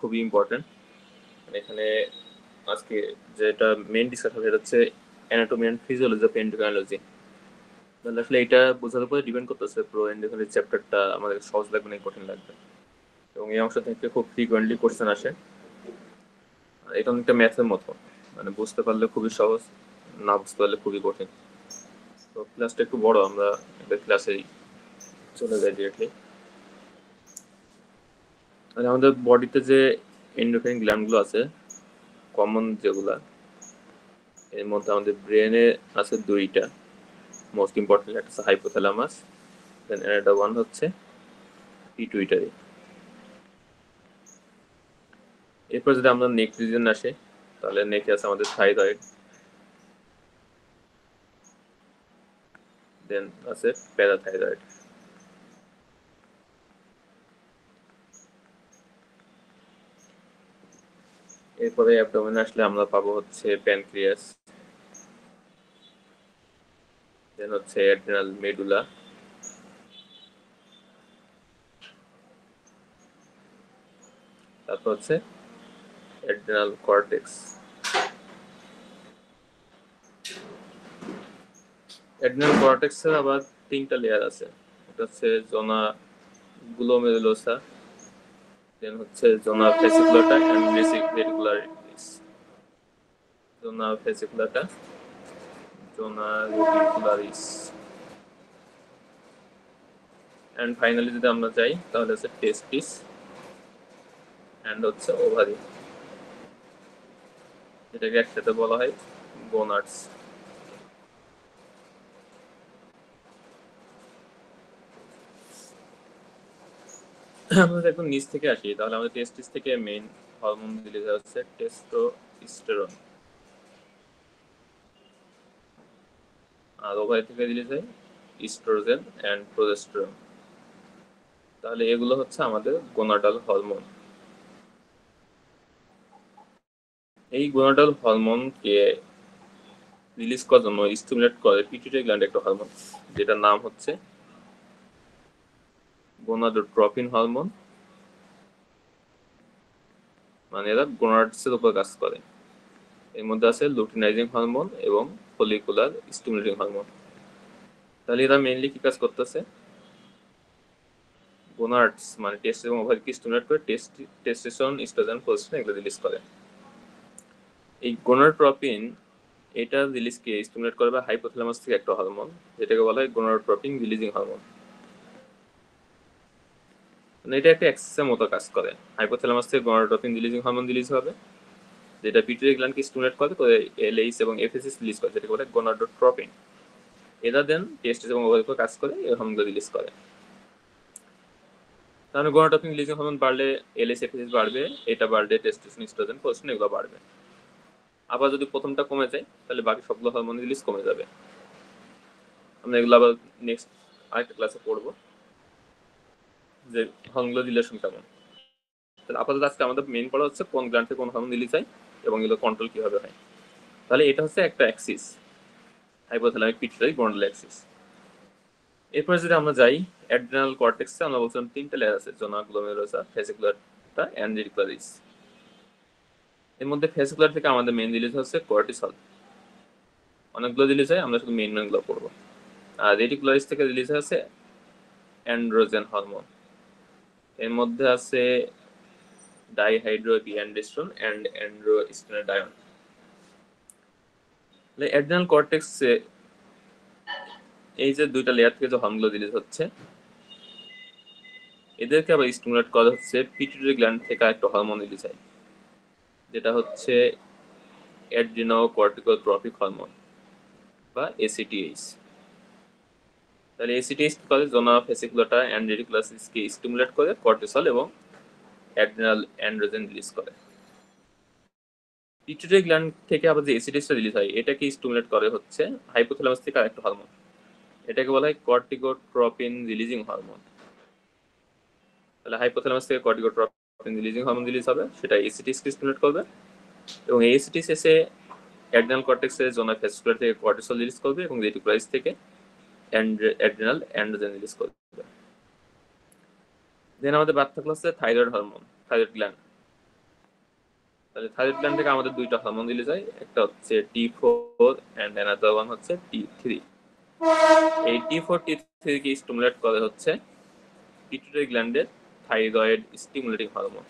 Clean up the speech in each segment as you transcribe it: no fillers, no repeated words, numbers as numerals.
খুবই ইম্পর্টেন্ট। এখানে আজকে যেটা মেইন ডিসকাস হবে সেটা হচ্ছে anatomy and physiology of endocrinology. তাহলে আসলে এটা বোঝার উপরে ডিপেন্ড করতেছে পুরো এন্ডোক্রাইনোলজি চ্যাপ্টারটা আমাদের সহজ লাগবে না কঠিন লাগবে। এবং এই অংশ থেকে খুব ফ্রিকোয়েন্টলি কোশ্চেন আসে। এটা অনেকটা ম্যাথের মতো, মানে বুঝতে পারলে খুবই সহজ, না বুঝতে পারলে খুবই কঠিন। তো ক্লাসটা একটু বড়, আমরা একটা ক্লাসেই চলে যাই ডিরেক্টলি। মানে আমাদের বডিতে যে এন্ডোক্রাইন গ্ল্যান্ডগুলো আছে কমন যেগুলা, এর মধ্যে আমাদের ব্রেনে আছে দুইটা, মোস্ট ইম্পর্টেন্ট একটা হচ্ছে হাইপোথ্যালামাস, দেন একটা ওয়ান হচ্ছে পিটুইটারি। এরপর যদি আমরা নেক রিজন আসে, তাহলে নেকে আছে আমাদের থাইরয়েড, দেন আছে প্যারাথাইরয়েড। এরপরে অ্যাবডোমেনে আসলে আমরা পাবো হচ্ছে প্যানক্রিয়াস, দেন হচ্ছে অ্যাড্রিনাল মেডুলা, তারপর হচ্ছে অ্যাড্রিনাল কর্টেক্স। অ্যাড্রিনাল কর্টেক্সের আবার তিনটা লেয়ার আছে, এটা হচ্ছে জোনা গ্লোমেরুলোসা, দেন হচ্ছে zona fasciculata and reticularis. Zona fasciculata, zona reticularis, and finally যদি আমরা যাই তাহলে হচ্ছে টেস্টিস এন্ড হচ্ছে ওভারি, যেটাকে একসাথে বলা হয় গোনাডস। আমরা একদম নিচ থেকে আসি, তাহলে আমাদের টেস্টিস থেকে মেইন হরমোন রিলিজ হচ্ছে টেস্টোস্টেরন, আর ওভারি থেকে রিলিজ হয় ইস্ট্রোজেন এন্ড প্রোজেস্টেরন। তাহলে এগুলো হচ্ছে আমাদের গোনাডাল হরমোন। এই গোনাডাল হরমোনকে রিলিজ করার জন্য স্টিমুলেট করে পিটুইটারি গ্ল্যান্ড একটা হরমোন, যেটার নাম হচ্ছে গোনাডোট্রপিন হরমোন। মানে এরা গোনাডসের উপর কাজ করে। এর মধ্যে আছে লুটিনাইজিং হরমোন এবং ফলিকুলার স্টিমুলেটিং হরমোন। তাহলে এরা মেইনলি কি কাজ করতেছে? গোনাডস মানে টেস্ট এবং ওভারিকে স্টিমুলেট করে টেস্টোস্টেরন, ইস্ট্রোজেন, প্রোজেস্টেরন এগুলো রিলিজ করে। এই গোনাডোট্রপিন এটা রিলিজকে স্টিমুলেট করে হাইপোথ্যালামাস থেকে একটা হরমোন, যেটাকে বলা হয় গোনাডোট্রপিন রিলিজিং হরমোন। মানে এটা একটা এক্সেসের মতো কাজ করে। হাইপোথ্যালামাস থেকে গোনাডোট্রপিন রিলিজিং হরমোন রিলিজ হবে, যেটা পিটুইটারি গ্ল্যান্ডকে স্টিমুলেট করে এলএইচ এবং এফএসএস রিলিজ করে, যেটাকে বলে গোনাডোট্রপিন। এরা দেন টেস্টিস এবং ওভারির উপর কাজ করে এই হরমোনগুলো রিলিজ করে। তাহলে গোনাডোট্রপিন রিলিজিং হরমোন বাড়লে এলএইচ এফএসএস বাড়বে, এটা বাড়লে টেস্টোস্টেরন, ইস্ট্রোজেন, প্রোজেস্টেরন এগুলো বাড়বে। আবার যদি প্রথমটা কমে যায় তাহলে বাকি সবগুলো হরমোন রিলিজ কমে যাবে। আমরা এগুলো আবার নেক্সট আরেকটা ক্লাসে পড়বো যে হরমোনগুলো রিলেশন কেমন। তাহলে আপাতত আজকে আমাদের মেইন পড়া হচ্ছে কোন গ্ল্যান্ড থেকে কোন হরমোন রিলিজ হয় এবং এগুলো কন্ট্রোল কিভাবে হয়। তাহলে এটা হচ্ছে একটা Axis, hypothalamic pituitary gonadal Axis. এরপরে যদি আমরা যাই অ্যাড্রিনাল কর্টেক্সে, আমরা বলছিলাম তিনটা লেয়ার আছে, জোনা গ্লোমেরুলোসা, ভেসিকুলারটা এন্ড রেটিকুলারিস। এর মধ্যে ভেসিকুলার থেকে আমাদের মেইন রিলিজ হচ্ছে কর্টিসল, অনেকগুলো রিলিজ হয়, আমরা শুধু মেইন মেইনগুলো পড়বো। আর রেটিকুলারিস থেকে রিলিজ হচ্ছে অ্যান্ড্রোজেন হরমোন, এর মধ্যে আছে ডাইহাইড্রোপিঅ্যান্ডেস্ট্রন এন্ড অ্যান্ড্রোস্টেনোডায়ন। অ্যাড্রিনাল কর্টেক্সে এই যে দুইটা লেয়ার থেকে যে হরমোনগুলো রিলিজ হচ্ছে, এদেরকে আবার স্টিমুলেট করা হচ্ছে পিটুইটারি গ্ল্যান্ড থেকে একটা হরমোন রিলিজ হয়, যেটা হচ্ছে অ্যাড্রিনোকর্টিকোট্রপিক হরমোন বা এসিটিএইচ। তাহলে এসিটিএইচ কি করে? জোনা ভেসিকুলাটা এন্ড রেটিকুলারিসকে স্টিমুলেট করে কর্টিসল এবং অ্যাড্রিনাল অ্যান্ড্রোজেন রিলিজ করে। পিটুইটারি গ্ল্যান্ড থেকে আবার যে এসিটিএইচটা রিলিজ হয়, এটাকে স্টিমুলেট করে হচ্ছে হাইপোথ্যালামাস থেকে আরেকটা হরমোন, এটাকে বলা হয় কর্টিকোট্রপিন রিলিজিং হরমোন। তাহলে হাইপোথ্যালামাস থেকে কর্টিকোট্রপিন রিলিজিং হরমোন রিলিজ হবে, সেটা এসিটিএইচকে স্টিমুলেট করবে, এবং এই এসিটিএইচ এসে অ্যাড্রিনাল কর্টেক্সে জোনা ভেসিকুলার থেকে কর্টিসল রিলিজ করবে এবং রেটিকুলারিস থেকে অ্যাড্রিনাল অ্যান্ড্রোজেন রিলিজ করবে। দেন আমাদের বাদ থাকলো হচ্ছে থাইরয়েড হরমোন, থাইরয়েড গ্ল্যান্ড। তাহলে থাইরয়েড গ্ল্যান্ড থেকে আমাদের দুইটা হরমোন রিলিজ হয়, একটা হচ্ছে T4 এন্ড অ্যানাদার ওয়ান হচ্ছে T3। এই T4 T3 কে স্টিমুলেট করে হচ্ছে পিটুইটারি গ্ল্যান্ডের থাইরয়েড স্টিমুলেটিং হরমোন।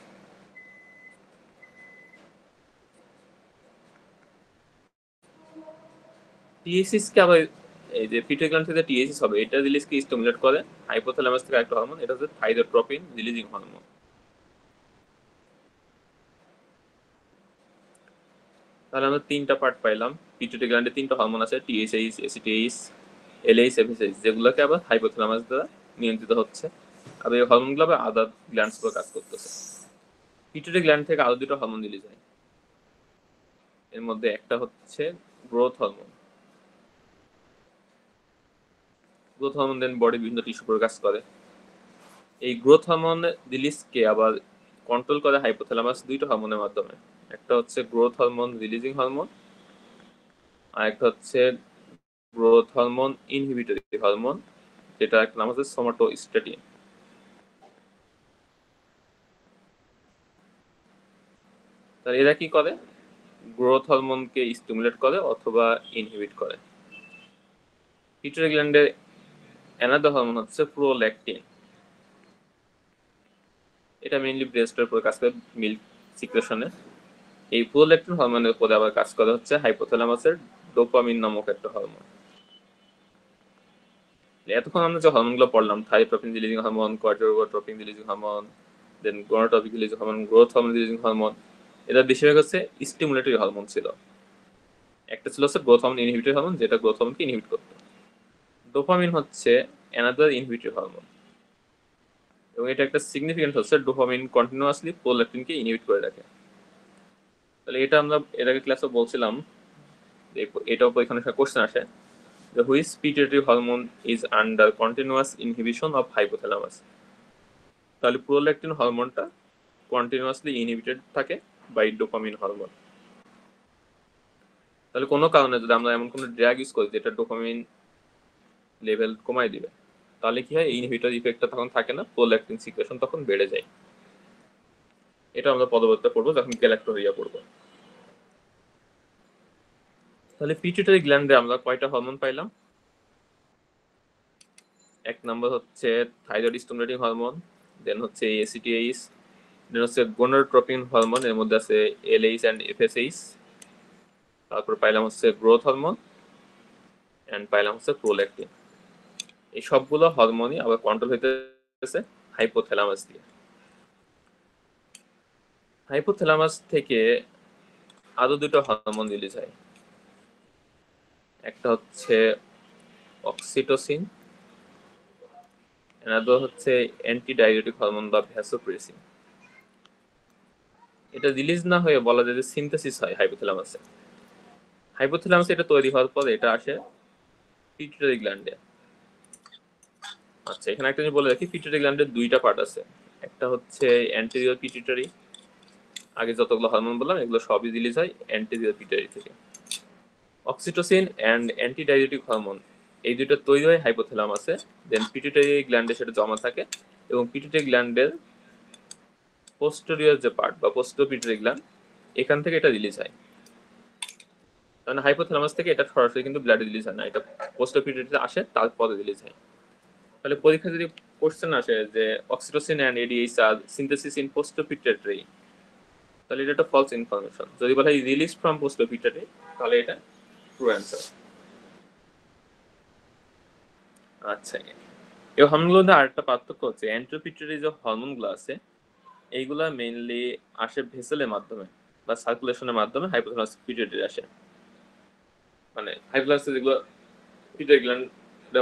টিএসএস কে আবার এই যে পিটুইটারি গ্ল্যান্ড থেকে টিএসএস হবে, এটা রিলিজ কে স্টিমুলেট করে হাইপোথ্যালামাস থেকে একটা হরমোন, এটা হচ্ছে থাইরোট্রপিন রিলিজিং হরমোন। তাহলে আমরা তিনটা পার্ট পাইলাম। পিটুইটারি গ্ল্যান্ডে তিনটা হরমোন আছে, টিএসএইচ, এসিটিএইচ, এলএইচ, এফএসএইচ, যেগুলোকে আবার হাইপোথ্যালামাস দ্বারা নিয়ন্ত্রিত হচ্ছে। আর এই হরমোনগুলো আবার আদার গ্ল্যান্ডস উপর কাজ করতেছে। পিটুইটারি গ্ল্যান্ড থেকে আরো দুটো হরমোন রিলিজ হয়, এর মধ্যে একটা হচ্ছে গ্রোথ হরমোন। গ্রোথ হরমোন দেন বডি বিভিন্ন টিস্যু উপর কাজ করে। এই গ্রোথ হরমোন রিলিজকে আবার কন্ট্রোল করে হাইপোথ্যালামাস দুইটা হরমোনের মাধ্যমে। একটা হচ্ছে গ্রোথ হরমোন রিলিজিং হরমোন, আর একটা হচ্ছে গ্রোথ হরমোন ইনহিবিটরি হরমোন, যেটা একটা নাম হচ্ছে সোমাটোস্ট্যাটিন। তাহলে এরা কি করে? গ্রোথ হরমোনকে স্টিমুলেট করে অথবা ইনহিবিট করে। পিটুইটারি গ্ল্যান্ডের অ্যানাদার হরমোন হচ্ছে প্রোল্যাকটিন। এটা মেইনলি ব্রেস্টের উপর কাজ করে মিল্ক সিক্রেশনে। এই প্রোল্যাকটিন হরমোনের উপরে আবার কাজ করে হচ্ছে হাইপোথ্যালামাসের ডোপামিন নামক একটা হরমোন। এতক্ষণ আমরা যে হরমোনগুলো পড়লাম, thyrotropin releasing hormone, corticotropin releasing hormone, then gonadotropin releasing hormone, growth hormone releasing hormone, এটা বেশিরভাগ হচ্ছে স্টিমুলেটরি হরমোন ছিল। একটা ছিল হচ্ছে গ্রোথ হরমোন ইনহিবিটরি হরমোন, যেটা গ্রোথ হরমোনকে ইনহিবিট করত। ডোপামিন হচ্ছে অ্যানাদার ইনহিবিটরি হরমোন, এবং এটা একটা সিগনিফিকেন্ট হচ্ছে ডোপামিন কন্টিনিউয়াসলি প্রোল্যাকটিনকে ইনহিবিট করে রাখে। তাহলে এটা আমরা এর আগে ক্লাসে বলছিলাম, এটাও পরীক্ষার সময় কোশ্চেন আসে, যে which pituitary hormone is under continuous inhibition of hypothalamus. তাহলে প্রোল্যাকটিন হরমোনটা কন্টিনিউয়াসলি ইনহিবিটেড থাকে বাই ডোপামিন হরমোন। তাহলে কোনো কারণে যদি আমরা এমন কোনো ড্রাগ ইউজ করি যেটা ডোপামিন লেভেল কমাই দিবে, তাহলে কি হয়? ইনহিবিটর ইফেক্টটা তখন থাকে না, প্রোল্যাকটিন সিক্রেশন তখন বেড়ে যায়। এটা আমরা পরবর্তীতে পড়বো যখন গ্যালাক্টোরিয়া পড়বো। তাহলে পিটুইটারি গ্ল্যান্ডে আমরা কয়টা হরমোন পাইলাম? এক নম্বর হচ্ছে থাইরয়েড স্টিমুলেটিং হরমোন, দেন হচ্ছে এসিটিএইচ, দেন হচ্ছে গোনাডোট্রপিন হরমোন, এর মধ্যে আছে এলএইচ এন্ড এফএসএইচ। তারপর পাইলাম হচ্ছে গ্রোথ হরমোন, এন্ড পাইলাম হচ্ছে প্রোল্যাকটিন। এই সবগুলো হরমোনই আবার কন্ট্রোল হইতেছে হাইপোথ্যালামাস দিয়ে। হাইপোথ্যালামাস থেকে আরো দুটো হরমোন রিলিজ হয়, একটা হচ্ছে অক্সিটোসিন, অ্যানাদার হচ্ছে অ্যান্টিডাইরেটিক হরমোন বা ভ্যাসোপ্রেসিন। এটা রিলিজ না হয়ে বলা যায় যে সিনথেসিস হয় হাইপোথ্যালামাসে। হাইপোথ্যালামাসে এটা তৈরি হওয়ার পর এটা আসে পিটুইটারি গ্ল্যান্ডে। আচ্ছা, এখানে একটা জিনিস বলে রাখি, পিটুইটারি গ্ল্যান্ডের দুইটা পার্ট আছে। একটা হচ্ছে অ্যান্টেরিয়র পিটুইটারি, আগে যতগুলো হরমোন বললাম এগুলো সবই রিলিজ হয় অ্যান্টেরিয়র পিটুইটারি থেকে। অক্সিটোসিন এন্ড অ্যান্টিডাইরেটিক হরমোন এই দুটো তৈরি হয় হাইপোথ্যালামাসে, দেন পিটুইটারি গ্ল্যান্ডে সেটা জমা থাকে, এবং পিটুইটারি গ্ল্যান্ডের পোস্টেরিয়র যে পার্ট বা পোস্টেরিয়র পিটুইটারি গ্ল্যান্ড, এখান থেকে এটা রিলিজ হয়। কারণ হাইপোথ্যালামাস থেকে এটা সরাসরি কিন্তু ব্লাডে রিলিজ হয় না, এটা পোস্টেরিয়র পিটুইটারিতে আসে, তারপরে রিলিজ হয়। তাহলে পরীক্ষা যদি কোশ্চেন আসে যে oxytocin and ADH are synthesis in posterior pituitary, তাহলে এটা একটা ফলস ইনফরমেশন। যদি বলা হয় রিলিজ ফ্রম পোস্টেরিয়র পিটুইটারি, তাহলে এটা ট্রু অ্যান্সার। আচ্ছা, এই হরমোনগুলোর মধ্যে আরেকটা পার্থক্য হচ্ছে এন্ট্রোপিটুইটারি যে হরমোনগুলো আছে এইগুলা মেইনলি আসে ভেসেলের মাধ্যমে বা সার্কুলেশনের মাধ্যমে হাইপোথ্যালামাস পিটুইটারি আসে। মানে হাইপোথ্যালামাস যেগুলো পিটুইটারি গ্ল্যান্ড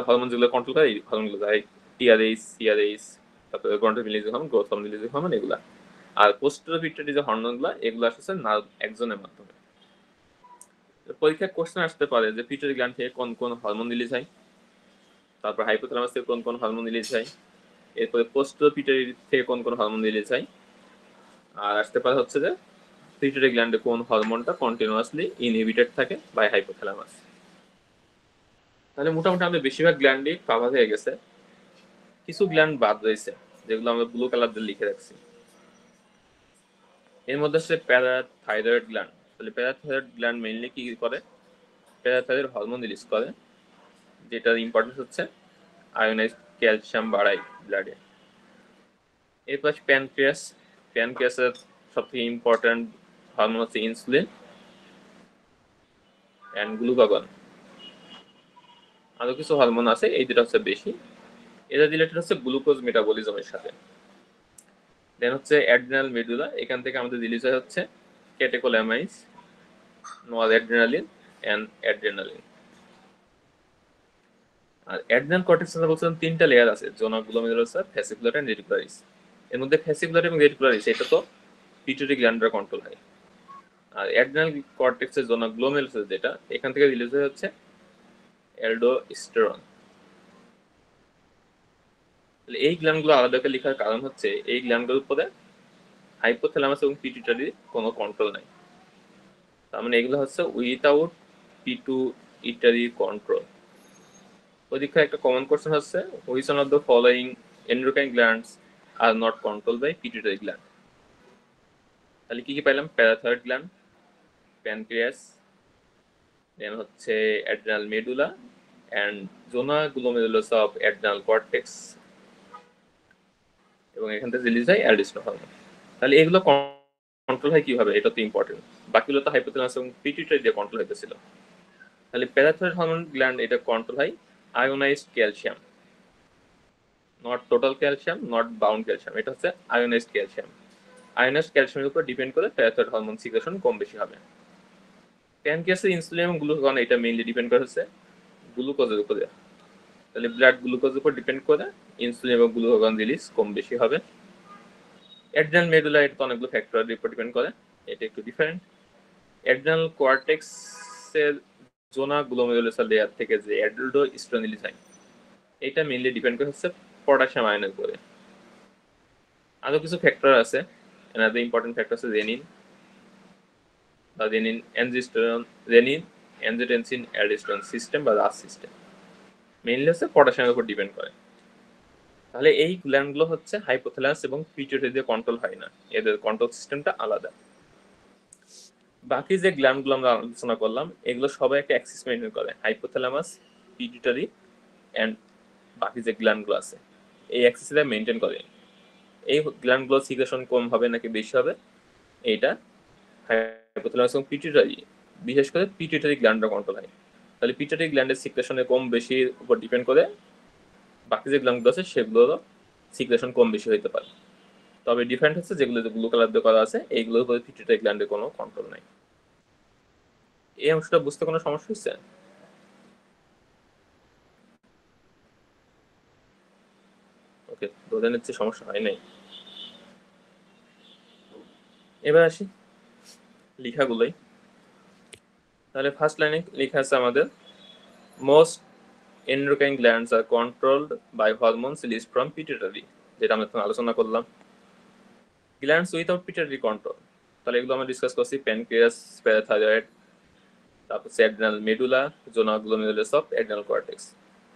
হরমোন যেগুলো কন্ট্রোল করে, এই হরমোনগুলো যায় টিআরএইচ, সিআরএইচ, তারপরে gonadotropin releasing hormone, growth hormone releasing hormone, এগুলা। আর পোস্টেরিয়র পিটুইটারি যে হরমোনগুলো এগুলো আসছে নার্ভ এক্সনের মাধ্যমে। পরীক্ষায় কোশ্চেন আসতে পারে যে পিটুইটারি গ্ল্যান্ড থেকে কোন কোন হরমোন রিলিজ হয়, তারপর হাইপোথ্যালামাস থেকে কোন কোন হরমোন রিলিজ হয়, এরপরে পোস্টেরিয়র পিটুইটারি থেকে কোন কোন হরমোন রিলিজ হয়, আর আসতে পারে হচ্ছে যে পিটুইটারি গ্ল্যান্ডে কোন হরমোনটা কন্টিনিউয়াসলি ইনহিবিটেড থাকে বাই হাইপোথ্যালামাস। তাহলে মোটামুটি আমাদের বেশিরভাগ গ্ল্যান্ডই কভার হয়ে গেছে, কিছু গ্ল্যান্ড বাদ রয়েছে যেগুলো আমরা ব্লু কালার দিয়ে লিখে রাখছি। এর মধ্যে হচ্ছে প্যারাথাইরয়েড গ্ল্যান্ড। তাহলে প্যারাথাইরয়েড গ্ল্যান্ড মেইনলি কি করে? প্যারাথাইরয়েড হরমোন রিলিজ করে, যেটার ইম্পর্টেন্স হচ্ছে আয়োনাইজ ক্যালসিয়াম বাড়ায় ব্লাডে। এরপর প্যানক্রিয়াস। প্যানক্রিয়াসের সবথেকে ইম্পর্টেন্ট হরমোন হচ্ছে ইনসুলিন অ্যান্ড গ্লুকাগন। আরো কিছু হরমোন আছে, এই দুটো হচ্ছে বেশি। এটা রিলেটেড হচ্ছে গ্লুকোজ মেটাবলিজমের সাথে। দেন হচ্ছে অ্যাড্রিনাল মেডুলা। এখান থেকে আমাদের রিলিজ হয় হচ্ছে ক্যাটেকোলামাইন্স, নরঅ্যাড্রিনালিন অ্যান্ড অ্যাড্রিনালিন। আর অ্যাড্রিনাল কর্টেক্স বলছিলাম তিনটা লেয়ার আছে, zona, glomerulus, fascicular and reticularis. এর মধ্যে ভেসিকুলার এবং রেটিকুলারিস এটা তো পিটুইটারি গ্ল্যান্ড দ্বারা কন্ট্রোল হয়। আর অ্যাড্রিনাল কর্টেক্সের জোনা, গ্লোমেরুলাস যেটা, এখান থেকে রিলিজ হয় হচ্ছে অ্যালডোস্টেরন। এই গ্ল্যান্ডগুলো আলাদা করে লেখার কারণ হচ্ছে এই গ্ল্যান্ডগুলোর উপরে হাইপোথ্যালামাস এবং পিটুইটারি কোনো কন্ট্রোল নাই। তার মানে এগুলো হচ্ছে উইথাউট পিটুইটারি কন্ট্রোল। পরীক্ষায় একটা কমন কোশ্চেন হচ্ছে which one of the following endocrine glands are not control by pituitary gland. তাহলে কি কি পাইলাম? প্যারাথাইরয়েড গ্ল্যান্ড, প্যানক্রিয়াস, দেন হচ্ছে adrenal medulla and zona glomerulosa of adrenal cortex, এবং এখান থেকে রিলিজ হয় অ্যালডোস্টেরন হরমোন। তাহলে এগুলো কন্ট্রোল হয় কিভাবে? এটা তো ইম্পর্টেন্ট। বাকিগুলো তো হাইপোথ্যালামাস এবং পিটুইটারি দিয়ে কন্ট্রোল হইতেছিল। তাহলে প্যারাথাইরয়েড হরমোন গ্ল্যান্ড এটা কন্ট্রোল হয় ionised calcium, not total calcium, not bound calcium, এটা হচ্ছে আয়োনাইজড ক্যালসিয়াম। আয়োনাইজড ক্যালসিয়ামের উপর ডিপেন্ড করে প্যারাথাইরয়েড হরমোন সিক্রেশন কম বেশি হবে। প্যানক্রিয়াসের ইনসুলিন এবং গ্লুকাগন এটা মেইনলি ডিপেন্ড করে হচ্ছে গ্লুকোজের উপরে। তাহলে ব্লাড গ্লুকোজের উপর ডিপেন্ড করে ইনসুলিন এবং গ্লুকাগন রিলিজ কম বেশি হবে। অ্যাড্রিনাল মেডুলা এটা তো অনেকগুলো ফ্যাক্টরের উপর ডিপেন্ড করে, এটা একটু ডিফারেন্ট। অ্যাড্রিনাল কোয়ার্টেক্সের জোনা গ্লোমেরুলাস লেয়ার থেকে যে অ্যালডোস্টেরন রিলিজ হয়, এটা মেইনলি ডিপেন্ড করে হচ্ছে পটাশিয়াম আয়নের উপরে। আরো কিছু ফ্যাক্টর আছে, another ইম্পর্টেন্ট ফ্যাক্টর আছে রেনিন বা রেনিন অ্যানজিস্টেরন, রেনিন অ্যানজিওটেনসিন অ্যালডোস্টেরন সিস্টেম বা রাস সিস্টেম, মেইনলি হচ্ছে পটাশিয়ামের উপর ডিপেন্ড করে। তাহলে এই গ্ল্যান্ডগুলো হচ্ছে হাইপোথ্যালামাস এবং পিটুইটারি দিয়ে কন্ট্রোল হয় না, এদের কন্ট্রোল সিস্টেমটা আলাদা। বাকি যে গ্ল্যান্ডগুলো আমরা আলোচনা করলাম এগুলো সবাই একটা অ্যাক্সিস মেনটেন করে, হাইপোথ্যালামাস, পিটুইটারি অ্যান্ড বাকি যে গ্ল্যান্ডগুলো আছে এই অ্যাক্সিসটা মেনটেন করে। এই গ্ল্যান্ডগুলো সিক্রেশন কম হবে নাকি বেশি হবে, এইটা হাইপোথ্যালামাস এবং পিটুইটারি, বিশেষ করে পিটুইটারি গ্ল্যান্ডরা কন্ট্রোল হয়। তাহলে পিটুইটারি গ্ল্যান্ডের সিক্রেশনে কম বেশির উপর ডিপেন্ড করে বাকি যে গ্ল্যান্ডগুলো আছে সেগুলোরও সিক্রেশন কম বেশি হতে পারে। তবে ডিফারেন্ট হচ্ছে যেগুলো ব্লু কালার দিয়ে করা আছে এইগুলোর উপরে পিটুইটারি গ্ল্যান্ডের কোনো কন্ট্রোল নাই। এই অংশটা বুঝতে কোনো সমস্যা হচ্ছে? ওকে, ধরে নিচ্ছে সমস্যা হয় নাই। এবার আসি লেখাগুলোই। তাহলে ফার্স্ট লাইনে লেখা আছে আমাদের most endocrine glands are controlled by hormones released from pituitary, যেটা আমরা এখন আলোচনা করলাম। গ্ল্যান্ডস উইথাউট পিটুইটারি কন্ট্রোল, তাহলে এগুলো আমরা ডিসকাস করছি প্যানক্রিয়াস, প্যারাথাইরয়েড, তারপর adrenal medulla, zona glomerulosa of adrenal cortex.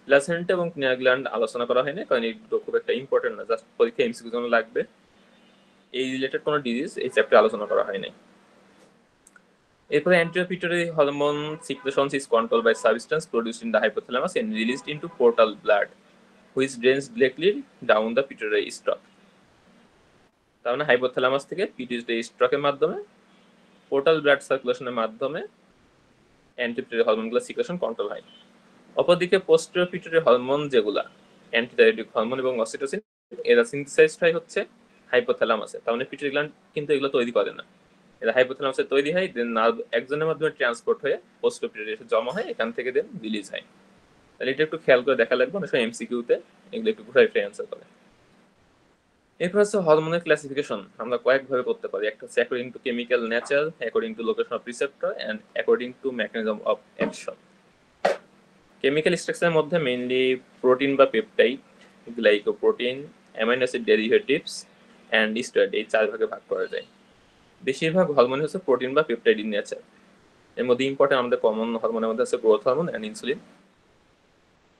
Placenta এবং পিনিয়াল গ্ল্যান্ড আলোচনা করা হয়নি কারণ এগুলো খুব একটা ইম্পর্টেন্ট না, জাস্ট পরীক্ষা এমসিকিউ জন্য লাগবে। এই রিলেটেড কোনো ডিজিজ এই চ্যাপ্টারে আলোচনা করা হয়নি। এরপরে anterior pituitary hormone secretion is controlled by substance produced in the hypothalamus and released into portal blood, which drains directly down the pituitary stalk. তার মানে হাইপোথ্যালামাস থেকে পিটুইটারি স্টকের মাধ্যমে পোর্টাল ব্লাড সার্কুলেশনের মাধ্যমে অ্যান্টিপিটুইটারি হরমোনগুলো সিক্রেশন কন্ট্রোল হয়। অপরদিকে পোস্টেরিয়র পিটুইটারি হরমোন যেগুলা অ্যান্টিথাইরয়েডিক hormone এবং অক্সিটোসিন, এরা সিনথেসাইজড হয় হচ্ছে হাইপোথ্যালামাসে। তার মানে পিটুইটারি গ্ল্যান্ড কিন্তু এগুলো তৈরি করে না, এটা হাইপোথ্যালামাসে তৈরি হয়, দেন নার্ভ একজনের মাধ্যমে ট্রান্সপোর্ট হয়ে পোস্টেরিয়র পিটুইটারি এসে জমা হয়, এখান থেকে দেন রিলিজ হয়। তাহলে এটা একটু খেয়াল করে দেখা লাগবে, অনেক সময় এমসিকিউতে এগুলো একটু ঘুরাই ফিরে অ্যান্সার করে। এরপর হচ্ছে হরমোনের ক্লাসিফিকেশন আমরা কয়েকভাবে করতে পারি। একটা হচ্ছে according to chemical nature, according to location of receptor and according to mechanism of action. Chemical স্ট্রাকচারের মধ্যে মেইনলি প্রোটিন বা peptide, glycoprotein, amino acid derivatives and steroid, এই চার ভাগে ভাগ করা যায়। বেশিরভাগ হরমোন হচ্ছে প্রোটিন বা পেপটাইড ইন নেচার। এর মধ্যে ইম্পর্টেন্ট আমাদের কমন হরমোনের মধ্যে আছে গ্রোথ হরমোন অ্যান্ড ইনসুলিন।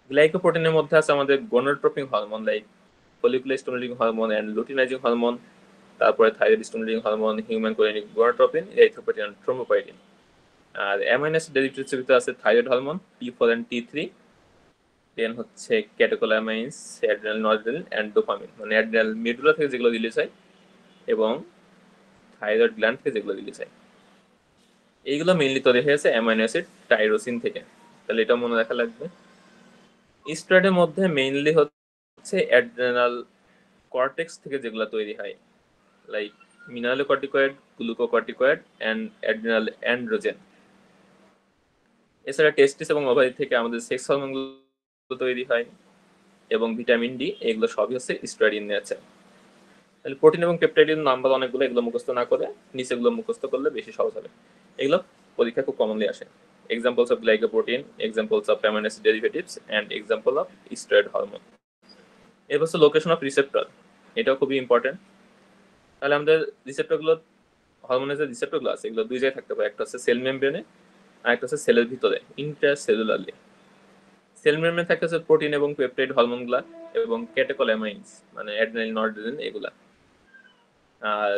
গ্লাইকোপ্রোটিনের মধ্যে আছে আমাদের gonadotropic hormone like follicular stimulating hormone and luteinizing hormone. তারপরে thyroid stimulating hormone, human chorionic gonadotropin, erythropoietin, thrombopoietin. আর অ্যামাইনো অ্যাসিড ডেরিভেটিভস ভিতরে আছে thyroid hormone T4 and T3, then হচ্ছে ক্যাটেকোলামাইন্স, অ্যাড্রিনাল নরডেল এন্ড ডোপামিন, মানে অ্যাড্রিনাল মেডুলা থেকে যেগুলো release হয় এবং থাইরয়েড গ্ল্যান্ড থেকে যেগুলো রিলিজ হয়। এইগুলো মেইনলি তৈরি হয়েছে অ্যামাইনো অ্যাসিড টাইরোসিন থেকে, তাহলে এটা মনে রাখা লাগবে। স্টেরয়েডের মধ্যে মেইনলি হচ্ছে অ্যাড্রিনাল কর্টেক্স থেকে যেগুলো তৈরি হয়, like mineralocorticoid, glucocorticoid and adrenal androgen. এছাড়া টেস্টিস এবং ওভারি থেকে আমাদের সেক্স হরমোনগুলো তৈরি হয় এবং ভিটামিন ডি, এগুলো সবই হচ্ছে স্টেরয়েড ইন নেচার। তাহলে প্রোটিন এবং পেপটাইডের নাম্বার অনেকগুলো, এগুলো মুখস্থ না করে নিচেগুলো মুখস্থ করলে বেশি সহজ হবে। এগুলো পরীক্ষা খুব কমনলি আসে। Examples of glycoprotein, examples of amino acid derivatives and example of steroid hormone. এর হচ্ছে লোকেশন অফ রিসেপ্টর, এটাও খুবই ইম্পর্টেন্ট। তাহলে আমাদের রিসেপ্টরগুলো, হরমোনের যে রিসেপ্টরগুলো আছে এগুলো দুই জায়গায় থাকতে পারে, একটা হচ্ছে সেল মেমব্রেনে আর একটা হচ্ছে সেলের ভিতরে ইন্টারসেলুলারলি। সেল মেমব্রেনে থাকে হচ্ছে প্রোটিন এবং পেপটাইড হরমোনগুলা এবং ক্যাটেকোলামাইন্স মানে অ্যাড্রিনালিন, নরডেলিন এগুলা। আর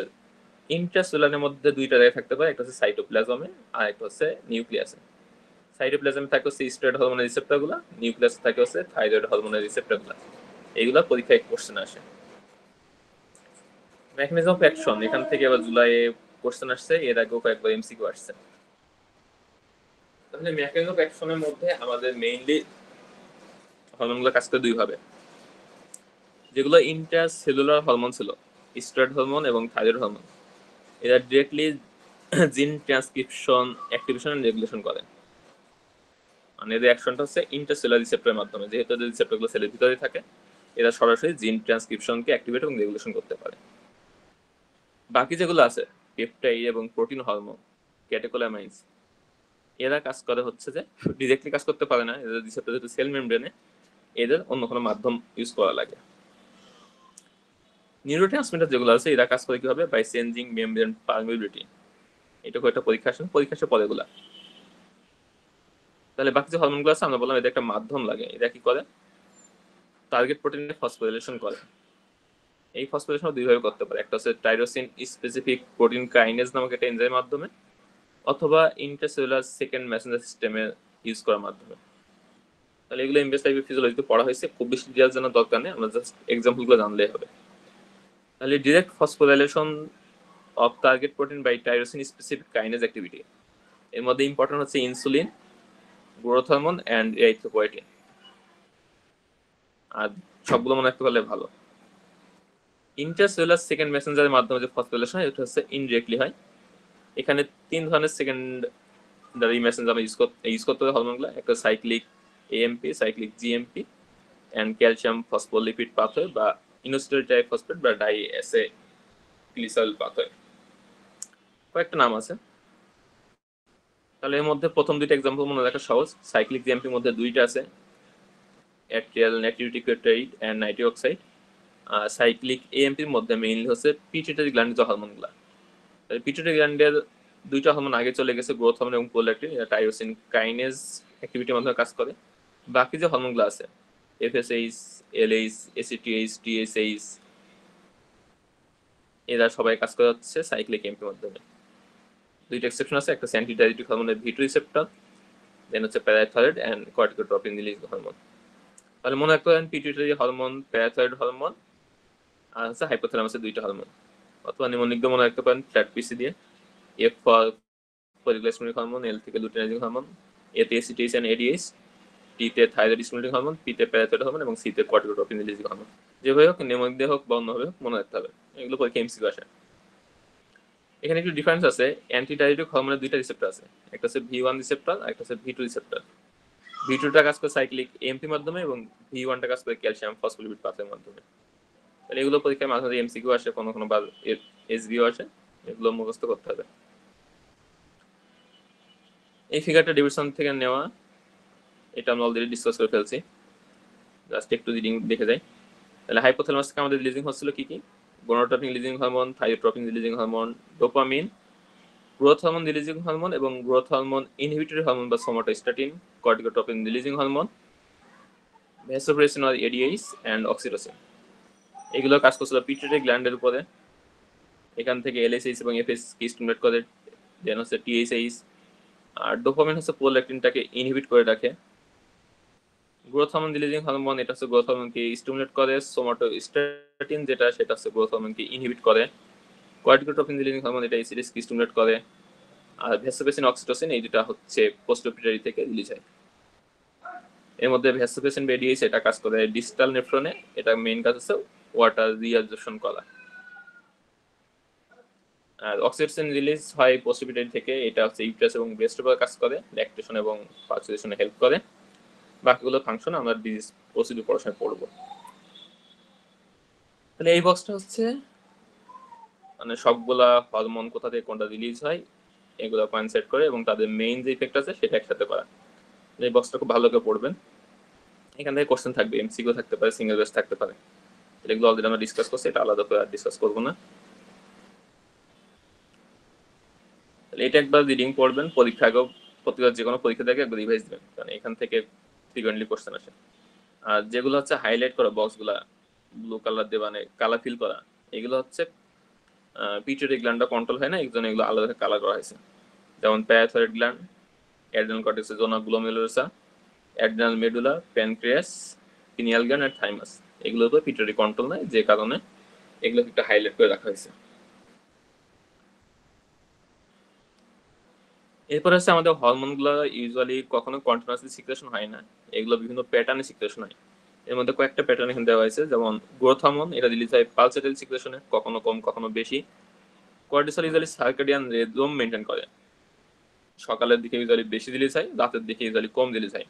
ইন্ট্রাসেলুলারের মধ্যে দুইটা জায়গায় থাকতে পারে, একটা হচ্ছে সাইটোপ্লাজমে আর একটা হচ্ছে নিউক্লিয়াসে। সাইটোপ্লাজমে থাকে হচ্ছে স্টেরয়েড হরমোনের রিসেপ্টরগুলো, নিউক্লিয়াসে থাকে হচ্ছে থাইরয়েড হরমোনের রিসেপ্টরগুলো। এগুলা পরীক্ষায় কোশ্চেন আসে। মেকানিজম অফ অ্যাকশন, এখান থেকে আবার জুলাইয়ে কোশ্চেন আসছে, এর আগেও কয়েকবার এমসিকিউ আসছে। তাহলে মেকানিজম অফ অ্যাকশনের মধ্যে আমাদের মেইনলি হরমোনগুলো কাজ করে দুই ভাবে। যেগুলো ইন্ট্রাসেলুলার হরমোন ছিল, স্টেরয়েড হরমোন এবং থাইরয়েড হরমোন, এরা ডিরেক্টলি জিন ট্রান্সক্রিপশন, অ্যাক্টিভেশন এন্ড রেগুলেশন করে। মানে এদের অ্যাকশনটা হচ্ছে ইন্টারসেলুলার রিসেপ্টরের মাধ্যমে, যেহেতু এদের রিসেপ্টরগুলো সেলের ভিতরে থাকে, এরা সরাসরি জিন ট্রান্সক্রিপশনকে অ্যাক্টিভেট এবং রেগুলেশন করতে পারে। বাকি যেগুলো আছে পেপটাইড এবং প্রোটিন হরমোন, ক্যাটেকোলামাইন্স, এরা কাজ করে হচ্ছে যে ডিরেক্টলি কাজ করতে পারে না, এদের রিসেপ্টর যেহেতু সেল মেমব্রেনে, এদের অন্য কোনো মাধ্যম ইউজ করা লাগে। নিউরোট্রান্সমিটার যেগুলো আছে এরা কাজ করে কি হবে, বাই চেঞ্জিং মেমব্রেন পারমিবিলিটি। এটাকে একটা পরীক্ষা আসে, পরীক্ষা আসে পরে এগুলা। তাহলে বাকি যে হরমোনগুলো আছে আমরা বললাম এদের একটা মাধ্যম লাগে, এরা কি করে, টার্গেট প্রোটিনের ফসফোরিলেশন করে। এই ফসফোরিলেশন দুইভাবে করতে পারে, একটা হচ্ছে টাইরোসিন স্পেসিফিক প্রোটিন কাইনেজ নামক একটা এনজাইমের মাধ্যমে, অথবা ইন্টারসেলুলার সেকেন্ড মেসেঞ্জার সিস্টেমে ইউজ করার মাধ্যমে। তাহলে এগুলো এমবিএস টাইপের ফিজিওলজিতে পড়া হয়েছে, খুব বেশি ডিটেইলস জানার দরকার নেই, আমরা জাস্ট এক্সাম্পলগুলো জানলেই হবে। তাহলে direct phosphorylation of target protein by tyrosine specific kinase activity, এর মধ্যে ইম্পর্টেন্ট হচ্ছে insulin, growth hormone and erythropoietin. আর সবগুলো মনে রাখতে পারলে ভালো। ইন্টারসেলুলার সেকেন্ড মেসেঞ্জারের মাধ্যমে যে ফসফোরিলেশন হয় এটা হচ্ছে ইনডিরেক্টলি হয়। এখানে তিন ধরনের সেকেন্ডারি মেসেঞ্জার আমরা ইউজ করতে হবে হরমোনগুলো, একটা cyclic AMP, cyclic GMP and calcium phospholipid pathway বা ইনোসিডেট ডাইফসফেট বা ডাইএসিক্লিসাইল পাথওয়ে, কয়েকটা নাম আছে। তাহলে এর মধ্যে প্রথম দুইটা এক্সাম্পল মনে রাখা সহজ। সাইক্লিক জিএমপির মধ্যে দুইটা আছে, atrial natriuretic peptide and nitric oxide. Cyclic এএমপির মধ্যে মেইনলি হচ্ছে পিটুইটারি গ্ল্যান্ডের হরমোনগুলা। পিটুইটারি গ্ল্যান্ডের দুইটা হরমোন আগে চলে গেছে, গ্রোথ হরমোন এবং প্রোল্যাক্টিন, এটা টাইরোসিন কাইনেজ অ্যাক্টিভিটির মাধ্যমে কাজ করে। বাকি যে হরমোনগুলো আছে এফএসএইচ, এলএইচ, এসিটিএইচ, টিএসএইচ, এরা সবাই কাজ করে হচ্ছে সাইক্লিক এএমপির মাধ্যমে। দুইটা এক্সেপশন আছে, একটা অ্যান্টিডায়াবেটিক হরমোনের V2 রিসেপ্টর, দেন হচ্ছে parathyroid and corticotropin release hormone. তাহলে মনে রাখতে পারেন পিটুইটারি হরমোন, প্যারাথাইরয়েড হরমোন আর হচ্ছে হাইপোথ্যালামাসের দুইটা হরমোন। অথবা নিউমোনিক মনে রাখতে পারেন ফ্ল্যাট পিসি দিয়ে, এফ ফর ফলিকুলার হরমোন, এল থেকে লুটিনাইজিং হরমোন, এতে এসিটিএইচ এন্ড এডিএইচ, টি তে থাইরয়েড স্টিমুলেটিং হরমোন, পি তে প্যারাথাইরয়েড হরমোন এবং সি তে কর্টিকোট্রপিন রিলিজিং হরমোন। যেভাবে হোক নিউমোনিক দিয়ে হোক বা অন্যভাবে হোক মনে রাখতে হবে, এগুলো পরীক্ষা এমসিকিউ আসে। এখানে একটু ডিফারেন্স আছে, অ্যান্টিডায়াবেটিক হরমোনের দুইটা রিসেপ্টর আছে, একটা হচ্ছে V1 রিসেপ্টর আর একটা হচ্ছে V2 রিসেপ্টর। V2টা কাজ করে সাইক্লিক এএমপি মাধ্যমে এবং V1টা কাজ করে ক্যালসিয়াম ফসফোলিপিড পাথওয়ের মাধ্যমে। তাহলে এগুলো পরীক্ষায় মাঝে মাঝে এমসিকিউ আসে, কোনো কোনো বার এসবিও আসে, এগুলো মুখস্থ করতে হবে। এই ফিগারটা ডিভিশন থেকে নেওয়া, এটা আমরা অলরেডি ডিসকাস করে ফেলছি, জাস্ট একটু রিডিং দেখে যাই। তাহলে হাইপোথ্যালামাস থেকে আমাদের রিলিজিং হচ্ছিল কি কি, gonadotropin releasing hormone, thyrotropin releasing hormone, dopamine, growth hormone releasing hormone এবং গ্রোথ হরমোন ইনহিবিটরি হরমোন বা somatostatin, corticotropin releasing hormone, vasopressin আর এডিএইচ এন্ড অক্সিটোসিন। এগুলো কাজ করছিল পিটুইটারি গ্ল্যান্ডের উপরে। এখান থেকে এলএসএইচ এবং এফএস কে স্টিমুলেট করে, দেন হচ্ছে টিএসএইচ। আর ডোপামিন হচ্ছে প্রোল্যাকটিনটাকে ইনহিবিট করে রাখে। গ্রোথ হরমোন রিলিজিং হরমোন, এটা হচ্ছে গ্রোথ হরমোনকে স্টিমুলেট করে। সোমাটোস্ট্যাটিন যেটা, সেটা হচ্ছে গ্রোথ হরমোনকে ইনহিবিট করে। কোয়ার্টিকোট্রপিন রিলিজিং হরমোন, এটা এসিডিএসকে স্টিমুলেট করে। আর ভ্যাসোপ্রেসিন, অক্সিটোসিন, এই দুটা হচ্ছে পোস্টোপিটারি থেকে রিলিজ হয়। এর মধ্যে ভ্যাসোপ্রেসিন বেরিয়েছে, এটা কাজ করে ডিস্টাল নেফ্রনে। এটা মেইন কাজ হচ্ছে ওয়াটার রিঅ্যাবজর্পশন করা। আর অক্সিটোসিন রিলিজ হয় পোস্টোপিটারি থেকে, এটা হচ্ছে ইউটেরাস এবং ব্রেস্টের উপর কাজ করে, ল্যাকটেশন এবং পার্সুলেশনে হেল্প করে। বাকিগুলো ফাংশন আমরা ডিজিজ প্রসিডিউর পড়াশোনায় পড়বো। তাহলে এই বক্সটা হচ্ছে মানে সবগুলা হরমোন কোথা থেকে কোনটা রিলিজ হয় এগুলো পয়েন্ট সেট করে এবং তাদের মেইন যে ইফেক্ট আছে সেটা একসাথে করা। এই বক্সটা খুব ভালো করে পড়বেন। এখান থেকে কোশ্চেন থাকবে, এমসিকিউ থাকতে পারে, সিঙ্গেল বেস থাকতে পারে। এগুলো অলরেডি আমরা ডিসকাস করছি, এটা আলাদা করে আর ডিসকাস করবো না। তাহলে এটা একবার রিডিং পড়বেন, পরীক্ষা আগেও প্রতিবার যে কোনো পরীক্ষা থেকে একবার রিভাইজ দিবেন, কারণ এখান থেকে ফ্রিকোয়েন্টলি কোশ্চেন আসে। আর যেগুলো হচ্ছে হাইলাইট করা বক্সগুলা ব্লু কালার দিয়ে মানে কালার ফিল করা, এগুলো হচ্ছে পিটুইটারি গ্ল্যান্ডটা কন্ট্রোল হয় না, এই জন্য এগুলো আলাদা কালার করা হয়েছে। যেমন parathyroid gland, adrenal cortex, zona glomerulosa, adrenal medulla, pancreas, pineal gland আর থাইমাস, এগুলোর উপর পিটুইটারি কন্ট্রোল নাই, যে কারণে এগুলো একটা হাইলাইট করে রাখা হয়েছে। এরপর হচ্ছে আমাদের হরমোনগুলো ইউজুয়ালি কখনো কন্টিনিউয়াসলি সিক্রেশন হয় না, এগুলো বিভিন্ন প্যাটার্নে সিক্রেশন হয়। এর মধ্যে কয়েকটা প্যাটার্ন এখানে দেওয়া হয়েছে, যেমন গ্রোথ হরমোন, এটা রিলিজ হয় পালসেটারি সিক্রেশনে, কখনো কম কখনো বেশি। Cortisol usually circadian rhythm maintain করে, সকালের দিকে ইউজুয়ালি বেশি রিলিজ হয়, রাতের দিকে ইউজুয়ালি কম রিলিজ হয়।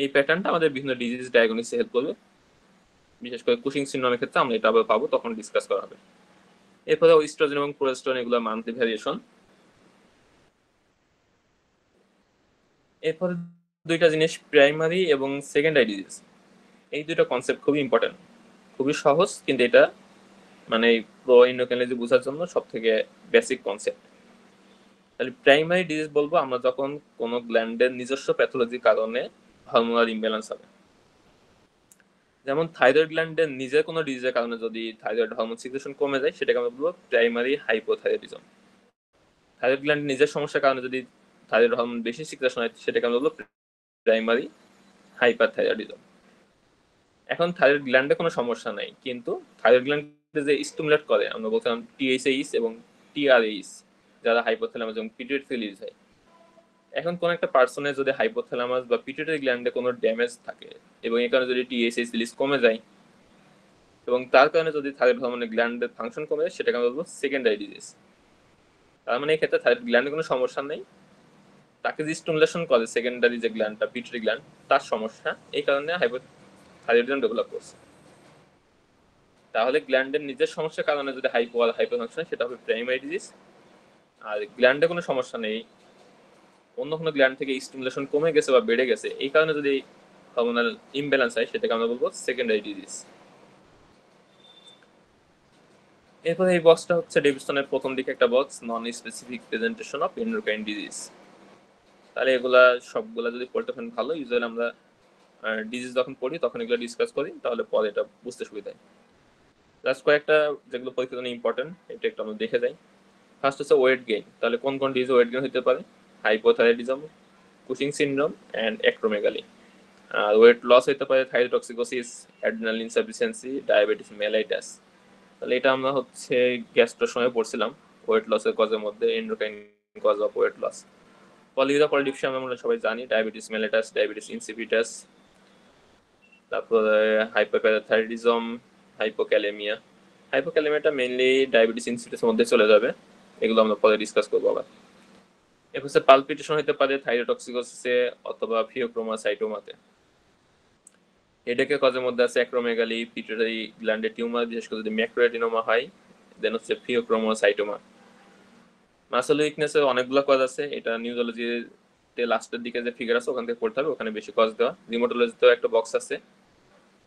এই প্যাটার্নটা আমাদের বিভিন্ন ডিজিজ ডায়াগনোসিসে হেল্প করবে, বিশেষ করে কুশিং সিনড্রোমের ক্ষেত্রে আমরা এটা আবার পাবো, তখন ডিসকাস করা হবে। এরপরে ইস্ট্রোজেন এবং প্রোজেস্টেরন, এগুলো মান্থলি ভ্যারিয়েশন। এরপরে দুইটা জিনিস, প্রাইমারি এবং সেকেন্ডারি ডিজিজ, এই দুটো কনসেপ্ট খুবই ইম্পর্টেন্ট, খুবই সহজ, কিন্তু এটা মানে প্রো এন্ডোক্রাইনোলজি বোঝার জন্য সব থেকে বেসিক কনসেপ্ট। তাহলে প্রাইমারি ডিজিজ বলবো আমরা যখন কোনো গ্ল্যান্ডের নিজস্ব প্যাথোলজির কারণে হরমোনাল ইমব্যালেন্স হবে। যেমন থাইরয়েড গ্ল্যান্ডের নিজের কোনো ডিজিজের কারণে যদি থাইরয়েড হরমোন সিক্রেশন কমে যায়, সেটাকে আমরা বলবো প্রাইমারি হাইপোথাইরয়েডিজম। থাইরয়েড গ্ল্যান্ডের নিজের সমস্যার কারণে যদি থাইরয়েড হরমোন বেশি সিক্রেশন হয়, সেটাকে আমরা বলবো প্রাইমারি হাইপারথাইরয়েডিজম। এখন থাইরয়েড গ্ল্যান্ডে কোনো সমস্যা নাই, কিন্তু থাইরয়েড গ্ল্যান্ডে যে স্টিমুলেট করে, আমরা বলছিলাম টিএসএইচ এবং টিআরএইচ, যারা হাইপোথ্যালামাস এবং পিটুইটারি রিলিজ হয়। এখন কোন একটা পার্সনের যদি হাইপোথ্যালামাস বা পিটুইটারি গ্ল্যান্ডে কোনো ড্যামেজ থাকে এবং এই কারণে যদি টিএসএইচ রিলিজ কমে যায় এবং তার কারণে যদি থাইরয়েড হরমোনের গ্ল্যান্ডের ফাংশন কমে যায়, সেটাকে আমরা বলবো সেকেন্ডারি ডিজিজ। তার মানে এই ক্ষেত্রে থাইরয়েড গ্ল্যান্ডে কোনো সমস্যা নেই, তাকে যে স্টিমুলেশন করে সেকেন্ডারি যে গ্ল্যান্ডটা, পিটুইটারি গ্ল্যান্ড, তার সমস্যা, এই কারণে হাইপোথাইরয়েডিজম ডেভেলপ করছে। তাহলে গ্ল্যান্ডের নিজের সমস্যার কারণে যদি হাইপো আর হাইপোফাংশন, সেটা হবে প্রাইমারি ডিজিজ। আর গ্ল্যান্ডে কোনো সমস্যা নেই, অন্য কোনো গ্ল্যান্ড থেকে স্টিমুলেশন কমে গেছে বা বেড়ে গেছে, এই কারণে যদি হরমোনাল ইমব্যালেন্স হয়, সেটাকে আমরা বলবো সেকেন্ডারি ডিজিজ। এরপরে এই বক্সটা হচ্ছে ডেভিসনের প্রথম দিকে একটা box, non specific presentation of endocrine disease. তাহলে এগুলা সবগুলা যদি পড়তে পারেন ভালো, ইউজুয়ালি আমরা ডিজিজ যখন পড়ি তখন এগুলো ডিসকাস করি, তাহলে পরে এটা বুঝতে সুবিধা হয়। জাস্ট কয়েকটা যেগুলো পরীক্ষার জন্য ইম্পর্টেন্ট, এটা একটু আমরা দেখে যাই। ফার্স্ট হচ্ছে ওয়েট গেইন। তাহলে কোন কোন ডিজিজ ওয়েট গেইন হতে পারে? Hypothyroidism, Cushing syndrome and acromegaly. আর ওয়েট লস হতে পারে thyrotoxicosis, adrenal insufficiency, diabetes mellitus. তাহলে এটা আমরা হচ্ছে গ্যাস্ট্রোর সময় পড়ছিলাম, ওয়েট লসের কজের মধ্যে endocrine cause of weight loss. Polyuria polydipsia আমরা সবাই জানি, ডায়াবেটিস মেলাইটাস, ডায়াবেটিস ইনসিপিটাস। তারপরে হাইপোপ্যারাথাইরয়েডিজম, হাইপোক্যালেমিয়া। হাইপোক্যালেমিয়াটা মেইনলি ডায়াবেটিস ইনসিপিটাসের মধ্যে চলে যাবে, এগুলো আমরা পরে ডিসকাস করবো আবার। এরপর হচ্ছে পালপিটেশন হতে পারে থাইরোটক্সিকোসিসে অথবা ফিওক্রোমাসাইটোমাতে। হেডেকের কজের মধ্যে আছে অ্যাক্রোমেগালি, পিটুইটারি গ্ল্যান্ডের টিউমার, বিশেষ করে যদি ম্যাক্রোএডিনোমা হয়, দেন হচ্ছে ফিওক্রোমাসাইটোমা। মাসল উইকনেসের অনেকগুলো কজ আছে, এটা নিউরোলজিতে লাস্টের দিকে যে ফিগার আছে ওখান থেকে পড়তে হবে, ওখানে বেশি কজ দেওয়া। রিমোটোলজিতেও একটা বক্স আছে,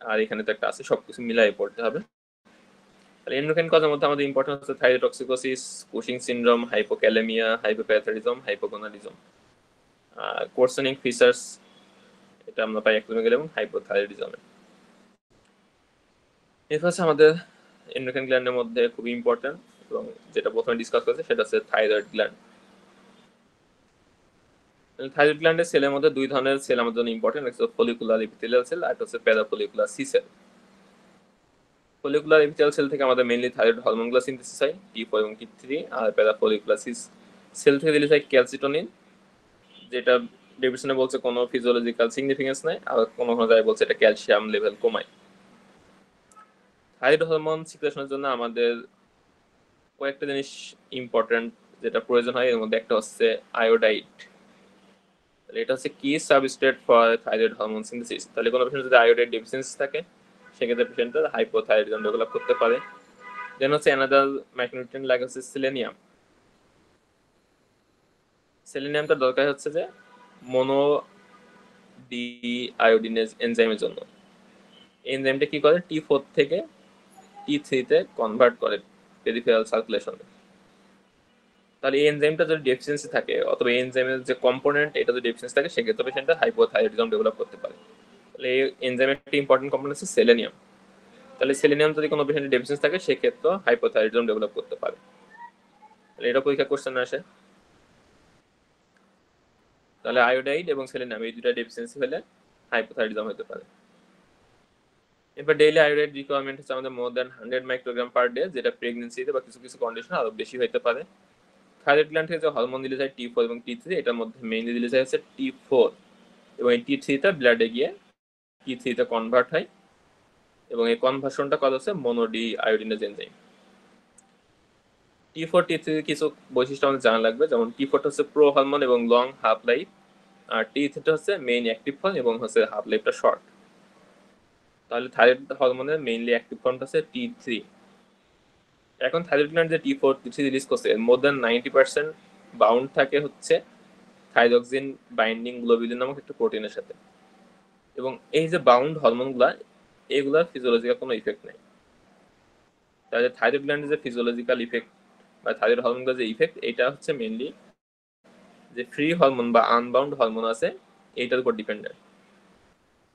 আর এখানে তো একটা আছে, সবকিছু মিলাই পড়তে হবে। তাহলে এন্ডোক্রাইন কজের মধ্যে আমাদের ইম্পর্টেন্ট হচ্ছে thyrotoxicosis, Cushing syndrome, hypokalemia, hypoparathyroidism, hypogonadism. আর কোর্সেনিং ফিচার্স, এটা আমরা পাই অ্যাক্রোমেগালি এবং হাইপোথাইরয়েডিজমে। এরপর হচ্ছে আমাদের এন্ডোক্রাইন গ্ল্যান্ডের মধ্যে খুবই ইম্পর্টেন্ট এবং যেটা প্রথমে ডিসকাস করেছে সেটা হচ্ছে থাইরয়েড গ্ল্যান্ড। থাইরয়েড গ্ল্যান্ডের সেলের মধ্যে দুই ধরনের সেল আমাদের জন্য ইম্পর্টেন্ট, একটা হচ্ছে ফলিকুলার এপিথেলিয়াল সেল আর একটা হচ্ছে parafollicular C cell. Follicular epithelial cell থেকে আমাদের মেইনলি থাইরয়েড হরমোনগুলো সিনথেসিস হয়, T4 এবং T3, আর প্যারাফলিকুলার সেল থেকে রিলিজ হয় ক্যালসিটোনিন, যেটা ডেভিডসনে বলছে কোনো ফিজিওলজিক্যাল সিগনিফিকেন্স নাই, আর কোনো জায়গায় বলছে এটা ক্যালসিয়াম লেভেল কমায়। থাইরয়েড হরমোন সিক্রেশনের জন্য আমাদের কয়েকটা জিনিস ইম্পর্টেন্ট যেটা প্রয়োজন হয়, এর মধ্যে একটা হচ্ছে আয়োডাইড। এটা হচ্ছে কি substrate for thyroid hormone synthesis. তাহলে কোনো পেশেন্ট যদি আয়োডাইড ডেফিসিয়েন্সি থাকে সেক্ষেত্রে পেশেন্টের হাইপোথাইরয়েডিজম ডেভেলপ করতে পারে। দেন হচ্ছে অ্যানাদার মাইক্রোনিউট্রিয়েন্ট লাগে হচ্ছে সেলেনিয়াম। সেলেনিয়ামটা দরকার হচ্ছে যে মনো ডি আয়োডিনেজ এনজাইমের জন্য। এনজাইমটা কি করে, T4 থেকে T3 তে কনভার্ট করে পেরিফেরাল সার্কুলেশনে। তাহলে এই এনজাইমটা যদি ডেফিসিয়েন্সি থাকে অথবা এই এনজাইমের যে কম্পোনেন্ট এটা যদি ডেফিসিয়েন্সি থাকে সেক্ষেত্রে পেশেন্টের হাইপোথাইরয়েডিজম ডেভেলপ করতে পারে। তাহলে এই এনজাইমের একটা ইম্পর্টেন্ট কম্পোনেন্ট হচ্ছে সেলেনিয়াম। তাহলে সেলেনিয়াম যদি কোনো পেশেন্টের ডেফিসিয়েন্সি থাকে সেক্ষেত্রে হাইপোথাইরয়েডিজম ডেভেলপ করতে পারে। তাহলে এটা পরীক্ষা কোশ্চেন আসে। তাহলে আয়োডাইড এবং সেলেনিয়াম এই দুটা ডেফিসিয়েন্সি হলে হাইপোথাইরয়েডিজম হতে পারে। এবার ডেইলি আয়োডাইড রিকোয়ারমেন্ট হচ্ছে আমাদের more than 100 microgram per day, যেটা প্রেগনেন্সিতে বা কিছু কিছু কন্ডিশনে আরো বেশি হতে পারে। থাইরয়েড গ্ল্যান্ড থেকে যে হরমোন রিলিজ হয় T4 এবং T3, এটার মধ্যে মেইনলি রিলিজ হয় হচ্ছে T4, এবং এই T3 টা ব্লাডে গিয়ে T3 তে কনভার্ট হয়, এবং এই কনভার্সনটা করা হচ্ছে মনোডি আয়োডিনেজ এনজাইম। T4 T3 কিছু বৈশিষ্ট্য আমাদের জানা লাগবে, যেমন T4 হচ্ছে প্রো হরমোন এবং লং হাফ লাইফ, আর T3 হচ্ছে মেইন অ্যাক্টিভ ফর্ম এবং হচ্ছে হাফ লাইফটা শর্ট। তাহলে থাইরয়েড হরমোনের মেইনলি অ্যাক্টিভ ফর্মটা হচ্ছে T3। এখন থাইরয়েড গ্ল্যান্ড যে T4 T3 রিলিজ করছে মোর দ্যান 90% বাউন্ড থাকে হচ্ছে থাইরক্সিন বাইন্ডিং গ্লোবিলিন নামক একটা প্রোটিনের সাথে, এবং এই যে বাউন্ড হরমোনগুলা এগুলার ফিজিওলজিক্যাল কোনো ইফেক্ট নেই। তাহলে থাইরয়েড গ্ল্যান্ডের যে ফিজিওলজিক্যাল ইফেক্ট বা থাইরয়েড হরমোনগুলোর যে ইফেক্ট, এটা হচ্ছে মেইনলি যে ফ্রি হরমোন বা আনবাউন্ড হরমোন আছে এইটার উপর ডিপেন্ডেন্ট।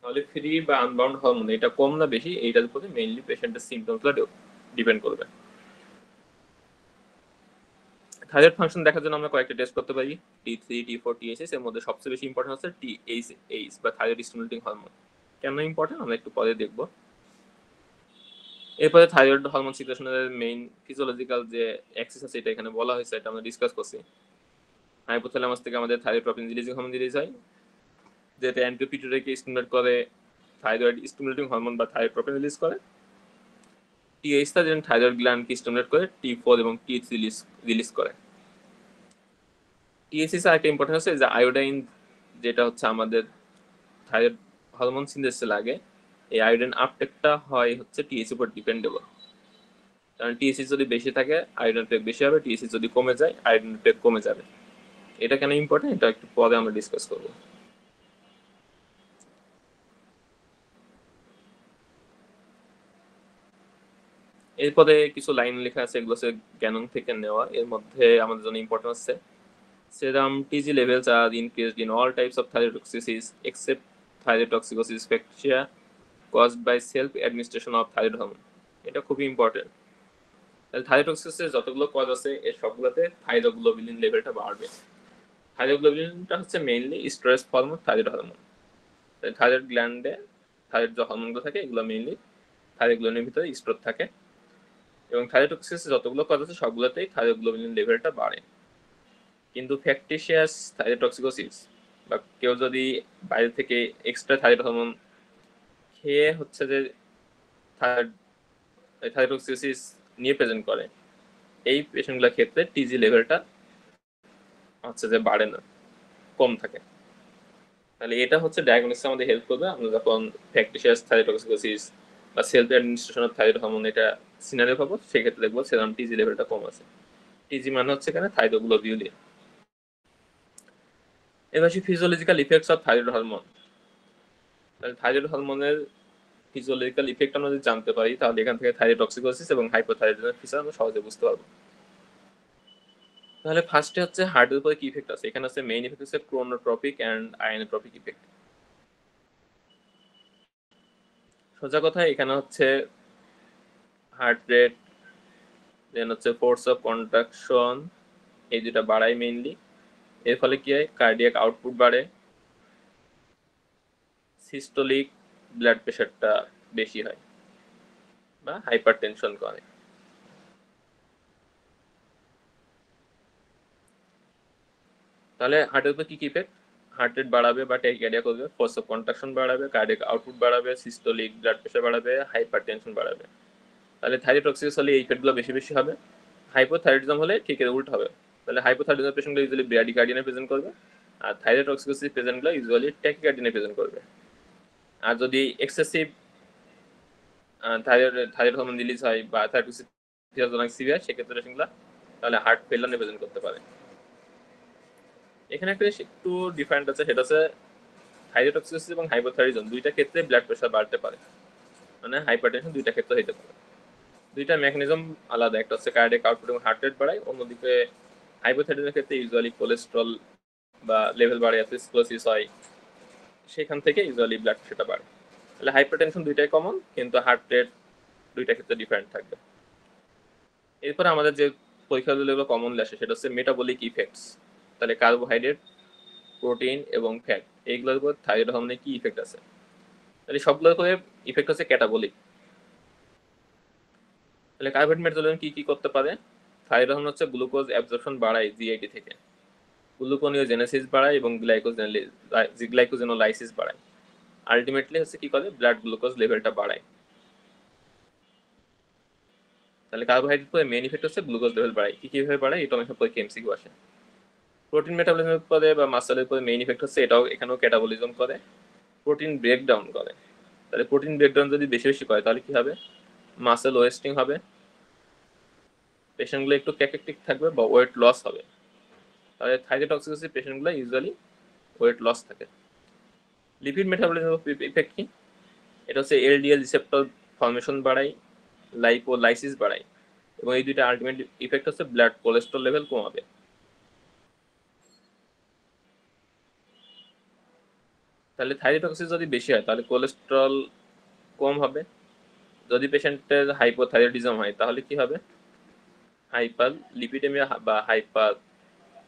তাহলে ফ্রি বা আনবাউন্ড হরমোন এটা কম না বেশি, এইটার উপরে মেইনলি পেশেন্টের সিমটমসগুলো ডিপেন্ড করবে। থাইরয়েড ফাংশন দেখার জন্য আমরা কয়েকটা টেস্ট করতে পারি, T3, T4, TSH। এর মধ্যে সবচেয়ে বেশি ইম্পর্টেন্ট হচ্ছে TSH বা থাইরয়েড স্টিমুলেটিং হরমোন। কেন ইম্পর্টেন্ট আমরা একটু পরে দেখব। এরপরে থাইরয়েড হরমোন সিক্রেশনের মেইন ফিজিওলজিক্যাল যে অ্যাক্সিস আছে এটা এখানে বলা হয়েছে, এটা আমরা ডিসকাস করছি। হাইপোথ্যালামাস থেকে আমাদের থাইরয়েড্রপিন রিলিজিং হরমোন রিলিজ হয়, যেটা অ্যান্টিপিটুইটারিকে স্টিমুলেট করে থাইরয়েড স্টিমুলেটিং হরমোন বা থাইরয়েড্রপিন রিলিজ করে। TH টা যেন থাইরয়েড গ্ল্যান্ডকে স্টিমুলেট করে T4 এবং T3 রিলিজ করে। THC একটা ইম্পর্টেন্ট আছে যে আয়োডাইন, যেটা হচ্ছে আমাদের থাইরয়েড হরমোন সিনথেসিসে লাগে, এই আয়োডিন আপটেকটা হয় হচ্ছে THC উপর ডিপেন্ডেবল। কারণ THC যদি বেশি থাকে আয়োডিন আপটেক বেশি হবে, THC যদি কমে যায় আয়োডিন আপটেক কমে যাবে। এটা কেন ইম্পর্টেন্ট এটা একটু পরে আমরা ডিসকাস করব। এরপরে কিছু লাইন লেখা আছে, এগুলো হচ্ছে গ্যানন থেকে নেওয়া। এর মধ্যে আমাদের জন্য ইম্পর্টেন্ট হচ্ছে serum TG levels are increased in all types of thyrotoxicis except thyrotoxicosis factia caused by self administration of thyroid hormone. এটা খুবই ইম্পর্টেন্ট। তাহলে থাইরোটক্সিসিস যতগুলো কজ আছে এর সবগুলোতে থাইরোগ্লোবিলিন লেভেলটা বাড়বে। থাইরোগ্লোবিলিনটা হচ্ছে mainly storage form of thyroid hormone. Thyroid গ্ল্যান্ডে থাইরয়েড যে হরমোনগুলো থাকে এগুলো মেইনলি থাইরোগ্লোবিলিনের ভিতরে স্টোর থাকে, এবং থাইরোটক্সিসিস যতগুলো কজ আছে সবগুলোতেই থাইরোগ্লোবিলিন লেভেলটা বাড়ে। কিন্তু ফ্যাকটিশিয়াস থাইরোটক্সিকোসিস বা কেউ যদি বাইরে থেকে এক্সট্রা থাইরয়েড হরমোন খেয়ে হচ্ছে যে থাইরোটক্সিকোসিস নিয়ে প্রেজেন্ট করে, এই পেশেন্টগুলোর ক্ষেত্রে টিজি লেভেলটা হচ্ছে যে বাড়ে না, কম থাকে। তাহলে এটা হচ্ছে ডায়াগনোসিস আমাদের হেল্প করবে। আমরা যখন ফ্যাকটিশিয়াস থাইরোটক্সিকোসিস বা self administration of thyroid hormone এটা সিনারিও পাবো, সেক্ষেত্রে দেখবো সেরকম টিজি লেভেলটা কম আছে। টিজি মানে হচ্ছে এখানে থাইরোগ্লোবিউলিন। এবার আসি physiological effects of thyroid hormone. তাহলে থাইরয়েড হরমোনের ফিজিওলজিক্যাল ইফেক্ট আমরা যদি জানতে পারি তাহলে এখান থেকে থাইরোটক্সিকোসিস এবং হাইপোথাইরয়েডিজমের ফিচার আমরা সহজে বুঝতে পারবো। তাহলে ফার্স্টে হচ্ছে হার্টের উপরে কি ইফেক্ট আছে। এখানে আছে মেইন ইফেক্ট হচ্ছে ক্রোনোট্রপিক অ্যান্ড আয়োনোট্রপিক ইফেক্ট। সোজা কথা এখানে হচ্ছে হার্ট রেট দেন হচ্ছে ফোর্স অফ কন্ট্রাকশন, এই দুটা বাড়ায় মেইনলি। এর ফলে কি হয়, কার্ডিয়াক আউটপুট বাড়ে, সিস্টোলিক ব্লাড প্রেশারটা বেশি হয় বা হাইপার টেনশন করে। তাহলে হার্টের উপর কি কি ইফেক্ট? হার্ট রেট বাড়াবে বা ট্যাকিকার্ডিয়া করবে, ফোর্স অফ কন্ট্রাকশন বাড়াবে, কার্ডিয়াক আউটপুট বাড়াবে, সিস্টোলিক ব্লাড প্রেশার বাড়াবে, হাইপার টেনশন বাড়াবে। তাহলে থাইরয়েডটক্সিস হলে এই ইফেক্টগুলো বেশি বেশি হবে। হাইপোথাইরয়েডিজম হলে ঠিক এর উল্টো হবে। তাহলে হাইপোথাইরয়েডিজম পেশেন্টগুলো ইউজুয়ালি ব্র্যাডিকার্ডিয়ানে প্রেজেন্ট করবে, আর থাইরয়েডটক্সিসিস পেশেন্টগুলো ইউজুয়ালি ট্যাকিকার্ডিয়ানে প্রেজেন্ট করবে। আর যদি এক্সেসিভ থাইরয়েড হরমোন রিলিজ হয় বা থাইরয়েডটক্সিস অনেক সিভিয়ার, সেক্ষেত্রে পেশেন্টগুলো তাহলে হার্ট ফেলার প্রেজেন্ট করতে পারে। এখানে একটা একটু ডিফারেন্ট আছে, সেটা হচ্ছে থাইরয়েডটক্সিসিস এবং হাইপোথাইরয়েডিজম দুইটা ক্ষেত্রে ব্লাড প্রেশার বাড়তে পারে, মানে হাইপারটেনশন দুইটা ক্ষেত্রে হতে পারে। দুইটা মেকানিজম আলাদা, একটা হচ্ছে কার্ডিয়াক আউটপুট এবং হার্ট রেট বাড়ায়, অন্যদিকে হাইপোথাইরয়েডিজমের ক্ষেত্রে ইউজুয়ালি কোলেস্ট্রল বা লেভেল বাড়ে, অ্যাথেরোস্ক্লেরোসিস হয়, সেখান থেকে ইউজুয়ালি ব্লাড প্রেশারটা বাড়ে। তাহলে হাইপারটেনশন দুইটাই কমন, কিন্তু হার্ট রেট দুইটা ক্ষেত্রে ডিফারেন্ট থাকবে। এরপরে আমাদের যে পরীক্ষাগুলো কমনলি আসে সেটা হচ্ছে মেটাবলিক ইফেক্টস। তাহলে কার্বোহাইড্রেট, প্রোটিন এবং ফ্যাট, এইগুলোর উপর থাইরয়েড হরমোনের কি ইফেক্ট আছে? তাহলে সবগুলোর উপরে ইফেক্ট হচ্ছে ক্যাটাবলিক। তাহলে কার্বোহাইড্রেট মেটাবলিজম কি কি করতে পারে? থাইরয়েড হরমোন হচ্ছে গ্লুকোজ অ্যাবজর্পশন বাড়ায় জিআইটি থেকে, গ্লুকোনিওজেনেসিস বাড়ায় এবং গ্লাইকোজেনোলাইসিস বাড়ায়। আলটিমেটলি হচ্ছে কি করে, ব্লাড গ্লুকোজ লেভেলটা বাড়ায়। তাহলে কার্বোহাইড্রেট পরে মেইন ইফেক্ট হচ্ছে গ্লুকোজ লেভেল বাড়ায়। কি কিভাবে বাড়ায়, এটা অনেক পরে এমসিকিউ আসে। প্রোটিন মেটাবলিজমের পরে বা মাসলের পরে মেইন ইফেক্ট হচ্ছে এটাও, এখানেও ক্যাটাবলিজম করে, প্রোটিন ব্রেকডাউন করে। তাহলে প্রোটিন ব্রেকডাউন যদি বেশি বেশি করে তাহলে কি হবে, মাসেল ওয়েস্টিং হবে, পেশেন্টগুলো একটু ক্যাকেকটিক থাকবে বা ওয়েট লস হবে। তাহলে থাইরয়েডটক্সিসিস পেশেন্টগুলো ইউজুয়ালি ওয়েট লস থাকে। লিপিড মেটাবলিজম ইফেক্ট কি? এটা হচ্ছে এলডিএল রিসেপ্টর ফর্মেশন বাড়ায়, লাইপোলাইসিস বাড়ায়, এবং এই দুইটা আলটিমেট ইফেক্ট হচ্ছে ব্লাড কোলেস্ট্রল লেভেল কমাবে। তাহলে থাইরয়েডটক্সিস যদি বেশি হয় তাহলে কোলেস্ট্রল কম হবে। যদি পেশেন্টের হাইপোথাইরয়েডিজম হয় তাহলে কি হবে, হাইপার লিপিডেমিয়া বা হাইপার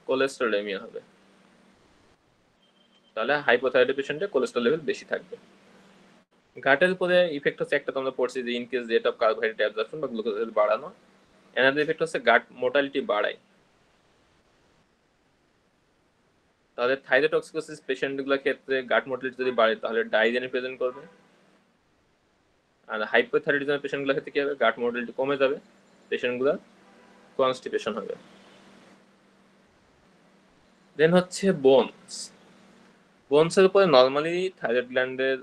কোলেস্ট্রলেমিয়া হবে। তাহলে হাইপোথাইরয়েড পেশেন্টের কোলেস্ট্রল লেভেল বেশি থাকবে। গাটের উপরে ইফেক্ট হচ্ছে একটা, তোমরা পড়ছি যে increase rate of carbohydrate absorption বা গ্লুকোজ লেভেল বাড়ানো। এনাদের ইফেক্ট হচ্ছে গাট মোর্টালিটি বাড়ায়। তাহলে থাইরয়েডটক্সিসিস পেশেন্টগুলোর ক্ষেত্রে গাট মোর্টালিটি যদি বাড়ে তাহলে ডায়রিয়া প্রেজেন্ট করবে। আর হাইপোথাইরয়েডিজম পেশেন্টগুলোর ক্ষেত্রে কি হবে, গাট মোর্টালিটি কমে যাবে, পেশেন্টগুলো কনস্টিপেশন হবে। দেন হচ্ছে বোনস। বোনসের উপরে নর্মালি থাইরয়েড গ্ল্যান্ডের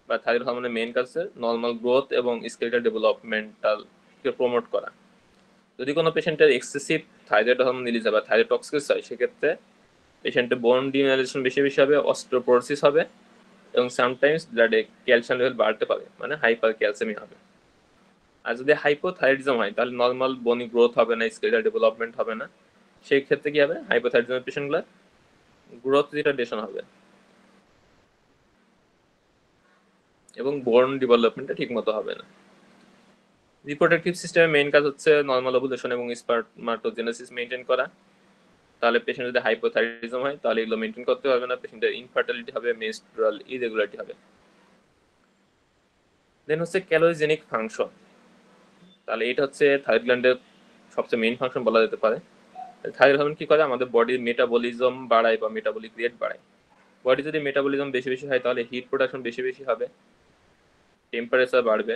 বা থাইরয়েড হরমোনের মেইন কাজ হচ্ছে নর্মাল গ্রোথ এবং স্কেলেটাল ডেভেলপমেন্টাল কে প্রমোট করা। যদি কোনো পেশেন্টের এক্সেসিভ থাইরয়েড হরমোন রিলিজ হয় বা থাইরয়েডটক্সিস হয়, সেক্ষেত্রে পেশেন্টের বোন ডিমিনারেশন বেশি বেশি হবে, অস্টিওপোরোসিস হবে, এবং সামটাইমস ব্লাডে ক্যালসিয়াম লেভেল বাড়তে পারে, মানে হাইপার ক্যালসিয়ামি হবে। আর যদি হাইপোথাইরয়েডিজম হয় তাহলে নর্মাল বনি গ্রোথ হবে না, স্কেলেটাল ডেভেলপমেন্ট হবে না। সেই ক্ষেত্রে কি হবে, হাইপোথাইরয়েডিজমের পেশেন্টগুলো গ্রোথ রিটার্ডেশন হবে এবং বোন ডেভেলপমেন্টটা ঠিক মতো হবে না। রিপ্রোডাক্টিভ সিস্টেমের মেইন কাজ হচ্ছে নর্মাল ওভুলেশন এবং স্পার্মাটোজেনেসিস মেনটেন করা। তাহলে পেশেন্ট যদি হাইপোথাইরয়েডিজম হয় তাহলে এগুলো মেনটেন করতে পারবে না, পেশেন্টের ইনফার্টিলিটি হবে, মেনস্ট্রুয়াল ইরেগুলারিটি হবে। দেন হচ্ছে ক্যালোরিজেনিক ফাংশন। তাহলে এটা হচ্ছে থাইরয়েড গ্ল্যান্ডের সবচেয়ে মেইন ফাংশন বলা যেতে পারে। থাইরয়েড হরমোন কি করে, আমাদের বডির মেটাবলিজম বাড়ায় বা মেটাবলিক রেট বাড়ায়। বডি যদি মেটাবলিজম বেশি বেশি হয় তাহলে হিট প্রোডাকশন বেশি বেশি হবে, টেম্পারেচার বাড়বে,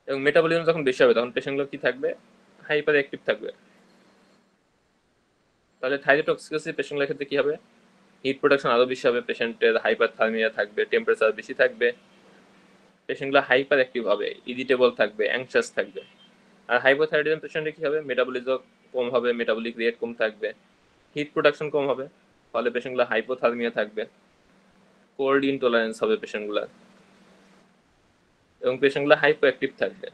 এবং মেটাবলিজম যখন বেশি হবে তখন পেশেন্টগুলো কি থাকবে, হাইপার অ্যাক্টিভ থাকবে। তাহলে থাইরয়েডটক্সিসিস পেশেন্টগুলোর ক্ষেত্রে কি হবে, হিট প্রোডাকশন আরো বেশি হবে, পেশেন্টের হাইপারথার্মিয়া থাকবে, টেম্পারেচার বেশি থাকবে, পেশেন্টগুলো হাইপার অ্যাক্টিভ হবে, ইরিটেবল থাকবে, অ্যাংশাস থাকবে। আর হাইপোথাইরয়েডিজম পেশেন্টে কি হবে, মেটাবলিজম কম হবে, মেটাবলিক রেট কম থাকবে, হিট প্রোডাকশন কম হবে, ফলে পেশেন্টগুলো হাইপোথার্মিয়া থাকবে, কোল্ড ইনটলারেন্স হবে পেশেন্টগুলো, এবং পেশেন্টগুলো হাইপো অ্যাক্টিভ থাকবে।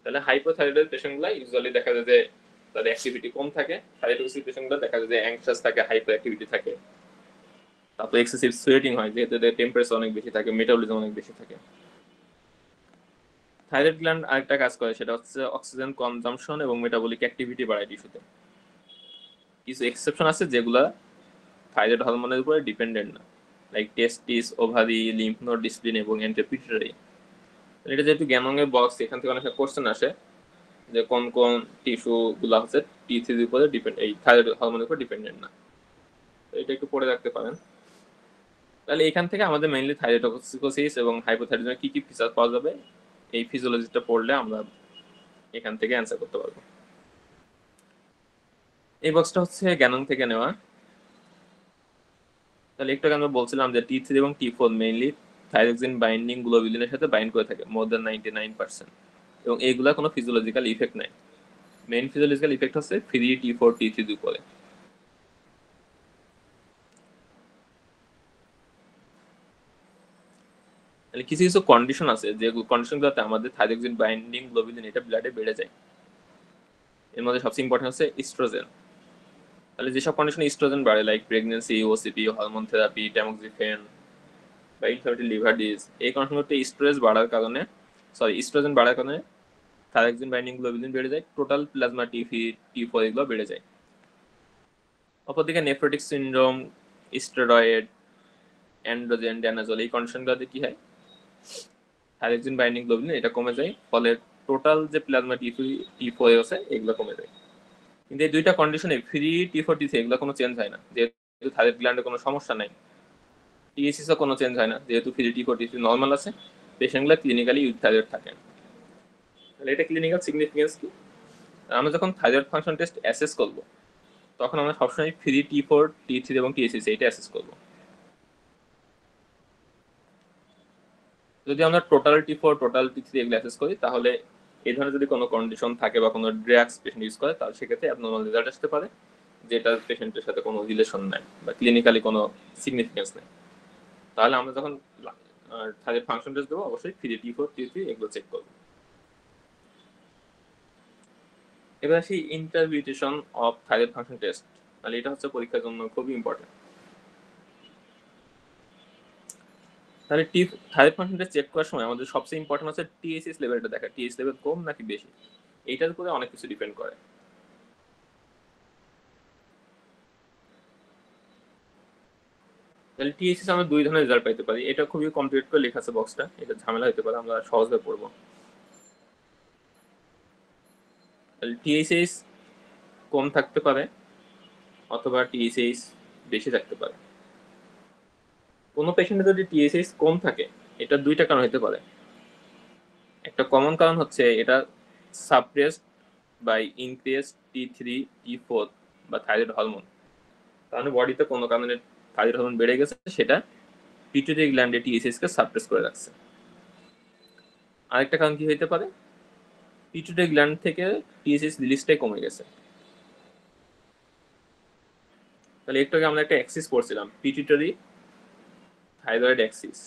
তাহলে হাইপোথাইরয়েড পেশেন্টগুলো ইউজুয়ালি দেখা যায় যে তাদের অ্যাক্টিভিটি কম থাকে, থাইরয়েডটক্সিক পেশেন্টগুলো দেখা যায় যে অ্যাংশাস থাকে, হাইপার অ্যাক্টিভিটি থাকে, তারপর এক্সেসিভ সোয়েটিং হয় যেহেতু টেম্পারেচার অনেক বেশি থাকে, মেটাবলিজম অনেক বেশি থাকে। থাইরয়েড গ্ল্যান্ড আরেকটা কাজ করে, সেটা হচ্ছে অক্সিজেন কনজাম্পশন এবং মেটাবলিক অ্যাক্টিভিটি বাড়ায় টিস্যুতে। কিছু এক্সেপশন আছে যেগুলা থাইরয়েড হরমোনের উপরে ডিপেন্ডেন্ট না, লাইক টেস্টিস, ওভারি, লিম্ফ নোড ডিসপ্লিন এবং এন্টারপিটুইটারি। এটা যেহেতু গ্যানংয়ের বক্স, এখান থেকে অনেক কোশ্চেন আসে যে কোন কোন টিস্যু গুলা হচ্ছে টি3 উপরে ডিপেন্ড, এই থাইরয়েড হরমোনের উপর ডিপেন্ডেন্ট না। এটা একটু পড়ে রাখতে পারেন। তাহলে এখান থেকে আমাদের মেইনলি থাইরয়েডোসিস এবং হাইপোথাইরয়েডিজমের কি কি ফিচার পাওয়া যাবে, এই ফিজিওলজিটা পড়লে আমরা এখান থেকে অ্যান্সার করতে পারবো। এই বক্সটা হচ্ছে গ্যানং থেকে নেওয়া। তাহলে একটু আগে আমরা বলছিলাম যে টি3 এবং টি4 মেইনলি থাইরক্সিন বাইন্ডিং গ্লোবিলিনের সাথে বাইন্ড করে থাকে মোর দ্যান 99%, এবং এইগুলা কোনো ফিজিওলজিক্যাল ইফেক্ট নাই। মেইন ফিজিওলজিক্যাল ইফেক্ট হচ্ছে ফ্রি টি4 টি3 উপরে। তাহলে কিছু কিছু কন্ডিশন আছে যে কন্ডিশনগুলোতে আমাদের থাইরক্সিন বাইন্ডিং গ্লোবিলিন এটা ব্লাডে বেড়ে যায়। এর মধ্যে সবচেয়ে ইম্পর্টেন্ট হচ্ছে ইস্ট্রোজেন। তাহলে যেসব কন্ডিশনে ইস্ট্রোজেন বাড়ে, like pregnancy, OCP, hormone therapy, tamoxifen বা ইনফার্টিলিটি, লিভার ডিজ, এই কন্ডিশনগুলোতে ইস্ট্রোজেন বাড়ার কারণে থাইরক্সিন বাইন্ডিং গ্লোবিলিন বেড়ে যায়, টোটাল প্লাজমা টি4 এগুলো বেড়ে যায়। অপরদিকে নেফ্রোটিক সিনড্রোম, স্টেরয়েড, অ্যান্ড্রোজেন, ড্যানাজল, এই কন্ডিশনগুলোতে কি হয়, থাইরক্সিন বাইন্ডিং গ্লোবিলিন এটা কমে যায়, ফলে টোটাল যে প্লাজমা টি4 আছে এগুলো কমে যায়। কিন্তু এই দুইটা কন্ডিশনে ফ্রি টি4 টি3 এগুলো কোনো চেঞ্জ হয় না, যেহেতু থাইরয়েড গ্ল্যান্ডে কোনো সমস্যা নাই। টিএসিসও কোনো চেঞ্জ হয় না, যেহেতু ফ্রি টি4 টি3 নর্মাল আছে। পেশেন্টগুলো ক্লিনিক্যালি উইথ থাইরয়েড থাকেন। তাহলে এটা ক্লিনিক্যাল সিগনিফিকেন্স কি, আমরা যখন থাইরয়েড ফাংশন টেস্ট অ্যাসেস করব, তখন আমরা সবসময় ফ্রি টি4 টি3 এবং টিএসিস এটা অ্যাসেস করব। যদি আমরা টোটাল টি4 টোটাল টি3 এগুলো অ্যাসেস করি, তাহলে এই ধরনের যদি কোনো কন্ডিশন থাকে বা কোনো ড্রাগস পেশেন্ট ইউজ করে, তাহলে সেক্ষেত্রে অ্যাবনর্মাল রেজাল্ট আসতে পারে, যেটা পেশেন্টের সাথে কোনো রিলেশন নাই বা ক্লিনিক্যালি কোনো সিগনিফিকেন্স নেই। তাহলে আমরা যখন থাইরয়েড ফাংশন টেস্ট দেবো, অবশ্যই ফ্রি টি4 টি3 এগুলো চেক করবো। এবার আসি interpretation of thyroid function test. তাহলে এটা হচ্ছে পরীক্ষার জন্য খুবই ইম্পর্টেন্ট। তাহলে থাইরয়েড ফাংশন টেস্ট চেক করার সময় আমাদের সবচেয়ে ইম্পর্টেন্ট হচ্ছে টিএসএস লেভেলটা দেখা, টিএস লেভেল কম নাকি বেশি, এইটার উপরে অনেক কিছু ডিপেন্ড করে। তাহলে টিএসএস আমরা দুই ধরনের রেজাল্ট পাইতে পারি, এটা খুবই কমপ্লিট করে লেখা আছে বক্সটা, এটা ঝামেলা হতে পারে, আমরা সহজভাবে পড়বো। তাহলে টিএসএস কম থাকতে পারে অথবা টিএসএস বেশি থাকতে পারে। কোনো পেশেন্টে যদি টিএসএস কম থাকে, এটা দুইটা কারণ হতে পারে। একটা কমন কারণ হচ্ছে এটা সাপ্রেসড বাই ইনক্রিজ টি3 টি4 বা থাইরয়েড হরমোন, কারণ বডিতে কোনো কারণে থাইরয়েড হরমোন বেড়ে গেছে, সেটা পিটুইটারি গ্ল্যান্ডে টিএসএস কে সাপ্রেস করে রাখছে। আরেকটা কারণ কি হতে পারে, পিটুইটারি গ্ল্যান্ড থেকে টিএসএস রিলিজটাই কমে গেছে। তাহলে একটু আগে আমরা একটা অ্যাক্সিস পড়ছিলাম, pituitary thyroid Axis.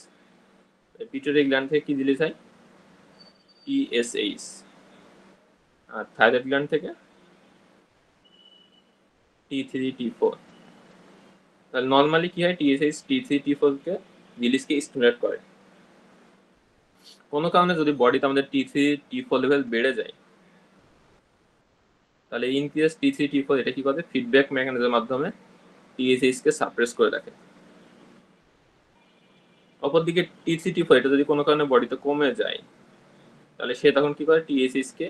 Pituitary gland থেকে কি রিলিজ হয়, টিএসএইচ, আর থাইরয়েড গ্ল্যান্ড থেকে টি3 টি4। তাহলে নর্মালি কি হয়, টিএসএইচ টি3 টি4 কে রিলিজকে স্টিমুলেট করে। কোনো কারণে যদি বডিতে আমাদের টি3 টি4 লেভেল বেড়ে যায়, তাহলে ইনক্রিজ টি3 টি4 এটা কি করে, ফিডব্যাক মেকানিজমের মাধ্যমে টিএসএইচ কে সাপ্রেস করে রাখে। অপরদিকে টি3 টি4 এটা যদি কোনো কারণে বডিতে কমে যায়, তাহলে সে তখন কি করে, টিএসএইচ কে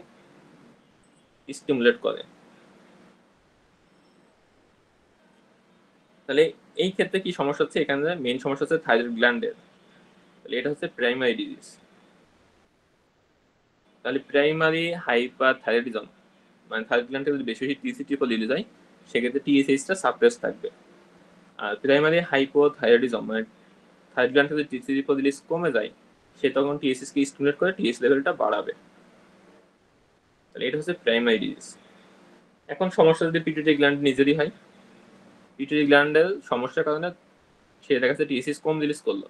স্টিমুলেট করে। তাহলে এই ক্ষেত্রে কি সমস্যা হচ্ছে, এখানে মেইন সমস্যা হচ্ছে থাইরয়েড গ্ল্যান্ডের। তাহলে এটা হচ্ছে প্রাইমারি ডিজিজ। তাহলে প্রাইমারি হাইপার থাইরয়েডিজম মানে থাইরয়েড গ্ল্যান্ডে যদি বেশি বেশি টি3 টি4 রিলিজ হয়, সেক্ষেত্রে টিএসএইচটা সাপ্রেস থাকবে। আর প্রাইমারি হাইপোথাইরয়েডিজম মানে থাইরয়েড গ্ল্যান্ড যদি টি3 টি4 রিলিজ কমে যায়, সে তখন টিএসএইচ কে স্টিমুলেট করে টিএস লেভেলটা বাড়াবে। তাহলে এটা হচ্ছে প্রাইমারি ডিজিজ। এখন সমস্যা যদি পিটুইটারি গ্ল্যান্ড নিজেরই হয়, পিটুইটারি গ্ল্যান্ডের সমস্যার কারণে সে দেখা যাচ্ছে টিএসএইচ কম রিলিজ করলো,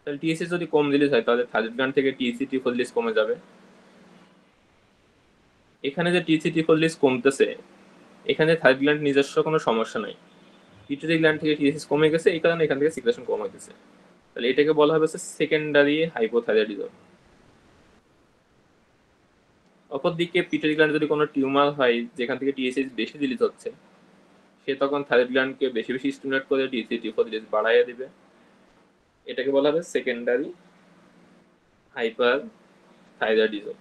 তাহলে টিএসএইচ যদি কম রিলিজ হয়, তাহলে থাইরয়েড গ্ল্যান্ড থেকে টি3 টি4 রিলিজ কমে যাবে। এখানে যে টি3 টি4 রিলিজ কমতেছে, এখানে থাইরয়েড গ্ল্যান্ড নিজস্ব কোনো সমস্যা নাই, পিটুইটারি গ্ল্যান্ড থেকে টিএসএইচ কমে গেছে, এই কারণে এখান থেকে সিক্রেশন কম হইতেছে। তাহলে এটাকে বলা হবে সেকেন্ডারি হাইপোথাইরয়েডিজম। অপরদিকে পিটুইটারি গ্ল্যান্ডে যদি কোনো টিউমার হয় যেখান থেকে টিএসএইচ বেশি রিলিজ হচ্ছে, সে তখন থাইরয়েড গ্ল্যান্ডকে বেশি বেশি স্টিমুলেট করে টি3, টি4 রিলিজ বাড়াইয়া দিবে। এটাকে বলা হবে সেকেন্ডারি হাইপার থাইরয়েডিজম।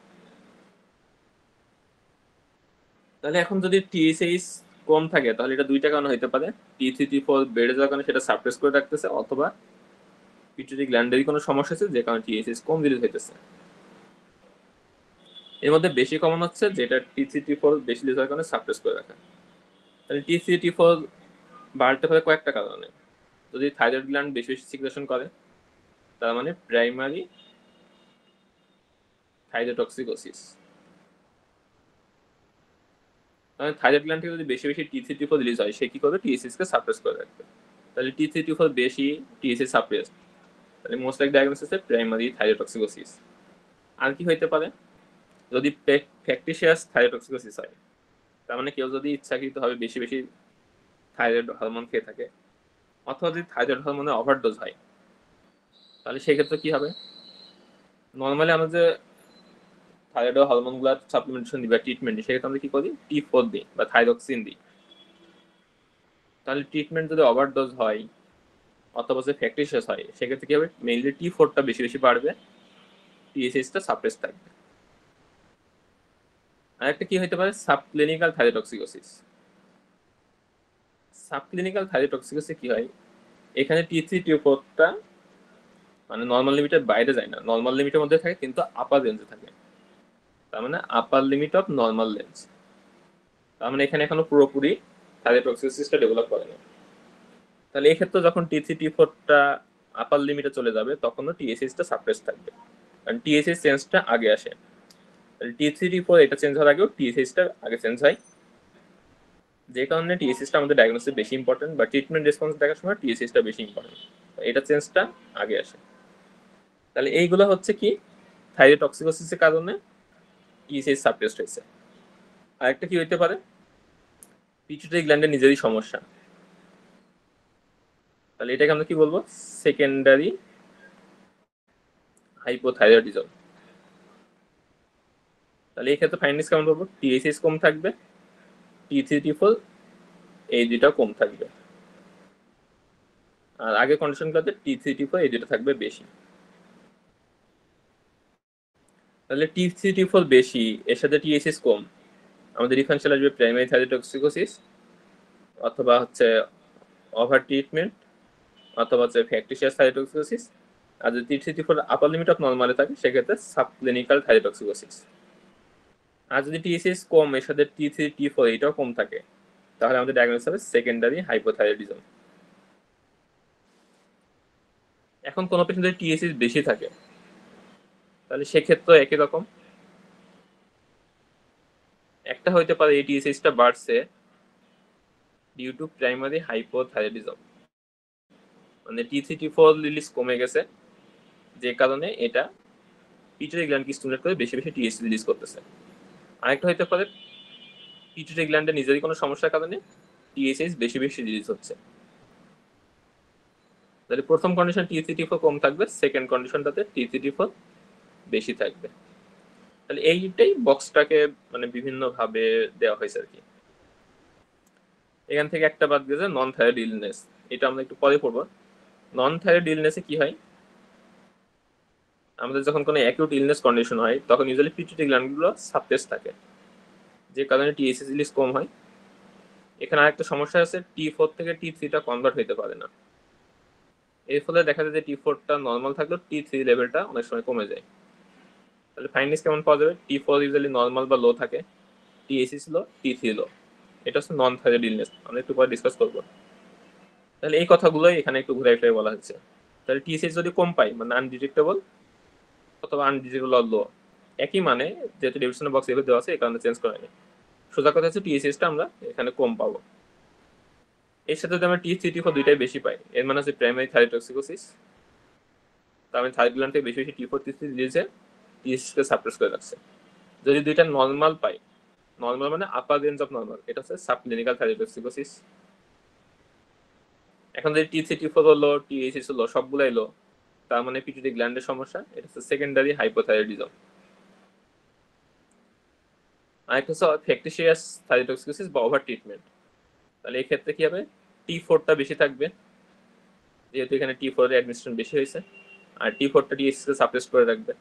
তাহলে এখন যদি টিএসএইচ কম থাকে তাহলে এটা দুইটা কারণে হতে পারে, টি3, টি4 বেড়ে যাওয়ার কারণে সেটা সাপ্রেস করে রাখতেছে, অথবা পিটুইটারি গ্ল্যান্ডেরই কোনো সমস্যা আছে যে কারণে টিএসএইচ কম রিলিজ হইতেছে। এর মধ্যে বেশি কমন হচ্ছে যেটা টি3, টি4 বেশি রিলিজ হওয়ার কারণে সাপ্রেস করে রাখা। তাহলে টি3, টি4 বাড়তে পারে কয়েকটা কারণে। যদি থাইরয়েড গ্ল্যান্ড বেশি বেশি সিক্রেশন করে তার মানে প্রাইমারি থাইরোটক্সিকোসিস। মানে থাইরয়েড গ্ল্যান্ড থেকে যদি বেশি বেশি টি3, টি4 রিলিজ হয় সে কি করবে, টিএসএইচ কে সাপ্রেস করে রাখবে। তাহলে টি3, টি4 বেশি, টিএসএইচ সাপ্রেস, তাহলে মোস্ট লাইক ডায়াগনোসিস হচ্ছে প্রাইমারি থাইরোটক্সিকোসিস। আর কি হইতে পারে, যদি ফ্যাকটিশিয়াস থাইরোটক্সিকোসিস হয়, তার মানে কেউ যদি ইচ্ছাকৃতভাবে বেশি বেশি থাইরয়েড হরমোন খেয়ে থাকে, অথবা যদি থাইরয়েড হরমোনের ওভারডোজ হয়, তাহলে সেক্ষেত্রে কি হবে, নর্মালি আমরা যে থাইরয়েড হরমোনগুলো সাপ্লিমেন্টেশন দিই বা ট্রিটমেন্ট দিই, সেক্ষেত্রে আমরা কি করি, টি4 দিই বা থাইরক্সিন দিই। তাহলে ট্রিটমেন্ট যদি ওভারডোজ হয় অথবা যে ফ্যাকটিশিয়াস হয়, সেক্ষেত্রে কি হবে, মেইনলি টি4টা বেশি বেশি বাড়বে, টিএসএইচটা সাপ্রেস থাকবে। আর একটা কি হতে পারে, সাবক্লিনিক্যাল থাইরোটক্সিকোসিস। সাবক্লিনিক্যাল থাইরোটক্সিকোসিস কি হয়, এখানে টি3, টি4টা মানে নর্মাল লিমিটের বাইরে যায় না, নর্মাল লিমিটের মধ্যে থাকে কিন্তু আপার রেঞ্জে থাকে, তার মানে আপার লিমিট অফ নর্মাল রেঞ্জ। তার মানে এখানে এখনো পুরোপুরি থাইরোটক্সিকোসিসটা ডেভেলপ করে না। তাহলে এই ক্ষেত্রে যখন টি3, টি4টা আপার লিমিটে চলে যাবে তখনও টিএসএইচটা সাপ্রেস থাকবে, কারণ টিএসএইচ চেঞ্জটা আগে আসে। তাহলে টি3, টি4 এটা চেঞ্জ হওয়ার আগেও টিএসএইচটা আগে চেঞ্জ হয়, যে কারণে টিএসএইচটা আমাদের ডায়াগনোসিস বেশি ইম্পর্টেন্ট বা ট্রিটমেন্ট রেসপন্স দেখার সময় টিএসএইচটা বেশি ইম্পর্টেন্ট, এটা চেঞ্জটা আগে আসে। তাহলে এইগুলো হচ্ছে কি থাইরোটক্সিকোসিসের কারণে টিএসএইচ সাপ্রেসড হয়েছে। আরেকটা কি হইতে পারে, পিটুইটারি গ্ল্যান্ডের নিজেরই সমস্যা। তাহলে এটাকে আমরা কি বলবো, সেকেন্ডারি হাইপোথাইরয়েডিজম। তাহলে এই ক্ষেত্রে ফাইন্ডিংস কেমন পাবো, টিএসএইচ কম থাকবে, টি3, টি4 এই দুইটা কম থাকবে, আর আগে কন্ডিশনগুলোতে টি3, টি4 এই দুটো থাকবে বেশি। তাহলে টি3, টি4 বেশি এর সাথে টিএসএইচ কম, আমাদের ডিফারেন্সিয়াল আসবে প্রাইমারি থাইরোটক্সিকোসিস, অথবা হচ্ছে ওভার ট্রিটমেন্ট, অথবা হচ্ছে ফ্যাকটিশিয়াস থাইরোটক্সিকোসিস। আর যদি টি3, টি4 আপার লিমিট অফ নর্মালে থাকে সেক্ষেত্রে সাবক্লিনিক্যাল থাইরোটক্সিকোসিস। আর যদি টিএসএইচ কম এর সাথে টি3, টি4 এটাও কম থাকে, তাহলে আমাদের ডায়াগনোসিস হবে সেকেন্ডারি হাইপোথাইরয়েডিজম। এখন কোনো পেশেন্ট যদি টিএসএইচ বেশি থাকে তাহলে সেক্ষেত্রে একই রকম, একটা হইতে পারে এই টিএসএইচটা বাড়ছে ডিউ টু প্রাইমারি হাইপোথাইরয়েডিজম, মানে টি3, টি4 রিলিজ কমে গেছে যে কারণে এটা পিটুইটারি গ্ল্যান্ডকে স্টিমুলেট করে বেশি বেশি টিএসএইচ রিলিজ করতেছে। আরেকটা হইতে পারে পিটুইটারি গ্ল্যান্ডের নিজেরই কোনো সমস্যার কারণে টিএসএইচ বেশি বেশি রিলিজ হচ্ছে। তাহলে প্রথম কন্ডিশন টি3, টি4 কম থাকবে, সেকেন্ড কন্ডিশনটাতে টি3, টি4 বেশি থাকবে। তাহলে এইটাই বক্সটাকে মানে বিভিন্ন ভাবে দেওয়া হয়েছে আর কি। এখান থেকে একটা বাদ গেছে নন থাইরয়েড ইলনেস, এটা আমরা একটু পরে পড়বো। নন থাইরয়েড ইলনেসে কি হয়, আমাদের যখন কোনো অ্যাকিউট ইলনেস কন্ডিশন হয় তখন ইউজুয়ালি পিটুইটারি গ্ল্যান্ডগুলো সাপ্রেস থাকে, যে কারণে টিএসএইচ রিলিজ কম হয়। এখানে আরেকটা সমস্যা আছে, টি4 থেকে টি3টা কনভার্ট হইতে পারে না, এর ফলে দেখা যায় যে টি4টা নর্মাল থাকলেও টি3 লেভেলটা অনেক সময় কমে যায়। তাহলে ফাইন্ডিংস কেমন পাওয়া যাবে, টি4 ইউজুয়ালি নর্মাল বা লো থাকে, টিএসএইচ লো, টি3 লো, এটা হচ্ছে নন থাইরয়েড ইলনেস, আমরা একটু পরে ডিসকাস করবো। তাহলে এই কথাগুলোই এখানে একটু ঘুরে ফিরে বলা হচ্ছে। তাহলে টিএসএইচ যদি কম পাই মানে আনডিটেক্টেবল অথবা আনডিটেক্টেবল লো, একই মানে, যেহেতু ডেফিনিশন বক্স এভাবে দেওয়া আছে এই কারণে চেঞ্জ করা হয়নি। সোজা কথা হচ্ছে টিএসএইচটা আমরা এখানে কম পাবো। এর সাথে যদি আমরা টি3, টি4 দুইটাই বেশি পাই, এর মানে হচ্ছে প্রাইমারি থাইরোটক্সিকোসিস, তার মানে থাইরয়েড গ্ল্যান্ড থেকে বেশি বেশি টি4, টি3 দিয়েছে, টিএসএইচকে সাপ্রেস করে রাখছে। যদি দুইটা নর্মাল পাই, নর্মাল মানে আপার রেঞ্জ অফ নর্মাল, এটা হচ্ছে সাবক্লিনিক্যাল থাইরোটক্সিকোসিস। এখন যদি টি3, টি4 হলো, টিএসএইচ হলো, সবগুলাই লো, তার মানে পিটুইটারি গ্ল্যান্ডের সমস্যা, এটা হচ্ছে সেকেন্ডারি হাইপোথাইরয়েডিজম। আরেকটা হচ্ছে ফ্যাকটিশিয়াস থাইরয়েডটক্সিকোসিস বা ওভার ট্রিটমেন্ট। তাহলে এই ক্ষেত্রে কি হবে, T4টা বেশি থাকবে, যেহেতু এখানে T4 এর অ্যাডমিনিস্ট্রেশন বেশি হয়েছে, আর T4টা TSS কে সাপ্রেস করে রাখবে।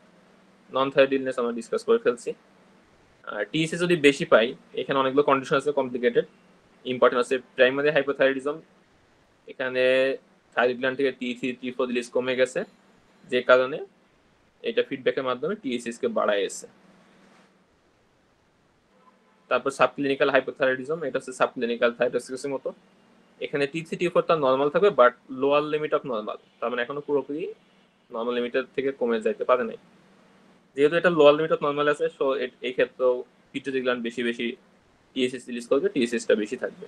নন থাইরয়েড ইলনেস আমরা ডিসকাস করে ফেলছি। আর TSS যদি বেশি পাই, এখানে অনেকগুলো কন্ডিশন আছে কমপ্লিকেটেড। ইম্পর্টেন্ট আছে প্রাইমারি হাইপোথাইরয়েডিজম, এখানে থাইরয়েড গ্ল্যান্ড থেকে T3 T4 রিলিজ কমে গেছে, যে কারণে এটা ফিডব্যাকের মাধ্যমে TSS কে বাড়ায় এসে। তারপর সাবক্লিনিক্যাল হাইপোথাইরয়েডিজম, এটা হচ্ছে সাবক্লিনিক্যাল থাইরয়েডোসিসের মতো। এখানে T3 T4 টা নর্মাল থাকবে, but lower limit of normal, তার মানে এখনো পুরোপুরি নর্মাল লিমিটের থেকে কমে যাইতে পারে নাই। যেহেতু এটা লোয়ার লিমিট অফ নর্মাল আছে, সো এই ক্ষেত্রেও পিটুইটারি গ্ল্যান্ড বেশি বেশি TSS রিলিজ করবে, TSS টা বেশি থাকবে।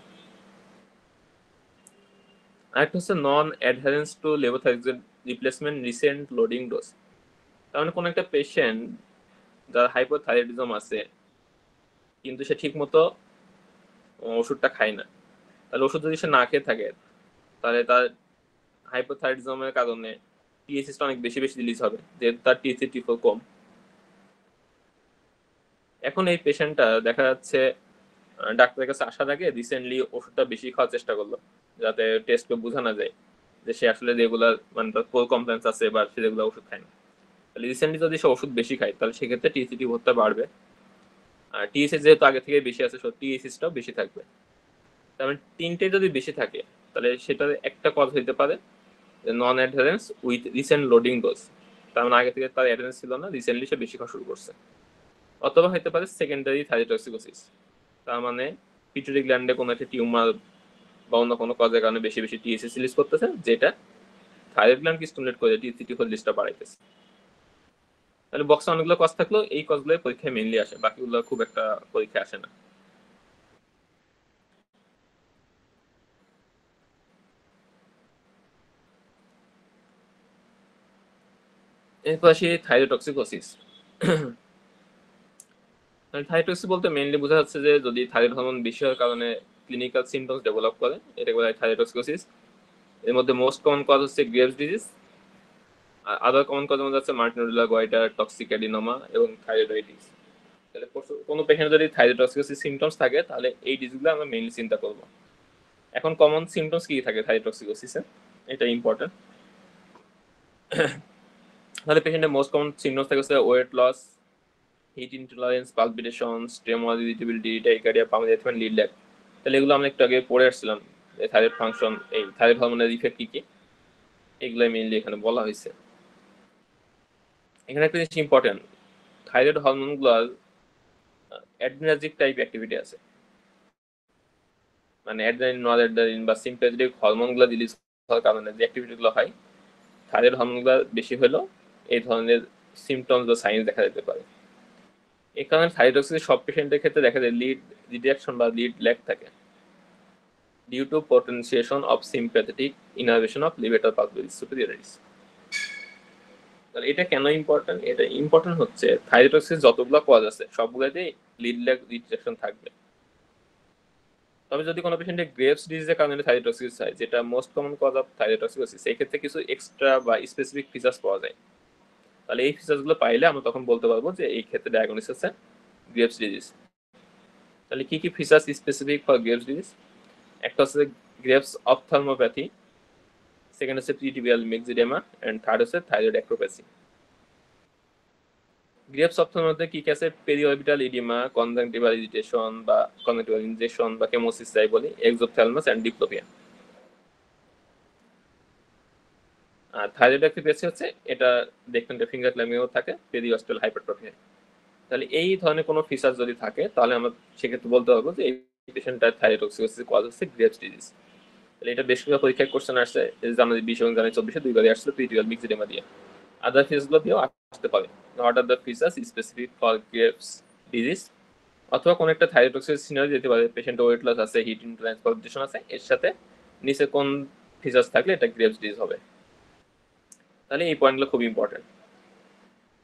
আরেকটা হচ্ছে non adherence to levothyroxine replacement recent loading dose. তার মানে কোনো একটা পেশেন্ট যার হাইপোথাইরয়েডিজম আছে, কিন্তু সে ঠিক মতো ওষুধটা খায় না, তাহলে ওষুধ যদি সে না খেয়ে থাকে, তাহলে তার হাইপোথাইরয়েডিজমের কারণে TSS অনেক বেশি বেশি রিলিজ হবে, যেহেতু তার T3 T4 কম। এখন এই পেশেন্টটা দেখা যাচ্ছে ডাক্তারের কাছে আসার আগে রিসেন্টলি ওষুধটা বেশি খাওয়ার চেষ্টা করলো, যাতে টেস্টে বোঝা না যায় যে সে আসলে রেগুলার, মানে তার পোর কমপ্লেন্স আছে বা সে রেগুলার ওষুধ খায় না। তাহলে রিসেন্টলি যদি সে ওষুধ বেশি খায়, তাহলে সেক্ষেত্রে T3 T4টা বাড়বে, আর TSS যেহেতু আগে থেকে বেশি আছে, TSS-টাও বেশি থাকবে। তার মানে তিনটে যদি বেশি থাকে, তাহলে সেটার একটা কজ হইতে পারে non adherence with recent loading dose. তার মানে আগে থেকে তার অ্যাডহারেন্স ছিল না, রিসেন্টলি সে বেশি খাওয়া শুরু করছে। অথবা হতে পারে সেকেন্ডারি থাইরয়েডটক্সিকোসিস, তার মানে পিটুইটারি গ্ল্যান্ডে কোনো একটা টিউমার বা অন্য কোনো কজের কারণে বেশি বেশি TSS রিলিজ করতেছে, যেটা থাইরয়েড গ্ল্যান্ডকে স্টিমুলেট করে T3 T4 লিস্টটা বাড়াইতেছে। তাহলে বক্সে অনেকগুলো কজ থাকলেও এই কজগুলো পরীক্ষায় মেইনলি আসে, বাকিগুলো খুব একটা পরীক্ষায় আসে না। এরপর আসি থাইরয়েডটক্সিকোসিস। থাইরয়েডটক্সিস বলতে মেইনলি বোঝা যাচ্ছে যে যদি থাইরয়েড হরমোন বেশি হওয়ার কারণে ক্লিনিক্যাল সিমটমস ডেভেলপ করে, এটা বলা হয় থাইরয়েডটক্সিকোসিস। এর মধ্যে মোস্ট কমন কজ হচ্ছে গ্রেভস ডিজিজ, আর আদার কমন কজের মধ্যে আছে মার্টিনোডুলার গয়টার, টক্সিক অ্যাডিনোমা এবং থাইরয়েডাইটিস। তাহলে কোনো পেশেন্ট যদি থাইরয়েডটক্সিকোসিস সিমটমস থাকে, তাহলে এই ডিজিজগুলো আমরা মেইনলি চিন্তা করব। এখন কমন সিমটমস কি থাকে থাইরয়েডটক্সিকোসিসে, এটা ইম্পর্টেন্ট। তাহলে পেশেন্টের মোস্ট কমন সিমটমস থাকে হচ্ছে weight loss, heat intolerance, palpitations, tremor, irritability, tachycardia, palpitation, lid lag. তাহলে এগুলো আমরা একটু আগে পড়ে আসছিলাম, থাইরয়েড ফাংশন, এই থাইরয়েড হরমোনের ইফেক্ট কি কি, এগুলো মেইনলি এখানে বলা হয়েছে। এখানে একটা জিনিস ইম্পর্টেন্ট, থাইরয়েড হরমোনগুলোর অ্যাড্রিনার্জিক টাইপ অ্যাক্টিভিটি আছে, মানে অ্যাড্রেনালিন, নরঅ্যাড্রেনালিন বা সিম্প্যাথেটিক হরমোনগুলো রিলিজ হওয়ার কারণে যে অ্যাক্টিভিটিগুলো হয়, থাইরয়েড হরমোনগুলো বেশি হলেও এই ধরনের সিমটমস বা সাইন্স দেখা যেতে পারে। এই কারণে থাইরয়েডটক্সিস সব পেশেন্টের ক্ষেত্রে দেখা যায় লিড রিডাকশন বা লিড ল্যাগ থাকে, due to potentiation of sympathetic innervation of levator পাথওয়েজ সুপিরিয়রিটিস। তাহলে এটা কেন ইম্পর্টেন্ট? এটা ইম্পর্টেন্ট হচ্ছে থাইরয়েডটক্সিস যতগুলো কজ আছে সবগুলোতেই লিড ল্যাগ রিডাকশন থাকবে। তবে যদি কোনো পেশেন্টের গ্রেভস ডিজিজের কারণে থাইরয়েডটক্সিস হয়, যেটা মোস্ট কমন কজ অফ থাইরয়েডটক্সিকোসিস, এই ক্ষেত্রে কিছু এক্সট্রা বা স্পেসিফিক ফিচার্স পাওয়া যায়। তাহলে এই ফিচার্সগুলো পাইলে আমরা তখন বলতে পারবো যে এই ক্ষেত্রে ডায়াগনোসিস আছে গ্রেভস ডিজিজ। তাহলে কি কি features specific for graves disease? একটা হচ্ছে গ্রেভস অপথলমোপ্যাথি, সেকেন্ড হচ্ছে প্রিটিবিয়াল মিক্সিডেমা, এন্ড থার্ড হচ্ছে থাইরয়েড অ্যাক্রোপ্যাসি। গ্রেভস অপথলমের মধ্যে কি কি আছে? পেরিঅরবিটাল ইডিমা, কনজাংটিভাল ইরিটেশন বা কনজাংটিভাল ইনজেকশন বা কেমোসিস যাই বলি, এক্সোপথ্যালমাস এন্ড ডিপ্লোপিয়া। আর থাইরয়েড অ্যাক্রোপ্যাসি হচ্ছে এটা দেখবেন ফিঙ্গার ক্ল্যাম্পিংও থাকে, পেরিঅস্টাল হাইপারট্রফি। তাহলে এই ধরনের কোনো ফিচার যদি থাকে, তাহলে আমরা সেক্ষেত্রে বলতে পারবো যে এই পেশেন্টটার থাইরয়েডটক্সিকোসিস কজ হচ্ছে গ্রেভস ডিজিজ। তাহলে এটা বেশ কিছু পরীক্ষায় কোশ্চেন আসছে, জানুয়ারি 20 এবং জানুয়ারি 24 দুইবারই আসছে পেরিঅড মিক্সিডেমা দিয়ে। আদার ফিচার্সগুলো দিয়েও আসতে পারে, not are the features specific for graves disease. অথবা কোনো একটা থাইরয়েডটক্সিকোসিস সিনারিও যেতে পারে, পেশেন্টের ওয়েট লস আছে, হিট ইনটলারেন্স, পালপিটেশন আছে, এর সাথে নিচে কোন ফিচার্স থাকলে এটা গ্রেভস ডিজিজ হবে। তাহলে এই পয়েন্টগুলো খুব ইম্পর্টেন্ট।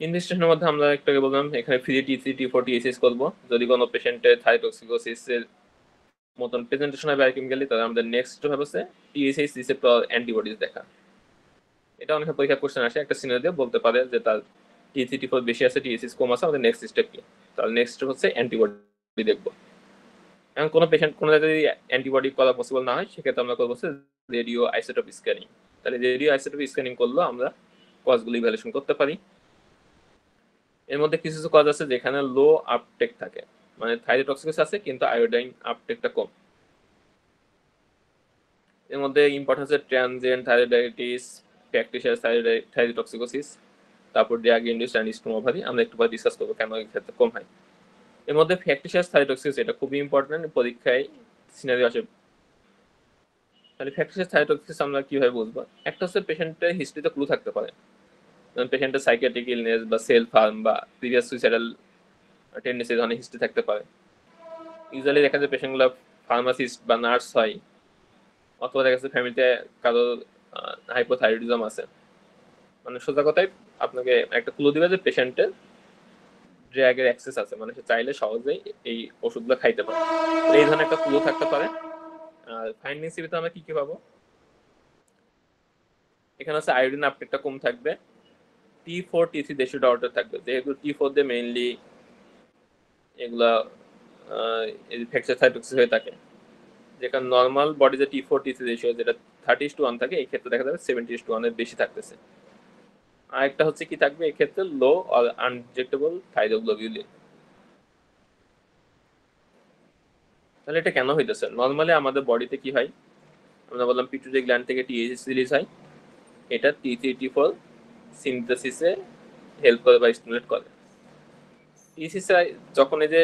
ইনভেস্টিগেশনের মধ্যে আমরা একটু আগে বললাম এখানে ফ্রি T3 T4 TSS করবো। যদি কোনো পেশেন্টের থাইরয়েডটক্সিকোসিসের মতন প্রেজেন্টেশন হয় বায়োকেমিক্যালি, তাহলে আমাদের নেক্সট হবে হচ্ছে TSH রিসেপ্টর অ্যান্টিবডিজ দেখা। এটা অনেক পরীক্ষা কোশ্চেন আসে, একটা সিনারি দিয়ে বলতে পারে যে তার T3 T4 বেশি আছে, TSH কম আছে, আমাদের নেক্সট স্টেপ কি? তাহলে নেক্সট হচ্ছে অ্যান্টিবডি দেখবো। এখন কোনো পেশেন্ট কোনো জায়গায় যদি অ্যান্টিবডি করা পসিবল না হয় সেক্ষেত্রে আমরা করবো রেডিও আইসোটোপ স্ক্যানিং। তাহলে রেডিও আইসোটোপ স্ক্যানিং করলেও আমরা কজগুলো ইভ্যালুয়েশন করতে পারি। এর মধ্যে কিছু কিছু কজ আছে যেখানে লো আপটেক থাকে, মানে থাইরোটক্সিকোসিস আছে কিন্তু আয়োডাইন আপটেকটা কম। এর মধ্যে ইম্পর্টেন্স আছে ট্রানজিয়েন্ট থাইরয়েডাইটিস, ফ্যাকটিশিয়াস থাইরোটক্সিকোসিস, তারপর ড্রাগ ইনডিউসড অ্যানিস্টোমোভারি। আমরা একটু পরে ডিসকাস করবো কেন এই ক্ষেত্রে কম হয়। এর মধ্যে ফ্যাকটিশিয়াস থাইরোটক্সিকোসিস এটা খুবই ইম্পর্টেন্ট, পরীক্ষায় সিনারিও আসে। তাহলে ফ্যাকটিশিয়াস থাইরোটক্সিকোসিস আমরা কিভাবে বুঝবো? একটা হচ্ছে পেশেন্টের হিস্ট্রিতে ক্লু থাকতে পারে, যেমন পেশেন্টের সাইকিয়াট্রিক ইলনেস বা সেলফ হার্ম বা প্রিভিয়াস সুইসাইডাল টেন্ডেন্সি ধরনের হিস্ট্রি থাকতে পারে। ইউজুয়ালি দেখা যায় পেশেন্টগুলো ফার্মাসিস্ট বা নার্স হয়, অথবা দেখা যাচ্ছে ফ্যামিলিতে কারো হাইপোথাইরয়েডিজম আছে। মানে সোজা কথায় আপনাকে একটা ক্লু দিবে যে পেশেন্টের ড্রাগের অ্যাক্সেস আছে, মানে সে চাইলে সহজেই এই ওষুধগুলো খাইতে পারে। এই ধরনের একটা ক্লু থাকতে পারে। আর ফাইন্ডিং সিবিতে আমরা কি কি পাবো? এখানে হচ্ছে আয়োডিন আপটেকটা কম থাকবে, T4 T3 রেশিওটা অর্ডার থাকবে, যেহেতু T4 দিয়ে মেইনলি এগুলা ফ্র্যাকচার থাইরোটক্সিস হয়ে থাকে। যেখানে নর্মাল বডিতে T4 T3 রেশিও যেটা 30:1 থাকে, এই ক্ষেত্রে দেখা যাবে 70:1 এর বেশি থাকতেছে। আরেকটা হচ্ছে কি থাকবে এই ক্ষেত্রে? লো অর আনডিটেক্টেবল থাইরোগ্লোবিউলিন। তাহলে এটা কেন হইতেছে? নর্মালি আমাদের বডিতে কি হয়? আমরা বললাম পিটুইটারি গ্ল্যান্ড থেকে টিএসএইচ রিলিজ হয়, এটা T3 T4 সিনথেসিসে হেল্প করে বা স্টিমুলেট করে। টিএসএইচ যখন এই যে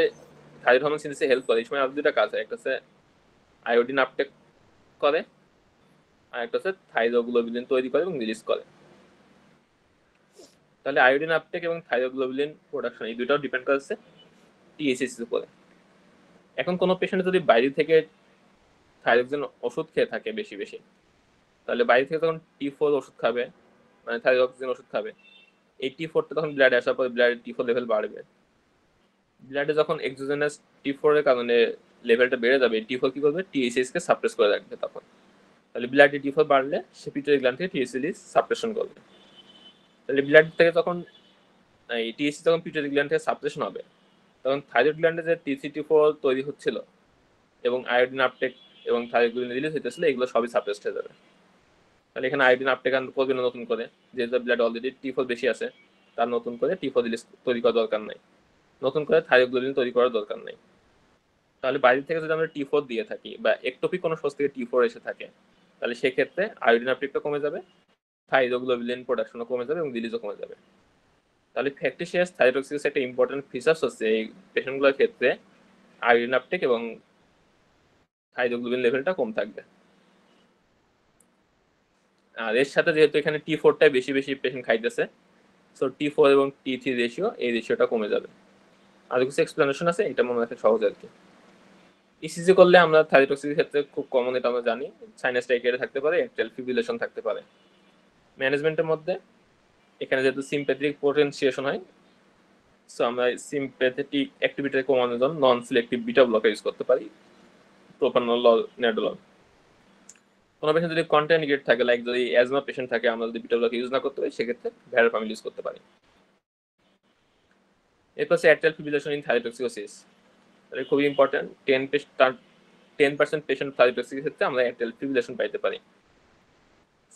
থাইরয়েড হরমোন সিনথেসিসে হেল্প করে, এই সময় আরো দুটা কাজ হয়, একটা হচ্ছে আয়োডিন আপটেক করে, আর একটা হচ্ছে থাইরোগ্লোবিউলিন তৈরি করে এবং রিলিজ করে। তাহলে আয়োডিন আপটেক এবং থাইরোগ্লোবিউলিন প্রোডাকশন এই দুটাও ডিপেন্ড করছে টিএসএইচ এর উপরে। এখন কোনো পেশেন্ট যদি বাইরে থেকে থাইরক্সিন ওষুধ খেয়ে থাকে বেশি বেশি, তাহলে বাইরে থেকে তখন T4 ওষুধ খাবে, মানে থাইরক্সিন ওষুধ খাবে, এই T4টা তখন ব্লাডে আসার পর ব্লাডে T4 লেভেল বাড়বে। ব্লাডে যখন এক্সোজেনাস T4 এর কারণে লেভেলটা বেড়ে যাবে, T4 কি করবে? টিএসএইচ কে সাপ্রেস করে রাখবে তখন। তাহলে ব্লাডে T4 বাড়লে সে পিটুইটারি গ্ল্যান্ড থেকে টিএসএইচ সাপ্রেশন করবে। তাহলে ব্লাড থেকে তখন এই টিএসএইচ যখন পিটুইটারি গ্ল্যান্ড থেকে সাপ্রেশন হবে, তখন থাইরয়েড গ্ল্যান্ডে যে T3 T4 তৈরি হচ্ছিল এবং আয়োডিন আপটেক এবং থাইরোগ্লোবিউলিন রিলিজ হইতেছিল, এগুলো সবই সাপ্রেসড হয়ে যাবে। তাহলে এখানে আয়োডিন আপটেক করবে না নতুন করে, যেহেতু ব্লাড অলরেডি T4 বেশি আছে, তার নতুন করে T4 রিলিজ তৈরি করার দরকার নাই, নতুন করে থাইরোগ্লোবিউলিন তৈরি করার দরকার নাই। তাহলে বাইরে থেকে যদি আমরা T4 দিয়ে থাকি বা একটোপিক কোনো সোর্স থেকে T4 এসে থাকে, তাহলে সেক্ষেত্রে আয়োডিন আপটেকটা কমে যাবে, থাইরোগ্লোবিউলিন প্রোডাকশনও কমে যাবে এবং রিলিজও কমে যাবে। তাহলে ফ্যাকটিশিয়াস থাইরোটক্সিকোসিস একটা ইম্পর্টেন্ট ফিচার্স হচ্ছে এই পেশেন্টগুলোর ক্ষেত্রে আয়োডিন আপটেক এবং থাইরোগ্লোবিউলিন লেভেলটা কম থাকবে। আর এর সাথে যেহেতু এখানে T4টাই বেশি বেশি পেশেন্ট খাইতেছে, সো T4 এবং T3 রেশিও, এই রেশিওটা কমে যাবে। আর কিছু এক্সপ্লেনেশন আছে, এটা মনে রাখা সহজ আর কি। ইসিজি করলে আমরা থাইরোটক্সিসের ক্ষেত্রে খুব কমন, এটা আমরা জানি, সাইনাস টাইকাইডা থাকতে পারে, অ্যাট্রিয়াল ফিব্রিলেশন থাকতে পারে। ম্যানেজমেন্টের মধ্যে এখানে যেহেতু সিম্প্যাথেটিক পোটেনসিয়েশন হয়, সো আমরা সিম্প্যাথেটিক অ্যাক্টিভিটি কমানোর জন্য নন সিলেক্টিভ বিটা ব্লকার ইউজ করতে পারি, প্রোপানল, নেডোলল। কোনো পেশেন্ট যদি কন্ট্রাইন্ডিকেট থাকে, লাইক যদি অ্যাজমা পেশেন্ট থাকে, আমরা যদি বিটা ব্লকার ইউজ না করতে পারি, সেক্ষেত্রে ভ্যারাপামিল ইউজ করতে পারি। এরপর হচ্ছে অ্যাট্রিয়াল ফিব্রিলেশন ইন থাইরোটক্সিকোসিস। তাহলে খুবই ইম্পর্টেন্ট, 10% পেশেন্ট থাইরোটক্সিকের ক্ষেত্রে আমরা অ্যাট্রিয়াল ফিব্রিলেশন পাইতে পারি।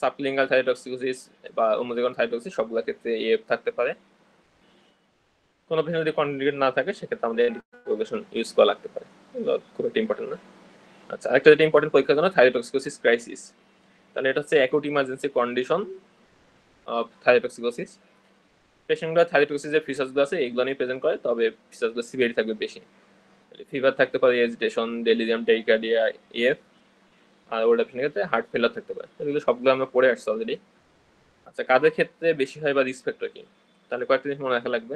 সাবক্লিনিকাল থাইরোটক্সিকোসিস বা ওমোজেগন থাইরোটক্সিস সবগুলোর ক্ষেত্রে এএফ থাকতে পারে। কোনো পেশেন্ট যদি কন্ট্রাইন্ডিকেট না থাকে, সেক্ষেত্রে আমাদের অ্যান্টিকোয়াগুলেশন ইউজ করা লাগতে পারে। এগুলো খুব একটা ইম্পর্টেন্ট না। আচ্ছা, আরেকটা যেটা ইম্পর্টেন্ট পরীক্ষার জন্য থাইরোটক্সিকোসিস ক্রাইসিস। তাহলে এটা হচ্ছে acute emergency condition of thyrotoxicosis. পেশেন্টগুলো থাইরোটক্সিসের ফিচার্সগুলো আছে, এগুলো নিয়ে প্রেজেন্ট করে, তবে ফিচার্সগুলো সিভিয়ারিটি থাকবে বেশি। ফিভার থাকতে পারে, এজিটেশন, ডেলিরিয়াম, টেইকার্ডিয়া, এএফ, আর ওল্ড পেশেন্টের ক্ষেত্রে হার্ট ফেলার থাকতে পারে। এগুলো সবগুলো আমরা পড়ে আসছি অলরেডি। আচ্ছা, কাদের ক্ষেত্রে বেশি হয় বা রিস্ক ফ্যাক্টর কি? তাহলে কয়েকটা জিনিস মনে রাখা লাগবে।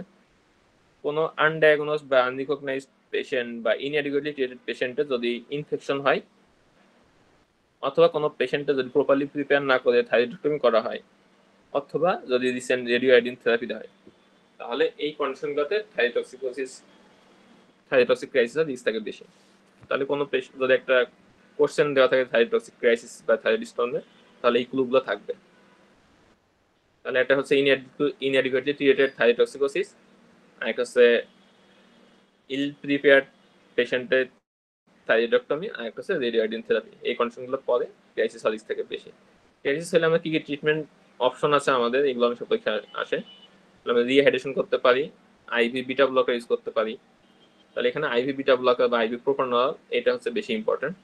কোনো আনডায়াগনোজ বা আনরিকগনাইজড পেশেন্ট বা ইনঅ্যাডিকুয়েটলি ট্রিটেড পেশেন্টের যদি ইনফেকশন হয়, অথবা কোনো পেশেন্টে যদি প্রপারলি প্রিপেয়ার না করে থাইরয়েডেক্টমি করা হয়, অথবা যদি রিসেন্ট রেডিও আয়োডিন থেরাপি দেওয়া হয়, তাহলে এই কন্ডিশনগুলোতে থাইরোটক্সিক ক্রাইসিসের রিস্ক থাকে বেশি। তাহলে কোনো পেশেন্ট যদি একটা কোশ্চেন দেওয়া থাকে থাইরোটক্সিক ক্রাইসিস বা থাইরয়েড স্টোনে, তাহলে এই ক্লুগুলো থাকবে। তাহলে একটা হচ্ছে ইনঅ্যাডিকুয়েটলি ট্রিটেড থাইরোটক্সিকোসিস, আর একটা হচ্ছে ইল প্রিপেয়ার্ড পেশেন্টের থাইরয়েডেক্টমি আর একটা হচ্ছে রেডিওআয়োডিন থেরাপি। এই কন্ডিশনগুলো পরে টিআইসি সলিড থেকে বেশি। টিআইসি হলে আমরা কি কি ট্রিটমেন্ট অপশন আছে আমাদের, এগুলো অনেক পরীক্ষা আসে। আমরা রিহাইড্রেশন করতে পারি, আইভি বিটা ব্লকার ইউজ করতে পারি। তাহলে এখানে আইভি বিটা ব্লকার বা আইভি প্রোপানল এটা হচ্ছে বেশি ইম্পর্টেন্ট।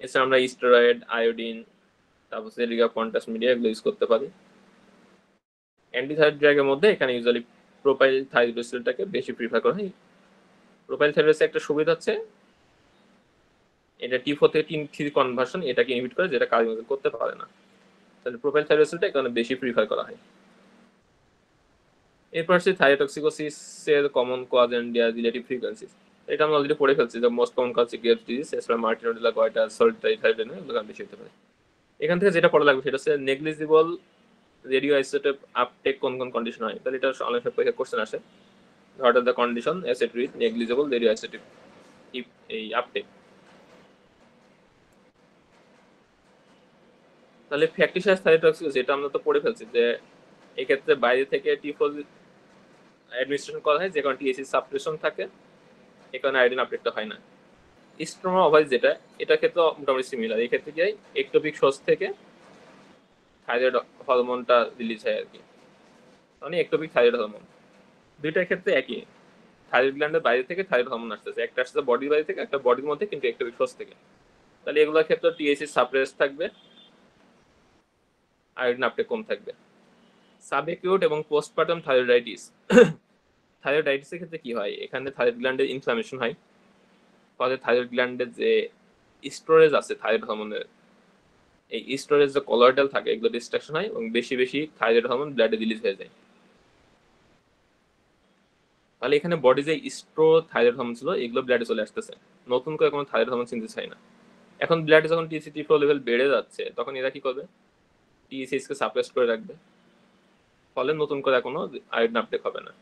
এছাড়া আমরা স্টেরয়েড, আয়োডিন, তারপর সেরিগা কন্ট্রাস্ট মিডিয়া এগুলো ইউজ করতে পারি। অ্যান্টিথাইরয়েড ড্রাগের মধ্যে এখানে ইউজুয়ালি প্রোপাইল থাইরোসিলটাকে বেশি প্রিফার করা হয়। প্রোপাইল থাইরোসিল একটা সুবিধা হচ্ছে এটা T4 থেকে T3 কনভার্সন এটাকে ইনহিবিট করে, যেটা কার্ডিওমায়োসাইট করতে পারে না। তাহলে প্রোপাইল থাইরোসিলটা এখানে বেশি প্রিফার করা হয়। এরপর হচ্ছে থাইরোটক্সিকোসিসের common cause and relative frequencies. এটা আমরা অলরেডি পড়ে ফেলছি, যে most common cause Graves disease, এছাড়া মার্টিনোডেলা গয়টা, সলিটারি থাইরয়েড এগুলো বেশি হতে পারে। এখান থেকে যেটা পড়া লাগবে সেটা হচ্ছে নেগলিজিবল রেডিও আইসোটোপ আপটেক কোন কোন কন্ডিশন হয়। তাহলে এটা অনেক পরীক্ষা কোশ্চেন আসে, what are the condition asset with negligible radio isotope এই আপটেক। তাহলে ফ্যাকটিশিয়াস থাইরয়েডটক্সিকোসিস এটা আমরা তো পড়ে ফেলছি, যে এই ক্ষেত্রে বাইরে থেকে T4 অ্যাডমিনিস্ট্রেশন করা হয়, যে কারণে টিএসি সাপ্রেশন থাকে, এই কারণে আয়োডিন আপটেকটা হয় না। স্ট্রোমা ওভাইস যেটা, এটা ক্ষেত্রে মোটামুটি সিমিলার। এই ক্ষেত্রে কি হয়, একটোপিক সোর্স থেকে থাইরয়েড হরমোনটা রিলিজ হয় আর কি, মানে একটোপিক থাইরয়েড হরমোন। দুইটার ক্ষেত্রে একই, থাইরয়েড গ্ল্যান্ডের বাইরে থেকে থাইরয়েড হরমোন আসতেছে, একটা আসছে বডির বাইরে থেকে, একটা বডির মধ্যে, কিন্তু একটোপিক সোর্স থেকে। তাহলে এগুলোর ক্ষেত্রে টিএসি সাপ্রেস থাকবে, আয়োডিন আপটেক কম থাকবে। সাবএকিউট এবং পোস্টপার্টাম থাইরয়েডাইটিস, থাইরয়েডাইটিসের ক্ষেত্রে কি হয়, এখানে থাইরয়েড গ্ল্যান্ডের ইনফ্লামেশন হয়, ফলে থাইরয়েড গ্ল্যান্ডের যে স্টোরেজ আছে থাইরয়েড হরমোনের, এই স্টোরেজ যে কলয়েডাল থাকে এগুলো ডিস্ট্রাকশন হয় এবং বেশি বেশি থাইরয়েড হরমোন ব্লাডে রিলিজ হয়ে যায়। তাহলে এখানে বডি যে স্ট্রো থাইরয়েড হরমোন ছিল এগুলো ব্লাডে চলে আসতেছে, নতুন করে কোনো থাইরয়েড হরমোন সিনথেসিস হয় না। এখন ব্লাডে যখন TCT4 লেভেল বেড়ে যাচ্ছে, তখন এরা কি করবে, TSH কে সাপ্রেস করে রাখবে, ফলে নতুন করে কোনো আয়োডিন আপটেক হবে না।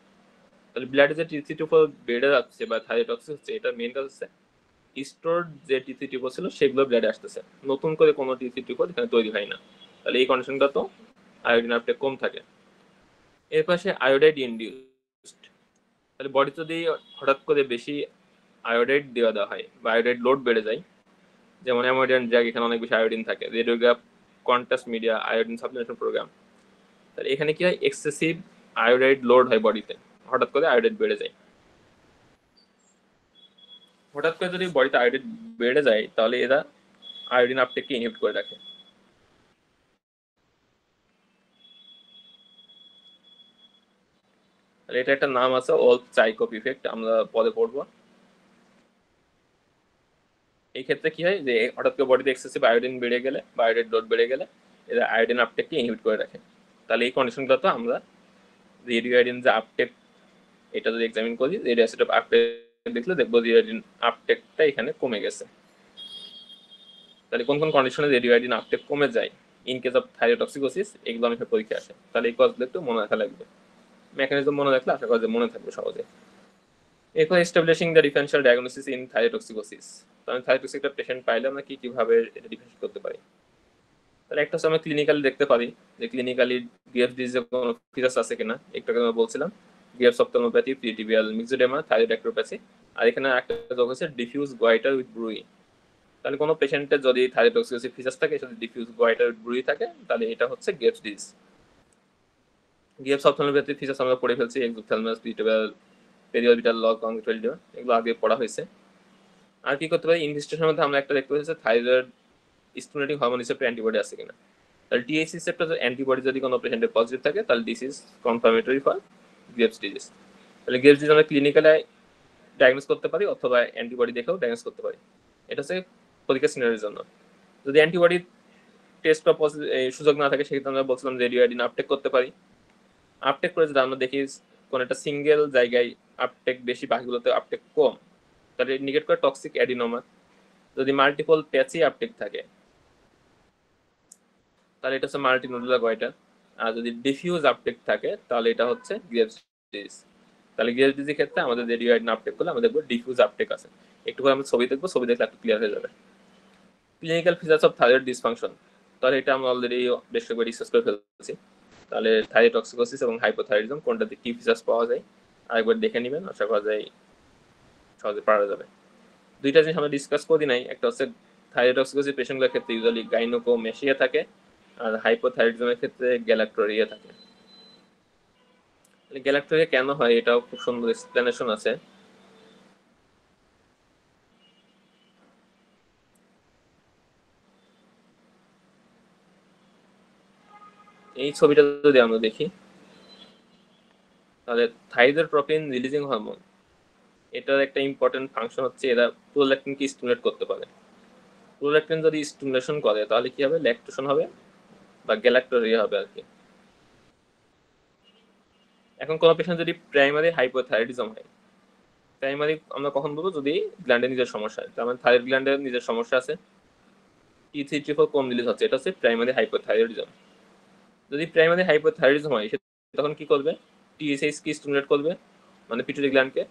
তাহলে ব্লাডে যে TCT4 বেড়ে যাচ্ছে বা থাইরয়েডটক্সিস হচ্ছে, এটা মেইন কাজ হচ্ছে স্টোর যে TCT4 ছিল সেগুলো ব্লাডে আসতেছে, নতুন করে কোনো TCT4 এখানে তৈরি হয় না। তাহলে এই কন্ডিশনটা তো আয়োডিন আপটেক কম থাকে। এর পাশে আয়োডাইড ইনডিউসড, তাহলে বডি যদি হঠাৎ করে বেশি আয়োডাইড দেওয়া হয় বা আয়োডাইড লোড বেড়ে যায়, যেমন অ্যামোডিয়ান ড্রাগ, এখানে অনেক বেশি আয়োডিন থাকে, radiograph, contrast media, iodine supplementation programme. তাহলে এখানে কি হয়, এক্সেসিভ আয়োডাইড লোড হয় বডিতে, হঠাৎ করে আয়োডাইড বেড়ে যায়। হঠাৎ করে যদি বডিতে আয়োডিন বেড়ে যায়, তাহলে এরা আয়োডিন আপটেককে ইনহিবিট করে রাখে। তাহলে এটা একটা নাম আছে, ওলফ-চাইকোভ ইফেক্ট, আমরা পরে পড়বো। এই ক্ষেত্রে কি হয়, যে হঠাৎ করে বডিতে এক্সেসিভ আয়োডিন বেড়ে গেলে বা আয়োডিন লোড বেড়ে গেলে এরা আয়োডিন আপটেককে ইনহিবিট করে রাখে। তাহলে এই কন্ডিশনগুলো তো আমরা রেডিও আয়োডিন যে আপটেক, এটা যদি এক্সামিন করি, রেডিও অ্যাসিড আপটেক দেখলে দেখবো রেডিও আয়োডিন আপটেকটা এখানে কমে গেছে। তাহলে কোন কোন কন্ডিশনে রেডিও আয়োডিন আপটেক কমে যায় ইন কেস অফ থাইরোটক্সিকোসিস, এগুলো অনেক পরীক্ষা আসে। তাহলে এই কজগুলো একটু মনে রাখা লাগবে, মেকানিজম মনে রাখলে আশা করা যায় মনে থাকবে সহজে। এরপর establishing the differential diagnosis in thyrotoxicosis. তো আমি থাইরোটক্সিকটা পেশেন্ট পাইলে আমরা কিভাবে এটা ডিফারেন্সিয়েট করতে পারি। তাহলে একটা হচ্ছে আমরা ক্লিনিক্যালি দেখতে পারি, যে ক্লিনিক্যালি গ্রেভস ডিজিজের কোনো ফিচার্স আছে কিনা। একটু আগে আমরা বলছিলাম গ্রেভস অপথ্যালমোপ্যাথি, প্রিটিবিয়াল মিক্সোডেমা, থাইরয়েড অ্যাক্টোপ্যাথি, আর এখানে একটা যোগ হচ্ছে ডিফিউজ গোয়াইটার উইথ ব্রুই। তাহলে কোনো পেশেন্টের যদি থাইরোটক্সিকোসিস ফিচার্স থাকে, যদি ডিফিউজ গোয়াইটার উইথ ব্রুই থাকে, তাহলে এটা হচ্ছে গ্রেভস ডিজিজ। গ্রেভস অপথ্যালমোপ্যাথি ফিচার্স আমরা পড়ে ফেলছি, এক্সোথ্যালমাস, প্রিটিবিয়াল, পেরিঅরবিটাল লগ, কংক্রিটাল, এগুলো আগে পড়া হয়েছে। আর কি করতে পারি, ইনভেস্টিগেশনের মধ্যে আমরা একটা দেখতে পাচ্ছি thyroid stimulating hormone receptor antibody আছে কিনা। তাহলে টিএইচসি রিসেপ্টর অ্যান্টিবডি যদি কোনো পেশেন্টের পজিটিভ থাকে, তাহলে this is confirmatory for graves disease. তাহলে গ্রেভস ডিজিজ আমরা ক্লিনিক্যালি ডায়াগনোস করতে পারি, অথবা অ্যান্টিবডি দেখেও ডায়াগনোস করতে পারি। এটা হচ্ছে পরীক্ষা সিনারির জন্য। যদি অ্যান্টিবডি টেস্ট বা সুযোগ না থাকে, সেক্ষেত্রে আমরা বলছিলাম রেডিও আয়োডিন আপটেক করতে পারি। আপটেক করে যদি আমরা দেখি কোনো একটা সিঙ্গেল জায়গায় আপটেক বেশি, বাকিগুলোতে আপটেক কম, তাহলে ইন্ডিকেট করে টক্সিক অ্যাডিনোমা। যদি মাল্টিপল প্যাচি আপটেক থাকে, তাহলে এটা হচ্ছে মাল্টিনোডুলার গয়টার। আর যদি ডিফিউজ আপটেক থাকে, তাহলে এটা হচ্ছে গ্রেভস ডিজিজ। তাহলে গ্রেভস ডিজিজের ক্ষেত্রে আমাদের রেডিও আয়োডিন আপটেক করলে আমরা দেখবো ডিফিউজ আপটেক আছে। একটু করে আমরা ছবি দেখবো, ছবি দেখলে একটু ক্লিয়ার হয়ে যাবে। Clinical features of thyroid dysfunction, তাহলে এটা আমরা অলরেডি বেশ করে ডিসকাস করে ফেলছি। তাহলে থাইরোটক্সিকোসিস এবং হাইপোথাইরয়েডিজম কোনটাতে কি ফিচার্স পাওয়া যায় আরেকবার দেখে নেবেন, আশা করা যায় সহজে পারা যাবে। দুইটা জিনিস আমরা ডিসকাস করি নাই, একটা হচ্ছে থাইরয়েডক্সিকোসিস পেশেন্টগুলোর ক্ষেত্রে ইউজুয়ালি গাইনোকোমেশিয়া থাকে, আর হাইপোথাইরয়েডিজমের ক্ষেত্রে গ্যালাক্টোরিয়া থাকে। গ্যালাক্টোরিয়া কেন হয় এটাও খুব সুন্দর এক্সপ্লেনেশন আছে। এই ছবিটা যদি আমরা দেখি তাহলে থাইরয়েডট্রপিন রিলিজিং হরমোন, এটার একটা ইম্পর্টেন্ট ফাংশন হচ্ছে এরা প্রোল্যাকটিনকে স্টিমুলেট করতে পারে। প্রোল্যাকটিন যদি স্টিমুলেশন করে তাহলে কি হবে, ল্যাকটেশন হবে বা গ্যালাক্টোরিয়া হবে আর কি। এখন কোনো পেশেন্ট যদি প্রাইমারি হাইপোথাইরয়েডিজম হয়, প্রাইমারি আমরা কখন বলবো, যদি গ্ল্যান্ডের নিজের সমস্যা হয়, তার মানে থাইরয়েড গ্ল্যান্ডের নিজের সমস্যা আছে, T3 T4 কম রিলিজ হচ্ছে, এটা হচ্ছে প্রাইমারি হাইপোথাইরয়েডিজম। যদি প্রাইমারি হাইপোথাইরয়েডিজম হয় তখন কি করবে, টিএসএইচ কে স্টিমুলেট করবে, মানে পিটুইটারি গ্ল্যান্ডকে,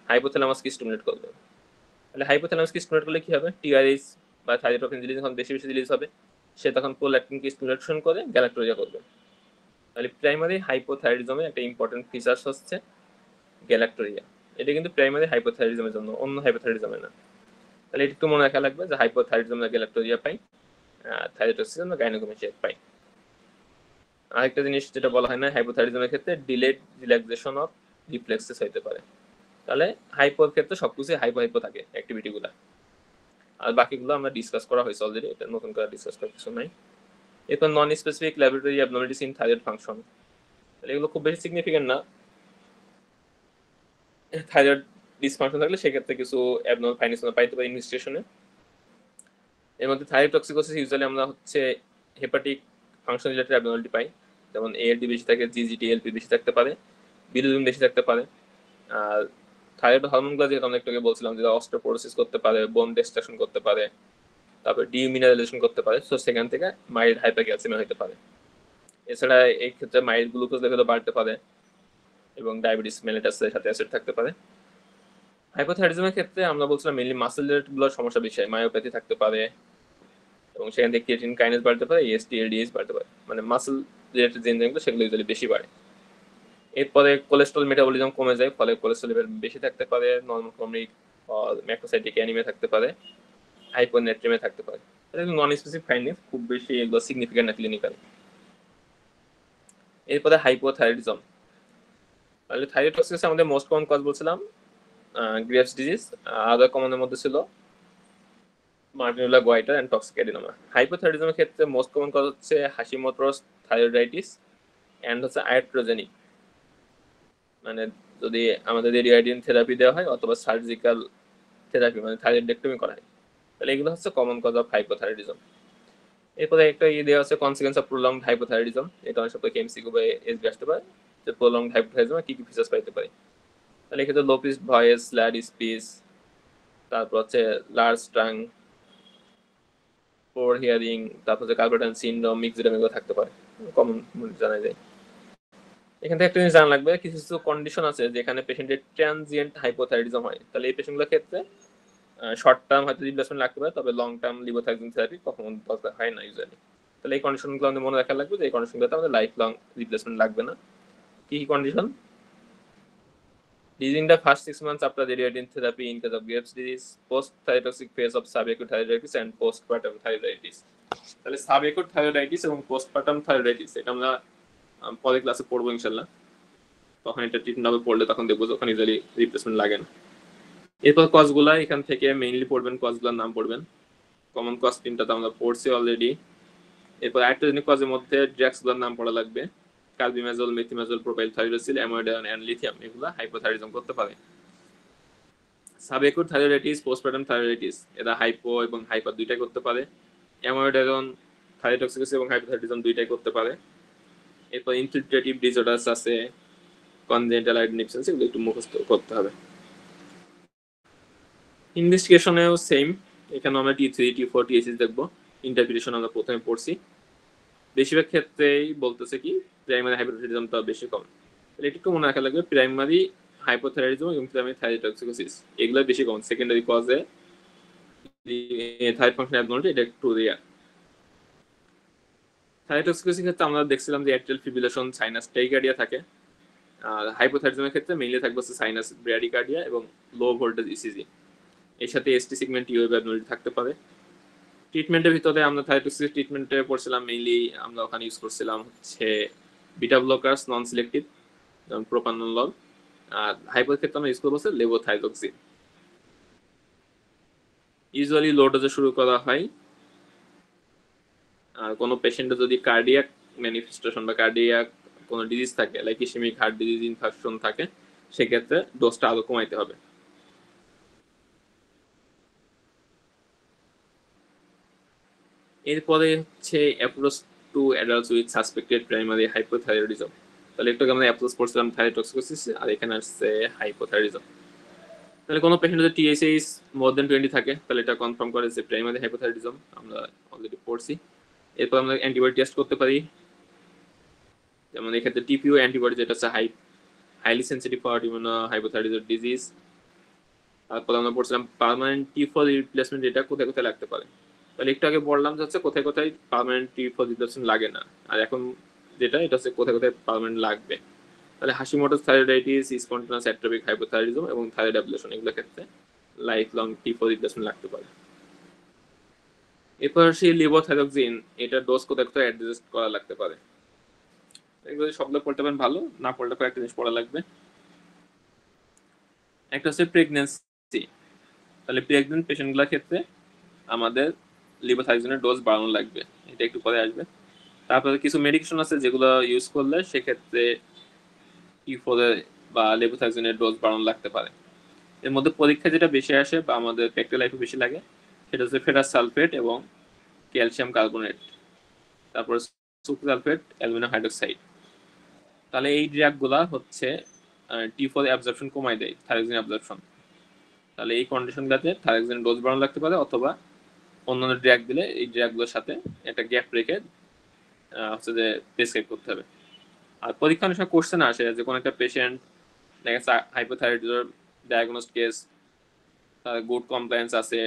হাইপোথ্যালামাসকে স্টিমুলেট করবে। তাহলে হাইপোথ্যালামাসকে স্টিমুলেট করলে কি হবে, টিআরএইচ বা থাইরয়েডট্রপিন রিলিজ যখন বেশি বেশি রিলিজ হবে, সে তখন প্রোল্যাকটিনকে স্টিমুলেশন করে গ্যালাক্টোরিয়া করবে। তাহলে প্রাইমারি হাইপোথাইরয়েডিজমে একটা ইম্পর্টেন্ট ফিচার্স হচ্ছে গ্যালাক্টোরিয়া। এটা কিন্তু প্রাইমারি হাইপোথাইরয়েডিজমের জন্য, অন্য হাইপোথাইরয়েডিজমে না। তাহলে এটা একটু মনে রাখা লাগবে যে হাইপোথাইরয়েডিজমে গ্যালাক্টোরিয়া পাই, থাইরয়েডক্সিস আমরা গাইনোকোমেশিয়া পাই। আরেকটা জিনিস যেটা বলা হয় না, হাইপোথাইরয়েডিজমের ক্ষেত্রে ডিলেড রিল্যাক্সেশন অফ রিফ্লেক্সেস হইতে পারে। তাহলে হাইপোর ক্ষেত্রে সবকিছু হাইপো হাইপো থাকে অ্যাক্টিভিটিগুলো, আর বাকিগুলো আমরা ডিসকাস করা হয়েছে অলরেডি, এটা নতুন করে ডিসকাস করার কিছু নাই। এরপর non specific laboratory abnormalities in thyroid function, এগুলো খুব বেশি সিগনিফিকেন্ট না। থাইরয়েড ডিসফাংশন থাকলে সেক্ষেত্রে কিছু অ্যাবনর্মাল ফাইন্ডিংস আমরা পাইতে পারি ইনভেস্টিগেশনে। এর মধ্যে থাইরয়েড টক্সিকোসিস ইউজুয়ালি আমরা হচ্ছে হেপাটিক ফাংশন রিলেটেড অ্যাবনর্মালিটি পাই, যেমন এএলডি বেশি থাকে, জিজিটিএলপি বেশি থাকতে পারে, বিলিরুবিন বেশি থাকতে পারে। আর থাইরয়েড হরমোনগুলো যেটা আমরা একটু আগে বলছিলাম, যেটা অস্টিওপোরোসিস করতে পারে, বোন ডিস্ট্রাকশন করতে পারে, তারপর ডিমিনারেলাইজেশন করতে পারে, তো সেখান থেকে মাইল্ড হাইপারক্যালসিমিয়া হতে পারে। এছাড়া এই ক্ষেত্রে মাইল্ড গ্লুকোজ লেভেলও বাড়তে পারে এবং ডায়াবেটিস মেলিটাসের সাথে অ্যাসিড থাকতে পারে। হাইপোথাইরয়েডিজমের ক্ষেত্রে আমরা বলছিলাম মেইনলি মাসেল রিলেটেড গুলোর সমস্যা বেশি হয়, মায়োপ্যাথি থাকতে পারে এবং সেখান থেকে ক্রিয়েটিন কাইনেজ বাড়তে পারে, এএসটি এলডিএইচ বাড়তে পারে, মানে মাসেল রিলেটেড যে এনজাইমগুলো সেগুলো ইউজুয়ালি বেশি বাড়ে। এরপরে কোলেস্ট্রল মেটাবলিজম কমে যায়, ফলে কোলেস্ট্রল লেভেল বেশি থাকতে পারে, নর্মোক্রমিক ম্যাক্রোসাইটিক অ্যানিমিয়া থাকতে পারে, হাইপোনেট্রিমিয়া থাকতে পারে। এটা কিন্তু নন স্পেসিফিক ফাইন্ডিংস, খুব বেশি এগুলো সিগনিফিকেন্ট না ক্লিনিক্যাল। এরপরে হাইপোথাইরয়েডিজম, তাহলে থাইরয়েড টক্সিসিস আমাদের মোস্ট কমন কজ বলছিলাম গ্রেভস ডিজিজ, আদার কমনের মধ্যে ছিল মার্টিনুলা গোয়াইটার এন্ড টক্সিক অ্যাডিনোমা। হাইপোথাইরয়েডিজমের ক্ষেত্রে মোস্ট কমন কজ হচ্ছে হাশিমোটোস থাইরয়েডাইটিস এন্ড হচ্ছে আয়াট্রোজেনিক, মানে যদি আমাদের রেডিয়েশন থেরাপি দেওয়া হয় অথবা সার্জিক্যাল থেরাপি মানে থাইরয়েডেক্টমি করা হয়, তাহলে এগুলো হচ্ছে কমন কজ অফ হাইপোথাইরয়েডিজম। এরপরে একটা দেওয়া আছে কনসিকুয়েন্স অফ প্রলংড হাইপোথাইরয়েডিজম, এটা অনেক সময় এমসিকিউ বা এসবি আসতে পারে, যে প্রলংড হাইপোথাইরয়েডিজমে কি কি ফিচার্স পাইতে পারে। তাহলে এক্ষেত্রে লো পিচড ভয়েস, স্ল্যাড স্পিচ, তারপর হচ্ছে লার্জ টাং, পোর হিয়ারিং, তারপর হচ্ছে কার্পেটান সিনড্রোম, মিক্সড এগুলো থাকতে পারে, কমন জানা যায়। এখান থেকে একটা জিনিস জানা লাগবে, কিছু কিছু কন্ডিশন আছে যেখানে পেশেন্টের ট্রানজিয়েন্ট হাইপোথাইরয়েডিজম হয়, তাহলে এই পেশেন্টগুলোর ক্ষেত্রে শর্ট টার্ম হয়তো রিপ্লেসমেন্ট লাগতে পারে, তবে লং টার্ম লিভোথাইরয়েডিন থেরাপি কখনো দরকার হয় না ইউজুয়ালি। তাহলে এই কন্ডিশনগুলো আমাদের মনে রাখা লাগবে যে এই কন্ডিশনগুলোতে আমাদের লাইফ লং রিপ্লেসমেন্ট লাগবে না। কি কি condition? During the first 6 months after the radiation therapy in case of Graves' disease, post-thyrotoxic phase of subacute thyroiditis and postpartum thyroiditis. তাহলে সাবএকুট থাইরয়েডাইটিস এবং পোস্টপার্টাম থাইরয়েডাইটিস এটা আমরা পরের ক্লাসে পড়বো ইনশাল্লাহ, তখন এটা ট্রিটমেন্ট হবে, পড়লে তখন দেখবো যখন ইউজুয়ালি রিপ্লেসমেন্ট লাগে না। এরপর কজগুলা এখান থেকে মেইনলি পড়বেন, কজগুলোর নাম পড়বেন। কমন কজ তিনটা তো আমরা পড়ছি অলরেডি। এরপর আইট্রোজেনিক কজের মধ্যে ড্রাগসগুলোর নাম পড়া লাগবে, কার্বিমাজল, মেথিমাজল, প্রোপাইল থাইরোসিল, অ্যামোডান এন্ড লিথিয়াম, এগুলা হাইপোথাইরয়েডিজম করতে পারে। সাবএকুট থাইরয়েডাইটিস, পোস্টপার্টাম থাইরয়েডাইটিস এরা হাইপো এবং হাইপার দুইটাই করতে পারে। অ্যামোডান থাইরোটক্সিকোসিস এবং হাইপোথাইরয়েডিজম দুইটাই করতে পারে। এরপর ইনফিল্ট্রেটিভ ডিসঅর্ডারস আছে, কনজেনিটাল আইডেন্টিফিকেশন, এগুলো একটু মুখস্থ করতে হবে। ইনভেস্টিগেশনেও সেম, এখানে আমরা T3 T4 TSS দেখবো। ইন্টারপ্রিটেশন আমরা প্রথমে পড়ছি, বেশিরভাগ ক্ষেত্রেই বলতেছে কি প্রাইমারি হাইপোথাইরয়েডিজমটা বেশি কম, তাহলে একটু মনে রাখা লাগবে প্রাইমারি হাইপোথাইরয়েডিজম এবং প্রাইমারি থাইরয়েডটক্সিকোসিস এগুলো বেশি কম। সেকেন্ডারি কজে থাইরয়েড ফাংশন অ্যাবনর্মালিটি এটা একটু রেয়ার। থাইরয়েডটক্সিকোসিস ক্ষেত্রে আমরা দেখছিলাম যে অ্যাট্রিয়াল ফিব্রিলেশন, সাইনাস টাইকার্ডিয়া থাকে, আর হাইপোথাইরয়েডিজমের ক্ষেত্রে মেইনলি থাকবে হচ্ছে সাইনাস ব্র্যাডিকার্ডিয়া এবং লো ভোল্টেজ ইসিজি, এর সাথে এসটি সেগমেন্ট টিউব অ্যাবনর্মালিটি থাকতে পারে। ট্রিটমেন্টের ভিতরে আমরা থাইরয়েড ট্রিটমেন্টে পড়ছিলাম, মেইনলি আমরা ওখানে ইউজ করছিলাম হচ্ছে বিটা ব্লকার্স নন সিলেক্টিভ যেমন প্রোপানল, আর হাইপোর ক্ষেত্রে আমরা ইউজ করবো হচ্ছে লেভোথাইরোক্সিন। ইউজুয়ালি লো ডোজে শুরু করা হয়। আর কোনো পেশেন্টের যদি কার্ডিয়াক ম্যানিফেস্টেশন বা কার্ডিয়াক কোনো ডিজিজ থাকে, লাইক ইসেমিক হার্ট ডিজিজ ইনফেকশন থাকে, সেক্ষেত্রে ডোজটা আরো কমাইতে হবে। এরপরে হচ্ছে approach to adults with suspected primary hypothyroidism. তাহলে একটু আমরা অ্যাপ্রোচ পড়ছিলাম থাইরয়েডটক্সিকোসিস, আর এখানে আসছে হাইপোথাইরয়েডিজম। তাহলে কোনো পেশেন্টের টিএসএইচ মোর দেন 20 থাকে, তাহলে এটা কনফার্ম করে যে প্রাইমারি হাইপোথাইরয়েডিজম, আমরা অলরেডি পড়ছি। এরপর আমরা অ্যান্টিবডি টেস্ট করতে পারি, যেমন এক্ষেত্রে টিপিও অ্যান্টিবডি, যেটা হচ্ছে highly sensitive for hypothyroidism disease. তারপর আমরা পড়ছিলাম পার্মানেন্ট টি4 রিপ্লেসমেন্ট, এটা কোথায় কোথায় লাগতে পারে। তাহলে একটু আগে বললাম যে হচ্ছে কোথায় কোথায় পার্মানেন্ট টি4 রিপ্লেসমেন্ট লাগে না, আর এখন যেটা এটা হচ্ছে কোথায় কোথায় পার্মানেন্ট লাগবে। তাহলে হাশিমোটোস থাইরয়েডাইটিস, স্পন্টানাস অ্যাট্রোপিক হাইপোথাইরয়েডিজম এবং থাইরয়েড অ্যাবলেশন, এগুলোর ক্ষেত্রে লাইফ লং টি4 রিপ্লেসমেন্ট লাগতে পারে। এরপর সেই লেভোথাইরোক্সিন, এটা ডোজ কোথায় কোথায় অ্যাডজাস্ট করা লাগতে পারে। এগুলো সবগুলো পড়তে পারেন, ভালো না পড়লে কয়েকটা জিনিস পড়া লাগবে। একটা হচ্ছে প্রেগন্যান্সি, তাহলে প্রেগনেন্ট পেশেন্টগুলোর ক্ষেত্রে আমাদের লেভোথাইরোক্সিনের ডোজ বাড়ানো লাগবে, এটা একটু পরে আসবে। তারপরে কিছু মেডিকেশন আছে যেগুলো ইউজ করলে সেক্ষেত্রে টি4 বা লেভোথাইরোক্সিনের ডোজ বাড়ানো লাগতে পারে। এর মধ্যে পরীক্ষা যেটা বেশি আসে বা আমাদের প্র্যাকটিক্যাল লাইফে বেশি লাগে, সেটা হচ্ছে ফেরাস সালফেট এবং ক্যালসিয়াম কার্বনেট, তারপর সুক্রালফেট অ্যালুমিনিয়াম হাইড্রোক্সাইড। তাহলে এই ড্রাগগুলা হচ্ছে টি4 অ্যাবজর্পশন কমায় দেয়, থাইরোক্সিন অ্যাবজর্পশন। তাহলে এই কন্ডিশনগুলোতে থাইরোক্সিন ডোজ বাড়ানো লাগতে পারে, অথবা অন্যান্য ড্রাগ দিলে এই ড্রাগগুলোর সাথে একটা গ্যাপ রেখে হচ্ছে যে প্রেসক্রাইব করতে হবে। আর পরীক্ষা অনেক সময় কোশ্চেন আসে যে কোনো একটা পেশেন্ট দেখা যাচ্ছে হাইপোথাইরয়েডিজম ডায়াগনোস্ট কেস, তার গুড কমপ্লায়েন্স আছে,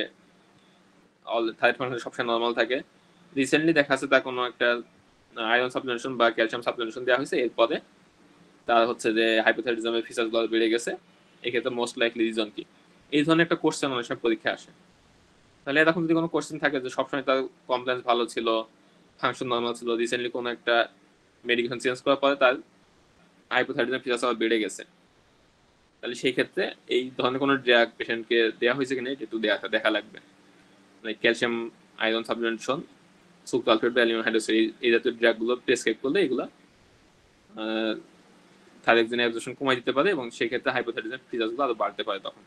অল থাইরয়েড ফাংশন সবসময় নর্মাল থাকে, রিসেন্টলি দেখা যাচ্ছে তার কোনো একটা আয়রন সাপ্লিমেন্টেশন বা ক্যালসিয়াম সাপ্লিমেন্টেশন দেওয়া হয়েছে, এরপরে তার হচ্ছে যে হাইপোথাইরয়েডিজমের ফিচারগুলো বেড়ে গেছে, এক্ষেত্রে মোস্ট লাইকলি রিজন কি। এই ধরনের একটা কোশ্চেন অনেক সময় পরীক্ষা আসে। তাহলে এরকম যদি কোনো কোশ্চেন থাকে যে সবসময় তার কমপ্লেন্স ভালো ছিল, ফাংশন নর্মাল ছিল, রিসেন্টলি কোনো একটা মেডিকেশন চেঞ্জ করার পরে তার হাইপোথাইরয়েডিজম ফিচার আবার বেড়ে গেছে, তাহলে সেই ক্ষেত্রে এই ধরনের কোনো ড্রাগ পেশেন্টকে দেওয়া হয়েছে কিনা এটা একটু দেখা লাগবে। মানে ক্যালসিয়াম আয়রন সাপ্লিমেন্টেশন, সুক্রালফেট বা অ্যালুমিনিয়াম হাইড্রোক্সাইড, এই জাতীয় ড্রাগগুলো প্রেসক্রাইব করলে এগুলো থাইরয়েক্সিন অ্যাবজর্পশন কমাই দিতে পারে এবং সেই ক্ষেত্রে হাইপোথাইরয়েডিজম ফিচারগুলো আরো বাড়তে পারে তখন।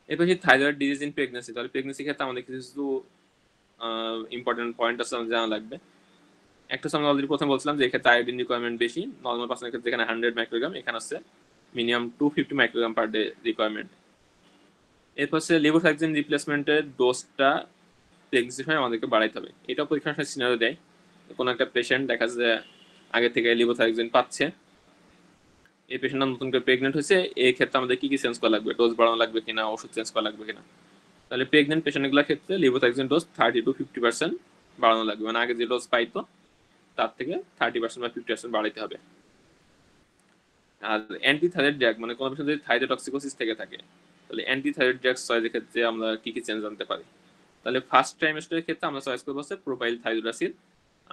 এরপর থাইরয়েড ডিজিজ ইন প্রেগনেন্সি, তাহলে প্রেগনেন্সির ক্ষেত্রে আমাদের কিছু ইম্পর্টেন্ট পয়েন্ট আছে জানা লাগবে। একটা আমরা অলরেডি প্রথমে বলছিলাম যে এক্ষেত্রে আয়োডিন রিকোয়ারমেন্ট বেশি, নর্মাল পার্সনের ক্ষেত্রে এখানে 100 মাইক্রোগ্রাম, এখানে আছে minimum 250 microgram per day requirement. এরপর হচ্ছে লেভোথাইরোক্সিন রিপ্লেসমেন্টের ডোজটা প্রেগনেন্সির সময় আমাদেরকে বাড়াইতে হবে। এটাও পরীক্ষার সময় সিনারিও দেয়, কোনো একটা পেশেন্ট দেখা যাচ্ছে আগে থেকে লেভোথাইরোক্সিন পাচ্ছে, এই পেশেন্টটা নতুন করে প্রেগনেন্ট হয়েছে, এই ক্ষেত্রে আমাদের কি কি চেঞ্জ করা লাগবে, ডোজ বাড়ানো লাগবে কিনা, ওষুধ চেঞ্জ করা লাগবে কিনা। তাহলে প্রেগনেন্ট পেশেন্টগুলোর ক্ষেত্রে লেভোথাইরোক্সিন ডোজ 30 to 50% বাড়ানো লাগবে, মানে আগে যে ডোজ পাইতো তার থেকে 30% বা 50% বাড়াইতে হবে। আর অ্যান্টি থাইরয়েড ড্রাগ, মানে কোনো পেশেন্ট যদি থাইরয়েডটক্সিকোসিস থেকে থাকে, তাহলে অ্যান্টি থাইরয়েড ড্রাগ চয়েসের ক্ষেত্রে আমরা কি কি চেঞ্জ আনতে পারি। তাহলে ফার্স্ট ট্রাইমেস্টারের ক্ষেত্রে আমরা চয়েস করবো হচ্ছে প্রোপাইল থাইরোডাসিল,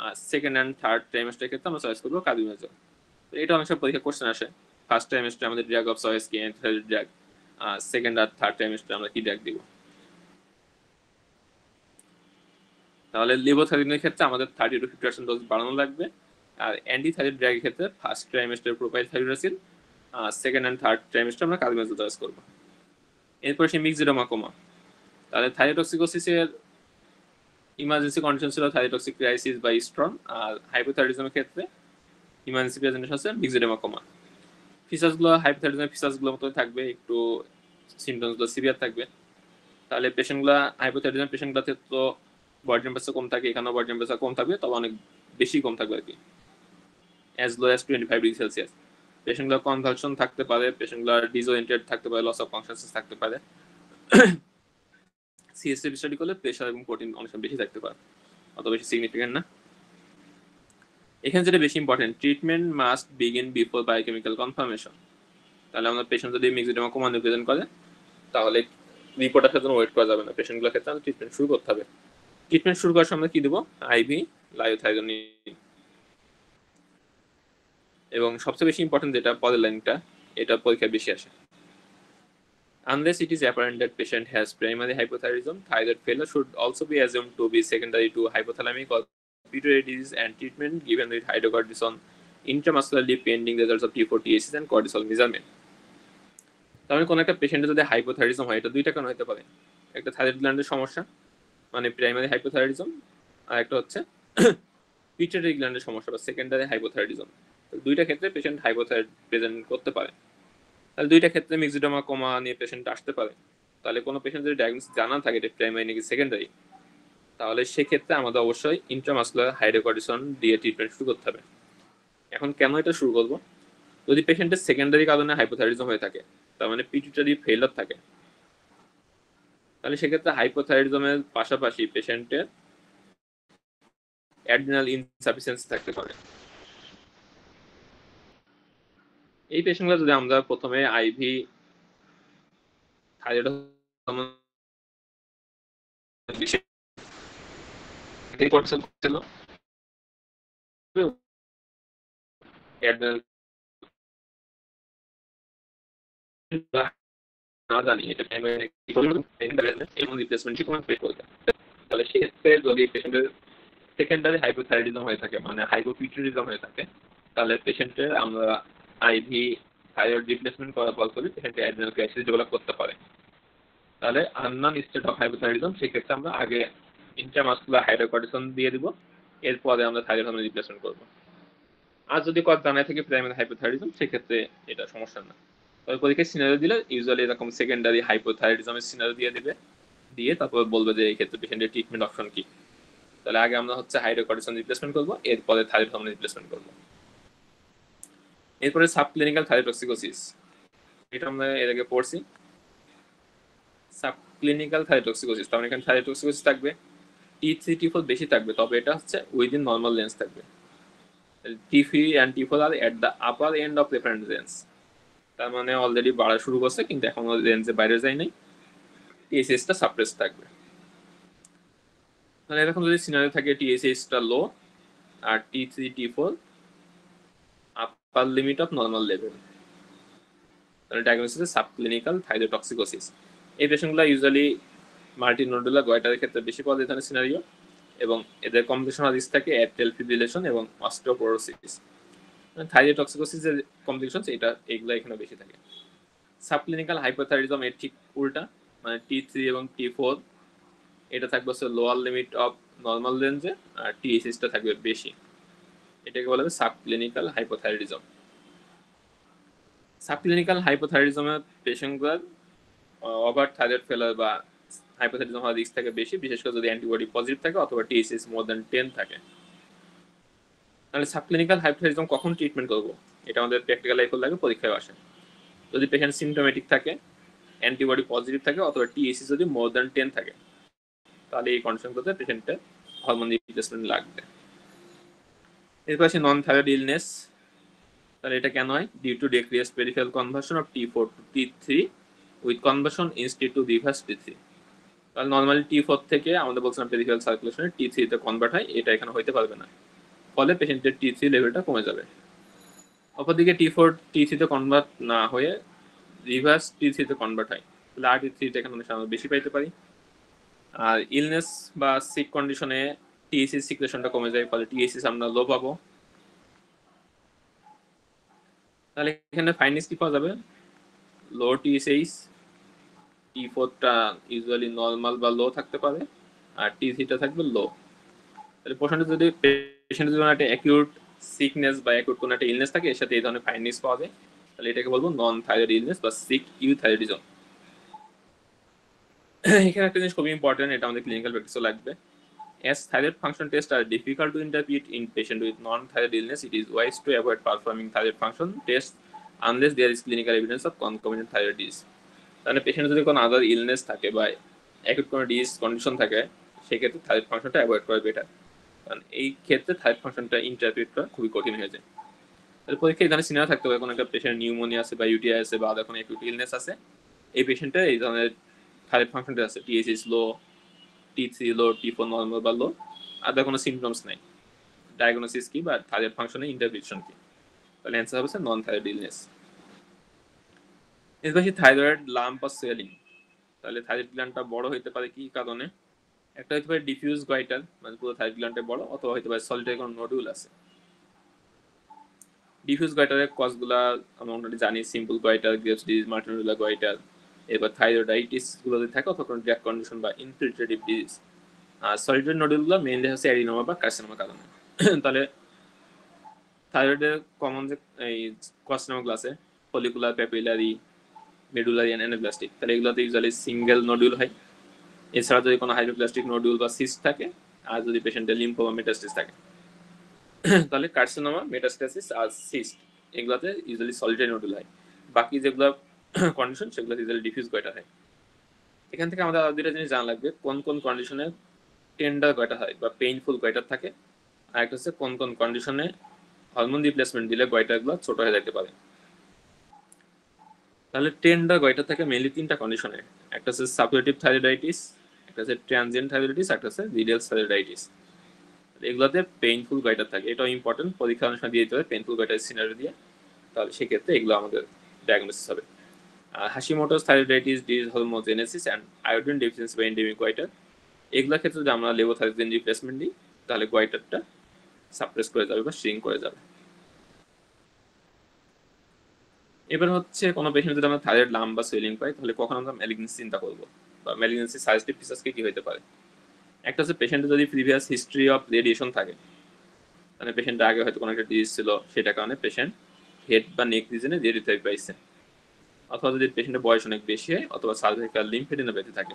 আর সেকেন্ড অ্যান্ড থার্ড ট্রাইমেস্টারের ক্ষেত্রে আমরা চয়েস করবো কার্বিমেজল। এটা অনেক সময় পরীক্ষা কোশ্চেন আসে, ফার্স্ট ট্রাইমেস্টারে আমাদের ড্রাগ অফ চয়েস কি অ্যান্টি থাইরয়েড ড্রাগ, সেকেন্ড আর থার্ড ট্রাইমেস্টারে আমরা কি ড্রাগ দিব। তাহলে লেভোথাইরয়েডের ক্ষেত্রে আমাদের 30 to 50% ডোজ বাড়ানো লাগবে, আর অ্যান্টি থাইরয়েড ড্রাগের ক্ষেত্রে ফার্স্ট ট্রাইমেস্টারে propylthiouracil, second and third ট্রাইমেস্টারে আমরা কার্বিমেজল চয়েস করবো। এরপর সে মিক্সিডোমা কোমা, তাহলে থাইরয়েডটক্সিকোসিসের ইমার্জেন্সি কন্ডিশন ছিল থাইরয়েডটক্সিক ক্রাইসিস বা স্ট্রন, আর হাইপোথাইরয়েডিজমের ক্ষেত্রে ইমার্জেন্সি প্রেজেন্টেশন হচ্ছে মিক্সিডোমা কোমা। ফিচার্সগুলো হাইপোথাইরয়েডিজমের ফিচার্সগুলোর মতো থাকবে, একটু সিমটমসগুলো সিভিয়ার থাকবে। তাহলে পেশেন্টগুলো হাইপোথাইরয়েডিজম পেশেন্টগুলোতে তো বডি টেম্পারেচার কম থাকে, এখানেও বডি টেম্পারেচার কম থাকবে, তবে অনেক বেশি কম থাকবে আর কি, অ্যাজ লো অ্যাজ 25 ডিগ্রি সেলসিয়াস। পেশেন্টগুলো কনভালশন থাকতে পারে, পেশেন্টগুলো ডিসওরিয়েন্টেড থাকতে পারে, লস অফ কনসিয়াসনেস থাকতে পারে। সিএসএ স্টাডি করলে প্রেশার এবং প্রোটিন অনেক বেশি থাকতে পারে, অত বেশি সিগনিফিকেন্ট না। এখানে যেটা বেশি important, treatment must begin before biochemical confirmation. তাহলে আমাদের পেশেন্ট যদি মিক্সিডেমা কমানো প্রেজেন্ট করে, তাহলে রিপোর্ট আসার জন্য ওয়েট করা যাবে না, পেশেন্টগুলোর ক্ষেত্রে আমাদের ট্রিটমেন্ট শুরু করতে হবে। ট্রিটমেন্ট শুরু করার সময় কি দেবো? আইভি লাইওথাইরোনিন। এবং সবচেয়ে বেশি ইম্পর্টেন্ট যেটা পরের লাইনটা, এটা পরীক্ষায় বেশি আসে। Unless it is apparent that patient has primary hypothyroidism, thyroid failure should also be assumed to be secondary to hypothalamic or pituitary disease, and treatment given with hydrocortisone intramuscularly pending results of T4 TACs and cortisol measurement. তাহলে কোনো একটা পেশেন্টের যদি hypothyroidism হয়, এটা দুইটা কারণ হতে পারে। একটা থাইরয়েড গ্ল্যান্ডের সমস্যা, মানে প্রাইমারি হাইপোথাইরয়েডিজম, আর একটা হচ্ছে পিটুইটারি গ্ল্যান্ডের সমস্যা বা সেকেন্ডারি হাইপোথাইরয়েডিজম। দুইটা ক্ষেত্রে পেশেন্ট হাইপোথাইরয়েড প্রেজেন্ট করতে পারে। তাহলে দুইটা ক্ষেত্রে মিক্সিডোমা কমা নিয়ে পেশেন্ট আসতে পারে। তাহলে কোনো পেশেন্ট যদি ডায়াগনোসিস জানা থাকে এটা প্রাইমারি নাকি সেকেন্ডারি, তাহলে সেক্ষেত্রে আমাদের অবশ্যই ইন্ট্রামাসকুলার হাইড্রোকর্টিসন দিয়ে ট্রিটমেন্ট শুরু করতে হবে। এখন কেন এটা শুরু করব? যদি পেশেন্টের সেকেন্ডারি কারণে হাইপোথাইরয়েডিজম হয়ে থাকে, তার মানে পিটুইটারি ফেইলার থাকে, তাহলে সেক্ষেত্রে হাইপোথাইরয়েডিজমের পাশাপাশি পেশেন্টের অ্যাড্রিনাল ইনসাফিসিয়েন্সি থাকতে পারে। এই পেশেন্টগুলো যদি আমরা প্রথমে আইভি থাইরয়েড হরমোন ছিল অ্যাড্রিনাল না জানি এটা এবং রিপ্লেসমেন্ট কোনো পে করবে, তাহলে সেক্ষেত্রে যদি পেশেন্টের সেকেন্ডারি হাইপোথাইরয়েডিজম হয়ে থাকে, মানে হাইপোপিটুইটারিজম হয়ে থাকে, তাহলে পেশেন্টের আমরা আইভি থাইরয়েড রিপ্লেসমেন্ট করার পর করি পেশেন্টের অ্যাড্রিনাল ক্রাইসিস ডেভেলপ করতে পারে। তাহলে আননন স্টেট অফ হাইপোথাইরয়েডিজম, সেক্ষেত্রে আমরা আগে ইন্ট্রামাসকুলার হাইড্রোকর্টিসন দিয়ে দিব, এরপরে আমরা থাইরয়েড হরমোন রিপ্লেসমেন্ট করবো। আর যদি কত জানায় থাকে প্রাইমারি হাইপোথাইরয়েডিজম, সেক্ষেত্রে এটা সমস্যা না। তবে পরীক্ষায় সিনারিও দিলে ইউজুয়ালি এরকম সেকেন্ডারি হাইপোথাইরয়েডিজমের সিনারিও দিয়ে দিবে, দিয়ে তারপর বলবে যে এই ক্ষেত্রে পেশেন্টের ট্রিটমেন্ট অপশন কি। তাহলে আগে আমরা হচ্ছে হাইড্রোকর্টিসন রিপ্লেসমেন্ট করবো, এরপরে থাইরয়েড হরমোন রিপ্লেসমেন্ট করবো। এরপরে সাবক্লিনিক্যাল থাইরোটক্সিকোসিস, এটা আমরা এর আগে পড়ছি। সাবক্লিনিক্যাল থাইরোটক্সিকোসিস, তার মানে এখানে থাইরোটক্সিকোসিস থাকবে, T3 T4 বেশি থাকবে, তবে এটা হচ্ছে উইদিন নর্মাল রেঞ্জ থাকবে। T3 and T4 are at the upper end of reference range, তার মানে অলরেডি বাড়া শুরু করছে কিন্তু এখনো রেঞ্জে বাইরে যায় নাই, টিএসএইচটা সাপ্রেস থাকবে। তাহলে এরকম যদি সিনারিও থাকে টিএসএইচটা লো আর T3 T4 upper limit of normal level, তাহলে ডায়াগনোসিস সাবক্লিনিক্যাল থাইরোটক্সিকোসিস। এই পেশেন্টগুলো ইউজুয়ালি মাল্টিনোডুলার গয়টারের ক্ষেত্রে বেশি পাওয়া যায় ধরনের সিনারিও, এবং এদের কমপ্লিকেশনাল রিস্ক থাকে অ্যাট্রিয়াল ফিব্রিলেশন এবং অস্টিওপোরোসিস। থাইরোটক্সিকোসিসের কমপ্লিকেশন এগুলো এখানে বেশি থাকে। সাবক্লিনিক্যাল হাইপোথাইরয়েডিজম এর ঠিক উল্টা, মানে T3 এবং T4 এটা থাকবে হচ্ছে লোয়ার লিমিট অফ নর্মাল রেঞ্জে, আর টিএসএইচটা থাকবে বেশি, এটাকে বলা হবে সাবক্লিনিক্যাল হাইপোথাইরয়েডিজম। সাবক্লিনিক্যাল হাইপোথাইরয়েডিজমের পেশেন্টগুলোর ওভার থাইরয়েড ফেলার বা হাইপোথাইরয়েডিজম হওয়ার রিস্ক থাকে বেশি, বিশেষ করে যদি অ্যান্টিবডি পজিটিভ থাকে অথবা টিএসএইচ মোর দ্যান 10 থাকে। তাহলে সাবক্লিনিক্যাল হাইপোথাইরয়েডিজম কখন ট্রিটমেন্ট করবো, এটা আমাদের প্র্যাকটিক্যাল লাইফে লাগে, পরীক্ষায় আসে। যদি পেশেন্ট সিমটোমেটিক থাকে, অ্যান্টিবডি পজিটিভ থাকে অথবা টিএসএইচ যদি মোর দ্যান 10 থাকে, তাহলে এই কন্ডিশনগুলোতে পেশেন্টের হরমোন রিপ্লেসমেন্ট লাগবে। এরপর আসে নন থাইরয়েড ইলনেস, তাহলে এটা কেন হয়? Due to decrease peripheral conversion of T4 to T3 with conversion instead to reverse T3। তাহলে নর্মালি T4 থেকে আমাদের বলছিলাম পেরিফেরাল সার্কুলেশনে T3 তে কনভার্ট হয়, এটা এখানে হইতে পারবে না, ফলে পেশেন্টের T3 লেভেলটা কমে যাবে। অপরদিকে T4 T3 তে কনভার্ট না হয়ে রিভার্স T3 তে কনভার্ট হয়, তাহলে R T3 টা এখানে আমরা বেশি পাইতে পারি। আর ইলনেস বা সিক কন্ডিশনে টিএসএইচ সিক্রেশনটা কমে যায়, ফলে টিএসএইচ আমরা লো পাবো। তাহলে এখানে ফাইন্ডিংস কি পাওয়া যাবে? লো টিএসএইচ, T4টা ইউজুয়ালি নর্মাল বা লো থাকতে পারে, আর T3টা থাকবে লো। তাহলে পেশেন্টের যদি একটা অ্যাকিউট সিকনেস বা অ্যাকিউট কোনো একটা ইলনেস থাকে, এর সাথে এই ধরনের ফাইন্ডিংস পাওয়া যায়, তাহলে এটাকে বলবো নন থাইরয়েড ইলনেস বা সিক ইউথাইরয়েডিজম। এখানে একটা জিনিস খুবই ইম্পর্টেন্ট, এটা আমাদের ক্লিনিক্যাল প্র্যাকটিসে লাগবে। As thyroid function tests are difficult to interpret in patient with non-thyroid illness, it is wise to avoid performing thyroid function tests unless there is clinical evidence of concomitant thyroid disease. তাহলে patient যদি কোনো আদার illness থাকে বা acute কোনো disease condition থাকে, সেক্ষেত্রে thyroid ফাংশনটা avoid করা বেটার। কারণ এই ক্ষেত্রে থাইরয়েড ফাংশনটা ইন্টারপ্রিট করা খুবই কঠিন হয়ে যায়। তাহলে পরীক্ষায় এখানে সিনারিও থাকতে হবে, কোনো একটা পেশেন্ট নিউমোনিয়া আছে বা ইউটিআই আছে বা আদার কোনো অ্যাকিউট ইলনেস আছে, এই পেশেন্টের এই ধরনের থাইরয়েড ফাংশনটা আছে, টিএসএইচ লো, T3 লো, T4 নর্মাল বা লো, আদার কোনো সিমটমস নাই, ডায়াগনোসিস কি বা থাইরয়েড ফাংশনের ইন্টারপ্রিটেশন কি, তাহলে অ্যান্সার হবে নন থাইরয়েড ইলনেস। এরপর থাইরয়েড লাম্প বা সোয়েলিং, তাহলে থাইরয়েড গ্ল্যান্ডটা বড় হইতে পারে কি কারণে? একটা হতে পারে ডিফিউজ গয়টার, মানে পুরো থাইরয়েড গ্ল্যান্ডটা বড়, অথবা হতে পারে সলিটারি কোনো নোডুল আছে। ডিফিউজ গয়টারের কজগুলা আমরা অলরেডি জানি, simple goitre, Graves disease, multinodular goitre, এবার থাইরয়েডাইটিস গুলো যদি থাকে, অথবা কোনো ড্রাগ কন্ডিশন বা ইনফিল্ট্রেটিভ ডিজিজ। আর সলিটারি নোডুলগুলো মেইনলি হচ্ছে অ্যাডিনোমা বা কার্সিনোমার কারণে। তাহলে থাইরয়েডের কমন যে এই কার্সিনোমাগুলো আছে, follicular, papillary, medullary and anaplastic, তাহলে এগুলোতে ইউজুয়ালি সিঙ্গেল নোডুল হয়। এছাড়া যদি কোনো হাইড্রোপ্লাস্টিক নোডুল বা সিস্ট থাকে, আর যদি পেশেন্টের লিম্ফোমা মেটাস্টিস থাকে, তাহলে কার্সিনোমা, মেটাস্টাসিস আর সিস্ট এগুলোতে ইউজুয়ালি সলিটারি নোডুল হয়। বাকি যেগুলো কন্ডিশন সেগুলো ইউজুয়ালি ডিফিউজ গয়টা হয়। এখান থেকে আমাদের দুইটা জিনিস জানা লাগবে, কোন কোন কন্ডিশনে টেন্ডার গয়টা হয় বা পেইনফুল গয়টার থাকে, আর একটা হচ্ছে কোন কোন কন্ডিশনে হরমোন রিপ্লেসমেন্ট দিলে গয়টাগুলো ছোট হয়ে যেতে পারে। তাহলে টেন্ডার গয়টা থাকে মেইনলি তিনটা কন্ডিশনে, একটা হচ্ছে সাপুরেটিভ থাইরয়েডাইটিস, একটা হচ্ছে ট্রানজিয়েন্ট থাইরয়েডাইটিস, একটা হচ্ছে রিডিয়াল থাইরয়েডাইটিস। এগুলোতে পেইনফুল গয়টার থাকে, এটাও ইম্পর্টেন্ট, পরীক্ষা অনেক সময় দিয়ে দিতে হবে পেইনফুল গয়টার সিনারিও দিয়ে, তাহলে সেক্ষেত্রে এগুলো আমাদের ডায়াগনোসিস হবে। হাশিমোটোস থাইরয়েডাইটিস, ডিসহরমোজেনেসিস অ্যান্ড আয়োডিন ডেফিসিয়েন্সি বা এন্ডেমিক গয়টার, এগুলোর ক্ষেত্রে যদি আমরা লেভোথাইরোক্সিন রিপ্লেসমেন্ট দিই, তাহলে গয়টারটা সাপ্রেস করে যাবে বা শ্রিঙ্ক করে যাবে। এবার হচ্ছে কোনো পেশেন্ট যদি আমরা থাইরয়েড লাম্প বা সোয়েলিং পাই, তাহলে কখন আমরা ম্যালিগনেন্সি চিন্তা করবো বা ম্যালিগনেন্সি সাজেস্টিভ ফিচার্স কি হতে পারে? একটা হচ্ছে পেশেন্টের যদি প্রিভিয়াস হিস্ট্রি অফ রেডিয়েশন থাকে, মানে পেশেন্টের আগে হয়তো কোনো একটা ডিজিজ ছিল, সেটা কারণে পেশেন্ট হেড বা নেক রিজনে রেডিওথেরাপি পাইছে, অথবা যদি পেশেন্টের বয়স অনেক বেশি হয়, অথবা সার্ভাইকাল লিম্ফেডিনোপ্যাথি থাকে,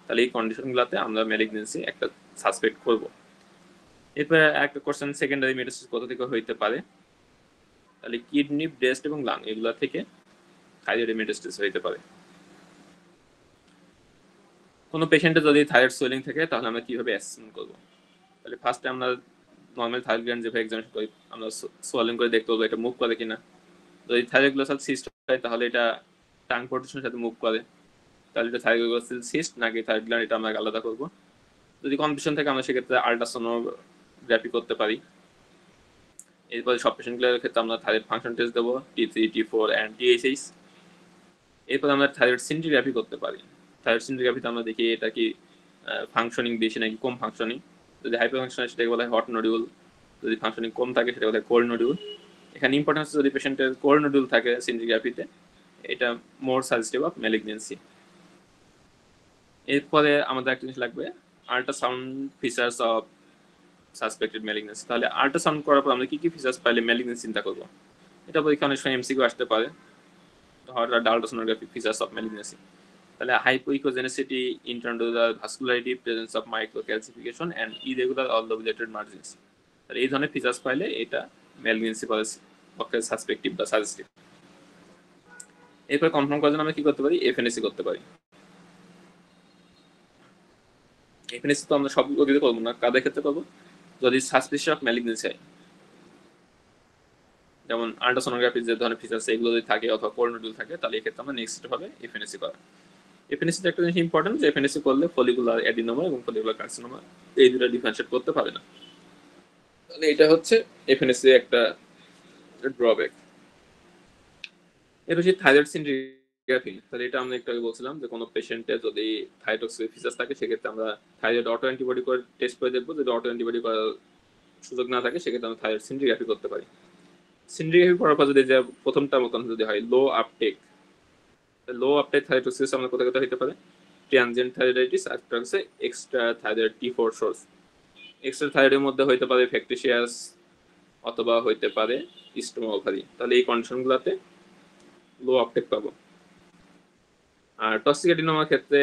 তাহলে এই কন্ডিশনগুলোতে আমরা ম্যালিগনেন্সি একটা সাসপেক্ট করব। এরপরে একটা কোশ্চেন, সেকেন্ডারি মেটাস্টাসিস কোথা থেকে হইতে পারে? তাহলে কিডনি, ব্রেস্ট এবং লাং এগুলা থেকে থাইরয়েড মেটাস্টাসিস হইতে পারে। কোনো পেশেন্টের যদি থাইরয়েড সোয়েলিং থাকে, তাহলে আমরা কিভাবে অ্যাসেসমেন্ট করব? তাহলে ফার্স্টে আমরা নর্মাল থাইরয়েড গ্ল্যান্ড যেভাবে এক্সামিনেশন করি, আমরা সোয়েলিং করে দেখতে বলবো এটা মুভ করে কিনা। যদি থাইরয়েড গ্লোসাল সিস্ট হয়, তাহলে এটা টাং প্রোটেকশনের সাথে মুভ করে, তাহলে এটা থাইরয়েড গ্লোসাল সিস্ট নাকি থাইরয়েড গ্ল্যান্ড, এটা আমরা আলাদা করবো। যদি কনফিউশন থাকে, আমরা সেক্ষেত্রে আল্ট্রাসোনোগ্রাফি করতে পারি। এরপরে সব পেশেন্টগুলোর ক্ষেত্রে আমরা থাইরয়েড ফাংশন টেস্ট দেবো, T3, T4 অ্যান্ড TSH। এরপর আমরা থাইরয়েড সিনটিগ্রাফি করতে পারি। থাইরয়েড সিনটিগ্রাফিতে আমরা দেখি এটা কি ফাংশনিং বেশি নাকি কম ফাংশনিং। যদি হাইপার ফাংশন হয়, সেটাকে বলা হয় হট নডিউল, যদি ফাংশনিং কম থাকে সেটা বলা হয় কোল্ড নডিউল। এখানে ইম্পর্টেন্স, যদি পেশেন্টের কোল্ড নডিউল থাকে সিনটিগ্রাফিতে, এটা মোর সাজেস্টিভ অফ ম্যালিগনেন্সি। এরপরে আমাদের একটা জিনিস লাগবে, ultrasound features of suspected malignancy. তাহলে আল্ট্রাসাউন্ড করার পর আমরা কি কি ফিচার্স পাইলে ম্যালিগনেন্সি চিন্তা করবো? এটা পরীক্ষা অনেক সময় এমসিকিউ আসতে পারে, আল্ট্রাসোনোগ্রাফি ফিচার্স অফ ম্যালিগনেন্সি। তাহলে hypoechogenicity, intranodular vascularity, presence of micro calcification and irregular or lobulated margins. তাহলে এই ধরনের ফিচার্স পাইলে এটা ম্যালিগনেন্সি পক্ষে সাসপেক্টিভ বা সাজেস্টিভ। এরপর কনফার্ম করার জন্য আমরা কি করতে পারি? এফএনএসি করতে পারি। এফএনএসি তো আমরা সবগুলো দিতে করবো না, কাদের ক্ষেত্রে করবো? যদি সাসপিশন অফ ম্যালিগনেন্সি হয়, যেমন আল্ট্রাসোনোগ্রাফির যে ধরনের ফিচার্স এগুলো যদি থাকে, অথবা কোল্ড নডিউল থাকে, তাহলে এক্ষেত্রে আমরা নেক্সট হবে এফএনএসি করা। এফএনএসিতে একটা জিনিস ইম্পর্টেন্ট, যে এফএনএসি করলে ফলিকুলার অ্যাডিনোমা এবং ফলিকুলার কার্সিনোমা এই দুটো ডিফারেন্সিয়েট করতে পারে না। তাহলে এটা হচ্ছে এফএনএসি একটা ড্রব্যাক। এর বেশি থাইরয়েড সিনটিগ্রাফি, তাহলে এটা আমরা একটু আগে বলছিলাম যে কোনো পেশেন্টের যদি থাইরয়েড ফিচার্স থাকে, সেক্ষেত্রে আমরা থাইরয়েড অটো অ্যান্টিবডি করে টেস্ট করে দেখবো। যদি অটো অ্যান্টিবডি করার সুযোগ না থাকে, সেক্ষেত্রে আমরা থাইরয়েড সিনটিগ্রাফি করতে পারি। সিনটিগ্রাফি করার পর যদি যে প্রথমটা মতন যদি হয় লো আপটেক থাইরয়েডোসিস, আমরা কোথায় কোথায় হতে পারে? ট্রানজিয়েন্ট থাইরয়েডাইটিস, আর একটা হচ্ছে extra thyroid T4 source. Extra থাইরয়েডের মধ্যে হইতে পারে ফ্যাকটিসিয়াস, অথবা হইতে পারে স্টোমা ওভারি। তাহলে এই কন্ডিশনগুলোতে লো আপটেক পাবো। আর টক্সিক অ্যাডিনোমার ক্ষেত্রে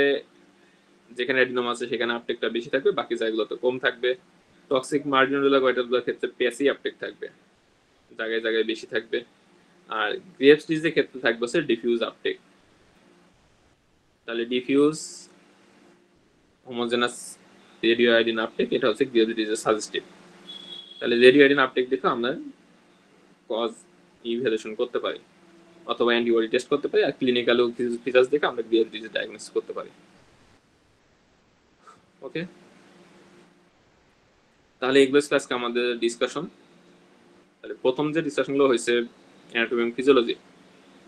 যেখানে অ্যাডিনোমা আছে সেখানে আপটেকটা বেশি থাকবে, বাকি জায়গাগুলোতে কম থাকবে। টক্সিক মার্জিনুলা গয়টারগুলোর ক্ষেত্রে বেশি আপটেক থাকবে, জায়গায় জায়গায় বেশি থাকবে। আর গ্রেভস ডিজিজের ক্ষেত্রে থাকবে হচ্ছে ডিফিউজ আপটেক। তাহলে diffuse homogeneous radio iodine uptake, এটা হচ্ছে গ্রেভস ডিজিজের সাজেস্টিভ। তাহলে রেডিয়েটিন আপটেক দেখে আমরা কজ ইভ্যালুয়েশন করতে পারি, অথবা অ্যান্টিবডি টেস্ট করতে পারি, আর ক্লিনিক্যালও কিছু ফিচার্স দেখে আমরা বিএল ডিজিজ ডায়াগনোসিস করতে পারি। ওকে, তাহলে এগুলো আজকে আমাদের ডিসকাশন। তাহলে প্রথম যে ডিসকাশনগুলো হয়েছে অ্যানাটমি এবং ফিজিওলজি,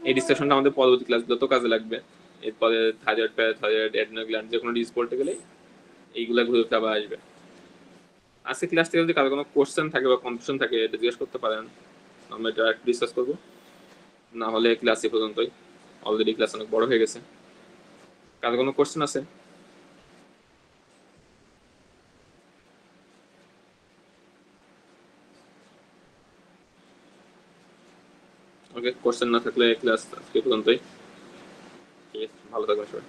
এই ডিসকাশনটা আমাদের পরবর্তী ক্লাসগুলো তো কাজে লাগবে। এরপরে থাইরয়েড, প্যারাথাইরয়েড, অ্যাড্রিনাল গ্ল্যান্ড যে কোনো ডিজিজ বলতে গেলে এইগুলা ঘুরে আবার আসবে। আজকে ক্লাস থেকে যদি কারো কোনো কোশ্চেন থাকে বা কনফিউশন থাকে এটা জিজ্ঞেস করতে পারেন, আমরা এটা একটু ডিসকাস করবো। না হলে ক্লাস এ পর্যন্তই, অলরেডি ক্লাস অনেক বড় হয়ে গেছে। কারো কোনো কোশ্চেন আছে? ওকে, কোশ্চেন না থাকলে ক্লাস আজকে পর্যন্তই। ঠিক আছে, ভালো থাকবেন সবাই।